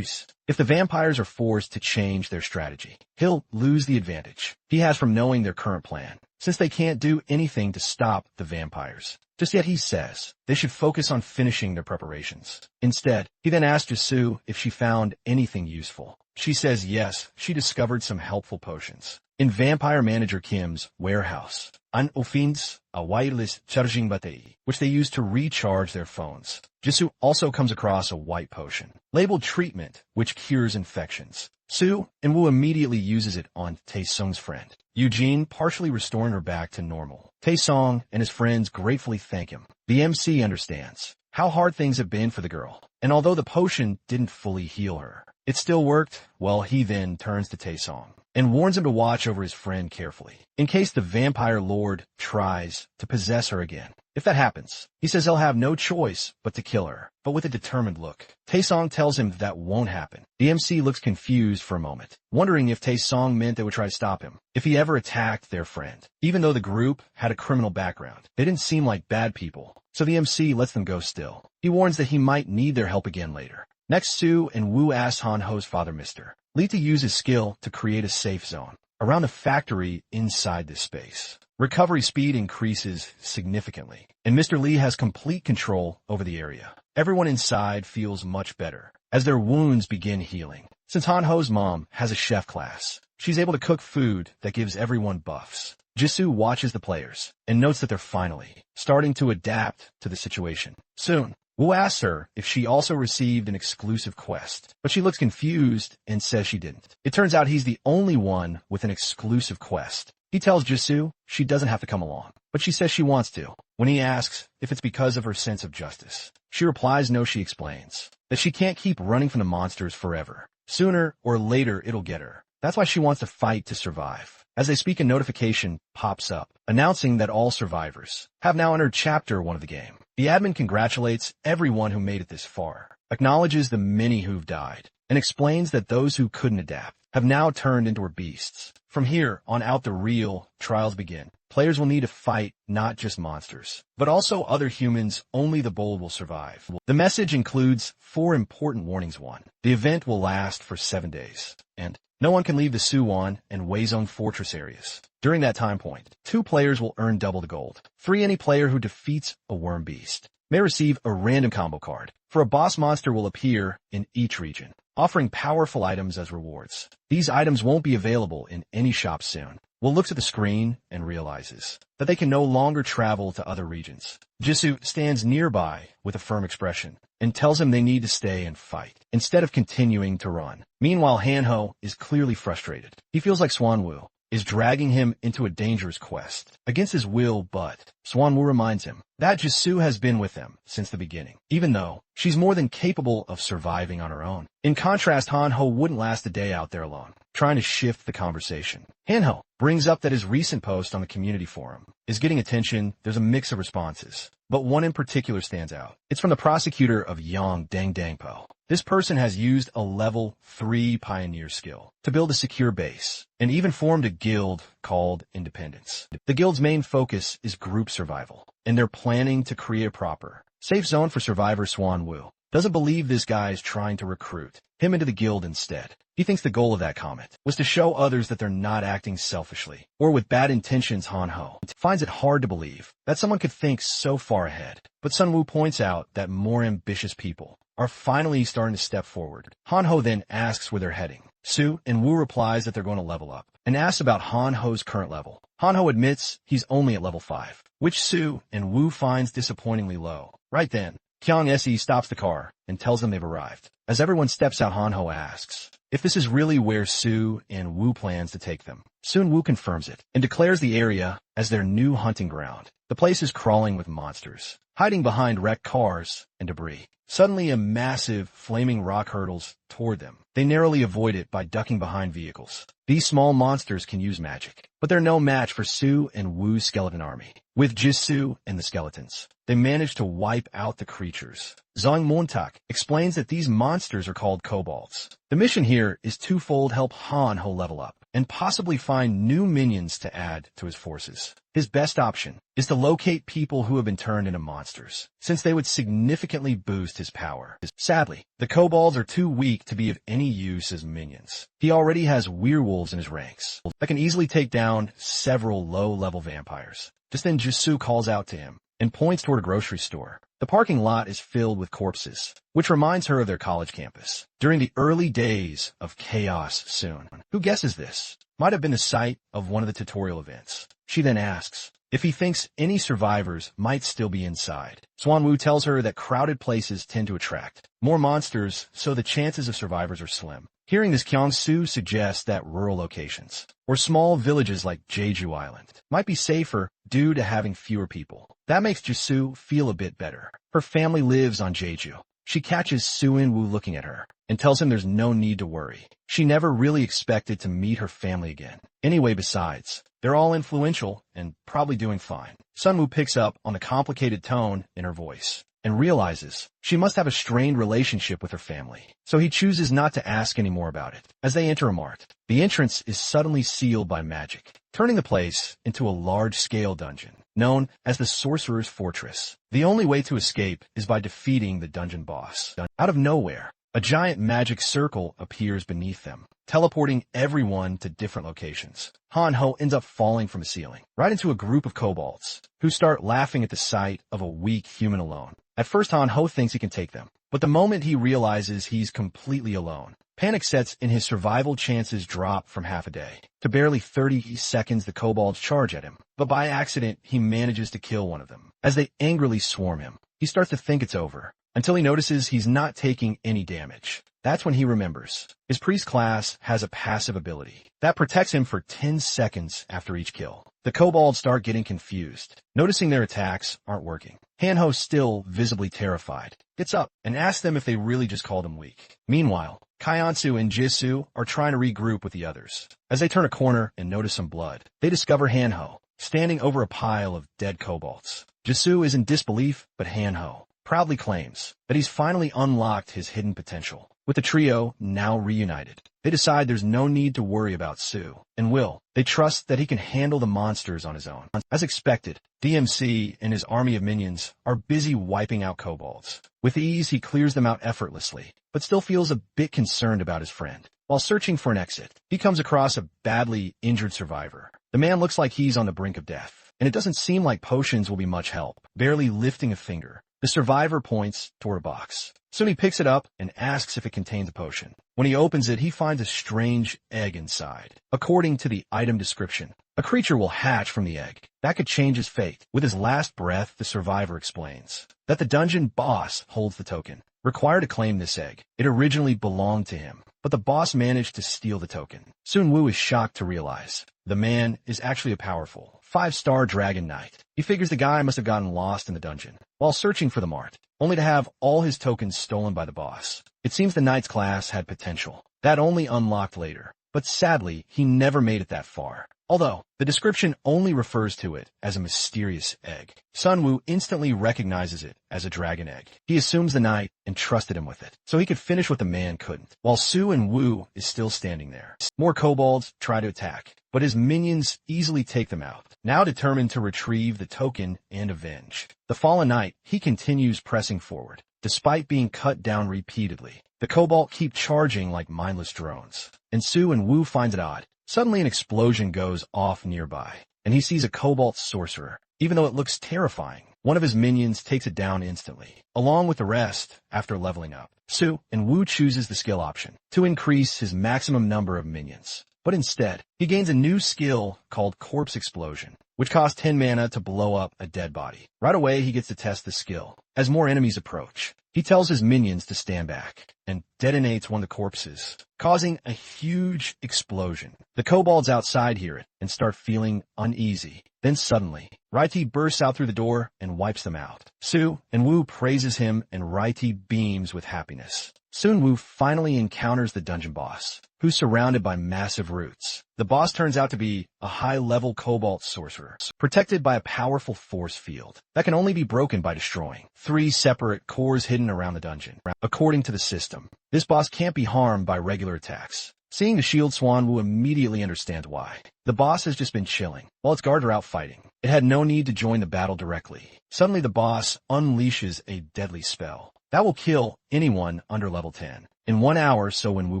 If the vampires are forced to change their strategy, he'll lose the advantage he has from knowing their current plan, since they can't do anything to stop the vampires. Just yet he says they should focus on finishing their preparations. Instead, he then asks Jisoo if she found anything useful. She says yes, she discovered some helpful potions in Vampire Manager Kim's warehouse. An offense, a wireless charging battery, which they use to recharge their phones. Jisoo also comes across a white potion, labeled treatment, which cures infections. Sue and Woo immediately uses it on Taesung's friend, Eugene, partially restoring her back to normal. Taesung and his friends gratefully thank him. The MC understands how hard things have been for the girl, and although the potion didn't fully heal her, it still worked. Well, he then turns to Taesung and warns him to watch over his friend carefully, in case the vampire lord tries to possess her again. If that happens, he says he'll have no choice but to kill her, but with a determined look. Taesung tells him that won't happen. The MC looks confused for a moment, wondering if Taesung meant they would try to stop him if he ever attacked their friend. Even though the group had a criminal background, they didn't seem like bad people, so the MC lets them go still. He warns that he might need their help again later. Next, Sue and Woo ask Hanho's father, Mr. Lee, to use his skill to create a safe zone around the factory inside this space. Recovery speed increases significantly, and Mr. Lee has complete control over the area. Everyone inside feels much better as their wounds begin healing. Since Hanho's mom has a chef class, she's able to cook food that gives everyone buffs. Jisoo watches the players and notes that they're finally starting to adapt to the situation. Soon, Woo asks her if she also received an exclusive quest, but she looks confused and says she didn't. It turns out he's the only one with an exclusive quest. He tells Jisoo she doesn't have to come along, but she says she wants to. When he asks if it's because of her sense of justice, she replies no. She explains that she can't keep running from the monsters forever. Sooner or later it'll get her. That's why she wants to fight to survive. As they speak, a notification pops up, announcing that all survivors have now entered Chapter 1 of the game. The admin congratulates everyone who made it this far, acknowledges the many who've died, and explains that those who couldn't adapt have now turned into beasts. From here on out, the real trials begin. Players will need to fight not just monsters, but also other humans. Only the bold will survive. The message includes 4 important warnings. 1. The event will last for 7 days, and no one can leave the Suwon and Wazone Fortress areas during that time point. 2. Players will earn double the gold. 3. Any player who defeats a worm beast may receive a random combo card, for a boss monster will appear in each region, offering powerful items as rewards. These items won't be available in any shop soon. Will looks at the screen and realizes that they can no longer travel to other regions. Jisoo stands nearby with a firm expression and tells him they need to stay and fight instead of continuing to run. Meanwhile, Hanho is clearly frustrated. He feels like Swanwoo is dragging him into a dangerous quest against his will, but Swanwoo reminds him that Jisoo has been with them since the beginning, even though she's more than capable of surviving on her own. In contrast, Hanho wouldn't last a day out there alone, trying to shift the conversation. Hanho brings up that his recent post on the community forum is getting attention. There's a mix of responses, but one in particular stands out. It's from the prosecutor of Yang Dangpo. This person has used a level 3 pioneer skill to build a secure base and even formed a guild called Independence. The guild's main focus is group survival, and they're planning to create a proper safe zone for survivor. Swanwoo doesn't believe this guy is trying to recruit him into the guild. Instead, he thinks the goal of that comment was to show others that they're not acting selfishly or with bad intentions. Hanho finds it hard to believe that someone could think so far ahead, but Sunwoo points out that more ambitious people are finally starting to step forward. Hanho then asks where they're heading. Sue and Woo replies that they're going to level up and asks about Han Ho's current level. Han Ho admits he's only at level 5, which Su and Wu finds disappointingly low. Right then, Kyung Se stops the car and tells them they've arrived. As everyone steps out, Han Ho asks if this is really where Su and Wu plans to take them. Soon Wu confirms it and declares the area as their new hunting ground. The place is crawling with monsters, hiding behind wrecked cars and debris. Suddenly, a massive, flaming rock hurtles toward them. They narrowly avoid it by ducking behind vehicles. These small monsters can use magic, but they're no match for Su and Wu's skeleton army. With Jisoo and the skeletons, they manage to wipe out the creatures. Zhang Montak explains that these monsters are called kobolds. The mission here is twofold: help Han Ho level up, and possibly find new minions to add to his forces. His best option is to locate people who have been turned into monsters, since they would significantly boost his power. Sadly, the kobolds are too weak to be of any use as minions. He already has werewolves in his ranks that can easily take down several low-level vampires. Just then Jisoo calls out to him and points toward a grocery store. The parking lot is filled with corpses, which reminds her of their college campus during the early days of Chaos Soon. Who guesses this? Might have been the site of one of the tutorial events. She then asks if he thinks any survivors might still be inside. Swan Wu tells her that crowded places tend to attract more monsters, so the chances of survivors are slim. Hearing this, Kyung-soo suggests that rural locations, or small villages like Jeju Island, might be safer due to having fewer people. That makes Jisoo feel a bit better. Her family lives on Jeju. She catches Soo-in Woo looking at her and tells him there's no need to worry. She never really expected to meet her family again. Anyway, besides, they're all influential and probably doing fine. Sun-woo picks up on the complicated tone in her voice and realizes she must have a strained relationship with her family, so he chooses not to ask any more about it. As they enter a mart, the entrance is suddenly sealed by magic, turning the place into a large-scale dungeon known as the Sorcerer's Fortress. The only way to escape is by defeating the dungeon boss. Out of nowhere, a giant magic circle appears beneath them, teleporting everyone to different locations. Han Ho ends up falling from a ceiling, right into a group of kobolds, who start laughing at the sight of a weak human alone. At first, Han Ho thinks he can take them, but the moment he realizes he's completely alone, panic sets in. His survival chances drop from half a day to barely 30 seconds. The kobolds charge at him, but by accident, he manages to kill one of them. As they angrily swarm him, he starts to think it's over, until he notices he's not taking any damage. That's when he remembers his priest class has a passive ability that protects him for 10 seconds after each kill. The kobolds start getting confused, noticing their attacks aren't working. Han Ho, still visibly terrified, gets up and asks them if they really just called him weak. Meanwhile, Kyeonsu and Jisoo are trying to regroup with the others. As they turn a corner and notice some blood, they discover Han Ho standing over a pile of dead kobolds. Jisoo is in disbelief, but Han Ho proudly claims that he's finally unlocked his hidden potential. With the trio now reunited, they decide there's no need to worry about Su and Will. They trust that he can handle the monsters on his own. As expected, DMC and his army of minions are busy wiping out kobolds. With ease, he clears them out effortlessly, but still feels a bit concerned about his friend. While searching for an exit, he comes across a badly injured survivor. The man looks like he's on the brink of death, and it doesn't seem like potions will be much help. Barely lifting a finger, the survivor points toward a box. Soon he picks it up and asks if it contains a potion. When he opens it, he finds a strange egg inside. According to the item description, a creature will hatch from the egg that could change his fate. With his last breath, the survivor explains that the dungeon boss holds the token required to claim this egg. It originally belonged to him, but the boss managed to steal the token. Sun Woo is shocked to realize the man is actually a powerful 5-star dragon knight. He figures the guy must have gotten lost in the dungeon while searching for the mart, only to have all his tokens stolen by the boss. It seems the knight's class had potential that only unlocked later, but sadly, he never made it that far. Although, the description only refers to it as a mysterious egg. Sun Woo instantly recognizes it as a dragon egg. He assumes the knight and trusted him with it, so he could finish what the man couldn't. While Su and Woo is still standing there, more kobolds try to attack, but his minions easily take them out. Now determined to retrieve the token and avenge the fallen knight, he continues pressing forward. Despite being cut down repeatedly, the kobold keep charging like mindless drones, and Su and Woo finds it odd. Suddenly an explosion goes off nearby, and he sees a kobold sorcerer. Even though it looks terrifying, one of his minions takes it down instantly, along with the rest after leveling up. Su and Woo chooses the skill option to increase his maximum number of minions, but instead, he gains a new skill called Corpse Explosion, which costs 10 mana to blow up a dead body. Right away, he gets to test the skill. As more enemies approach, he tells his minions to stand back and detonates one of the corpses, causing a huge explosion. The kobolds outside hear it and start feeling uneasy. Then suddenly, Raiti bursts out through the door and wipes them out. Su and Wu praises him and Raiti beams with happiness. Soon Wu finally encounters the dungeon boss, who's surrounded by massive roots. The boss turns out to be a high-level cobalt sorcerer, protected by a powerful force field that can only be broken by destroying 3 separate cores hidden around the dungeon. According to the system, this boss can't be harmed by regular attacks. Seeing the shield, Swan Wu immediately understands why. The boss has just been chilling, while its guards are out fighting. It had no need to join the battle directly. Suddenly the boss unleashes a deadly spell that will kill anyone under level 10. In 1 hour, so when Wu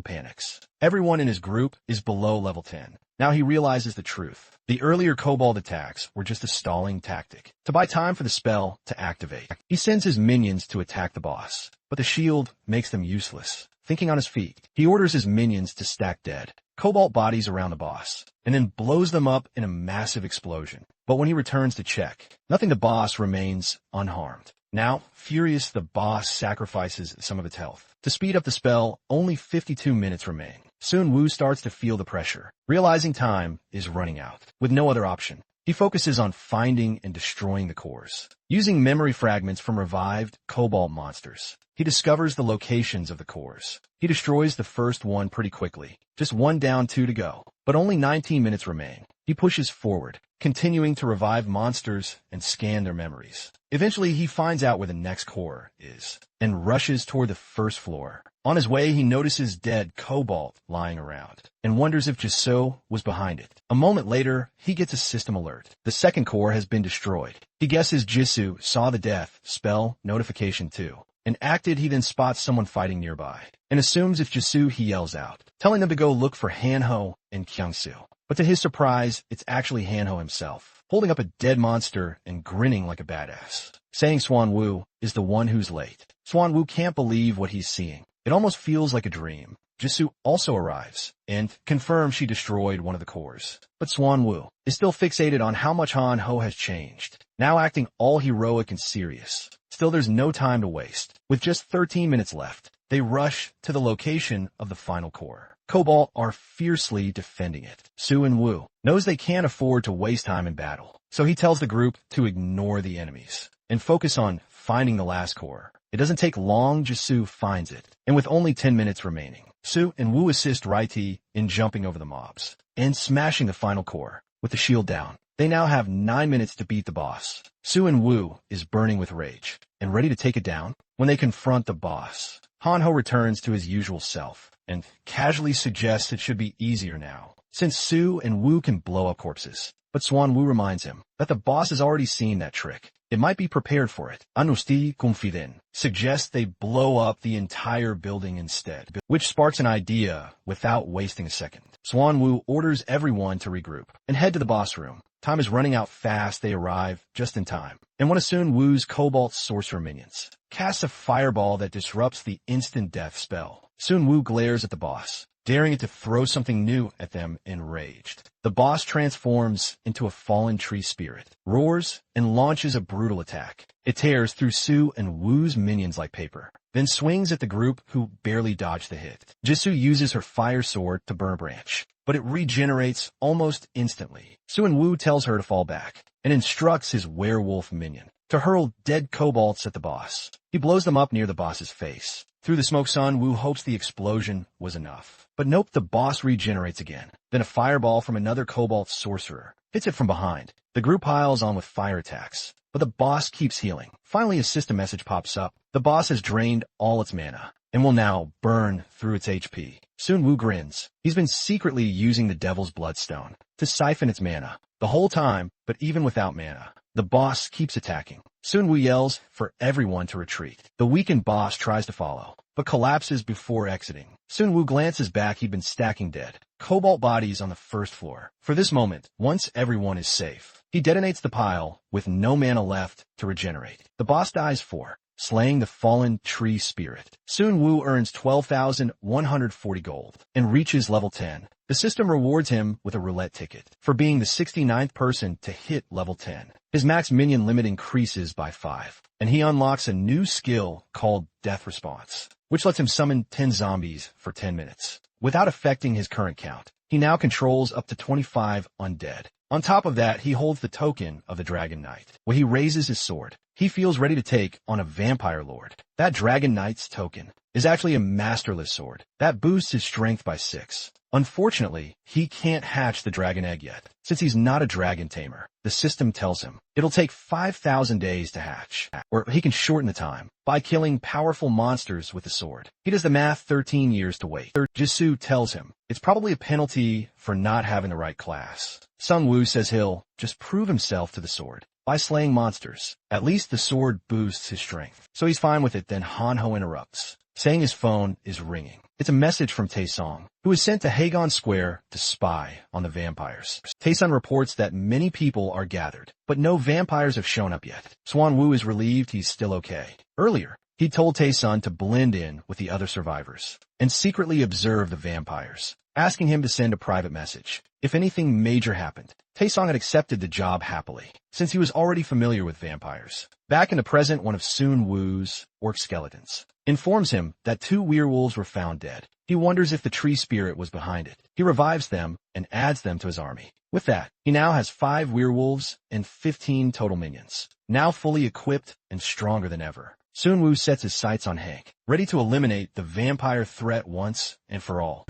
panics, everyone in his group is below level 10. Now he realizes the truth. The earlier kobold attacks were just a stalling tactic to buy time for the spell to activate. He sends his minions to attack the boss, but the shield makes them useless. Thinking on his feet, he orders his minions to stack dead cobalt bodies around the boss, and then blows them up in a massive explosion. But when he returns to check, nothing, the boss remains unharmed. Now, furious, the boss sacrifices some of its health. To speed up the spell, only 52 minutes remain. Soon Wu starts to feel the pressure, realizing time is running out. With no other option, he focuses on finding and destroying the cores. Using memory fragments from revived cobalt monsters, he discovers the locations of the cores. He destroys the first one pretty quickly. Just 1 down, 2 to go. But only 19 minutes remain. He pushes forward, continuing to revive monsters and scan their memories. Eventually, he finds out where the next core is and rushes toward the first floor. On his way, he notices dead cobalt lying around and wonders if Jisoo was behind it. A moment later, he gets a system alert. The second core has been destroyed. He guesses Jisoo saw the death spell notification too and acted. He then spots someone fighting nearby and assumes it's Jisoo. He yells out, telling them to go look for Hanho and Kyungsu. But to his surprise, it's actually Hanho himself, holding up a dead monster and grinning like a badass, saying Swan Wu is the one who's late. Swan Wu can't believe what he's seeing. It almost feels like a dream. Jisoo also arrives and confirms she destroyed one of the cores. But Swan Wu is still fixated on how much Hanho has changed, now acting all heroic and serious. Still, there's no time to waste. With just 13 minutes left, they rush to the location of the final core. Cobalt are fiercely defending it. Su and Wu knows they can't afford to waste time in battle, so he tells the group to ignore the enemies and focus on finding the last core. It doesn't take long, Jisoo finds it, and with only 10 minutes remaining, Su and Wu assist Raiti in jumping over the mobs and smashing the final core. With the shield down, they now have 9 minutes to beat the boss. Su and Wu is burning with rage and ready to take it down when they confront the boss. Hanho returns to his usual self and casually suggests it should be easier now, since Su and Wu can blow up corpses. But Swan Wu reminds him that the boss has already seen that trick. It might be prepared for it. Anusti Confiden suggests they blow up the entire building instead, which sparks an idea without wasting a second. Swan Wu orders everyone to regroup and head to the boss room. Time is running out fast. They arrive just in time. And one of Sun Wu's cobalt sorcerer minions casts a fireball that disrupts the instant death spell. Sun Wu glares at the boss, daring it to throw something new at them, enraged. The boss transforms into a fallen tree spirit, roars, and launches a brutal attack. It tears through Su and Wu's minions like paper, then swings at the group who barely dodge the hit. Jisoo uses her fire sword to burn a branch, but it regenerates almost instantly. Su and Wu tells her to fall back and instructs his werewolf minion to hurl dead kobolds at the boss. He blows them up near the boss's face. Through the smoke, Sun Wu hopes the explosion was enough. But nope, the boss regenerates again. Then a fireball from another cobalt sorcerer hits it from behind. The group piles on with fire attacks, but the boss keeps healing. Finally, a system message pops up. The boss has drained all its mana and will now burn through its HP. Sun Wu grins. He's been secretly using the Devil's Bloodstone to siphon its mana the whole time, but even without mana, the boss keeps attacking. Sun Wu yells for everyone to retreat. The weakened boss tries to follow, but collapses before exiting. Sun Wu glances back. He'd been stacking dead cobalt bodies on the first floor. For this moment, once everyone is safe, he detonates the pile with no mana left to regenerate. The boss dies for slaying the fallen tree spirit. Sun Wu earns 12,140 gold and reaches level 10. The system rewards him with a roulette ticket for being the 69th person to hit level 10. His max minion limit increases by 5, and he unlocks a new skill called Death Response, which lets him summon 10 zombies for 10 minutes without affecting his current count. He now controls up to 25 undead. On top of that, he holds the token of the Dragon Knight. When he raises his sword, he feels ready to take on a vampire lord. That Dragon Knight's token is actually a masterless sword that boosts his strength by 6. Unfortunately, he can't hatch the dragon egg yet, since he's not a dragon tamer. The system tells him it'll take 5,000 days to hatch, or he can shorten the time by killing powerful monsters with the sword. He does the math, 13 years to wait. Jisoo tells him it's probably a penalty for not having the right class. Sun Wu says he'll just prove himself to the sword by slaying monsters. At least the sword boosts his strength, so he's fine with it. Then Hanho interrupts, saying his phone is ringing. It's a message from Taesong, who is sent to Hagon Square to spy on the vampires. Taesong reports that many people are gathered, but no vampires have shown up yet. Swan Wu is relieved he's still okay. Earlier, he told Taesong to blend in with the other survivors and secretly observe the vampires, asking him to send a private message if anything major happened. Taesong had accepted the job happily, since he was already familiar with vampires. Back in the present, one of Sun Wu's orc skeletons informs him that 2 werewolves were found dead. He wonders if the tree spirit was behind it. He revives them and adds them to his army. With that, he now has 5 werewolves and 15 total minions, now fully equipped and stronger than ever. Sun Wu sets his sights on Hank, ready to eliminate the vampire threat once and for all.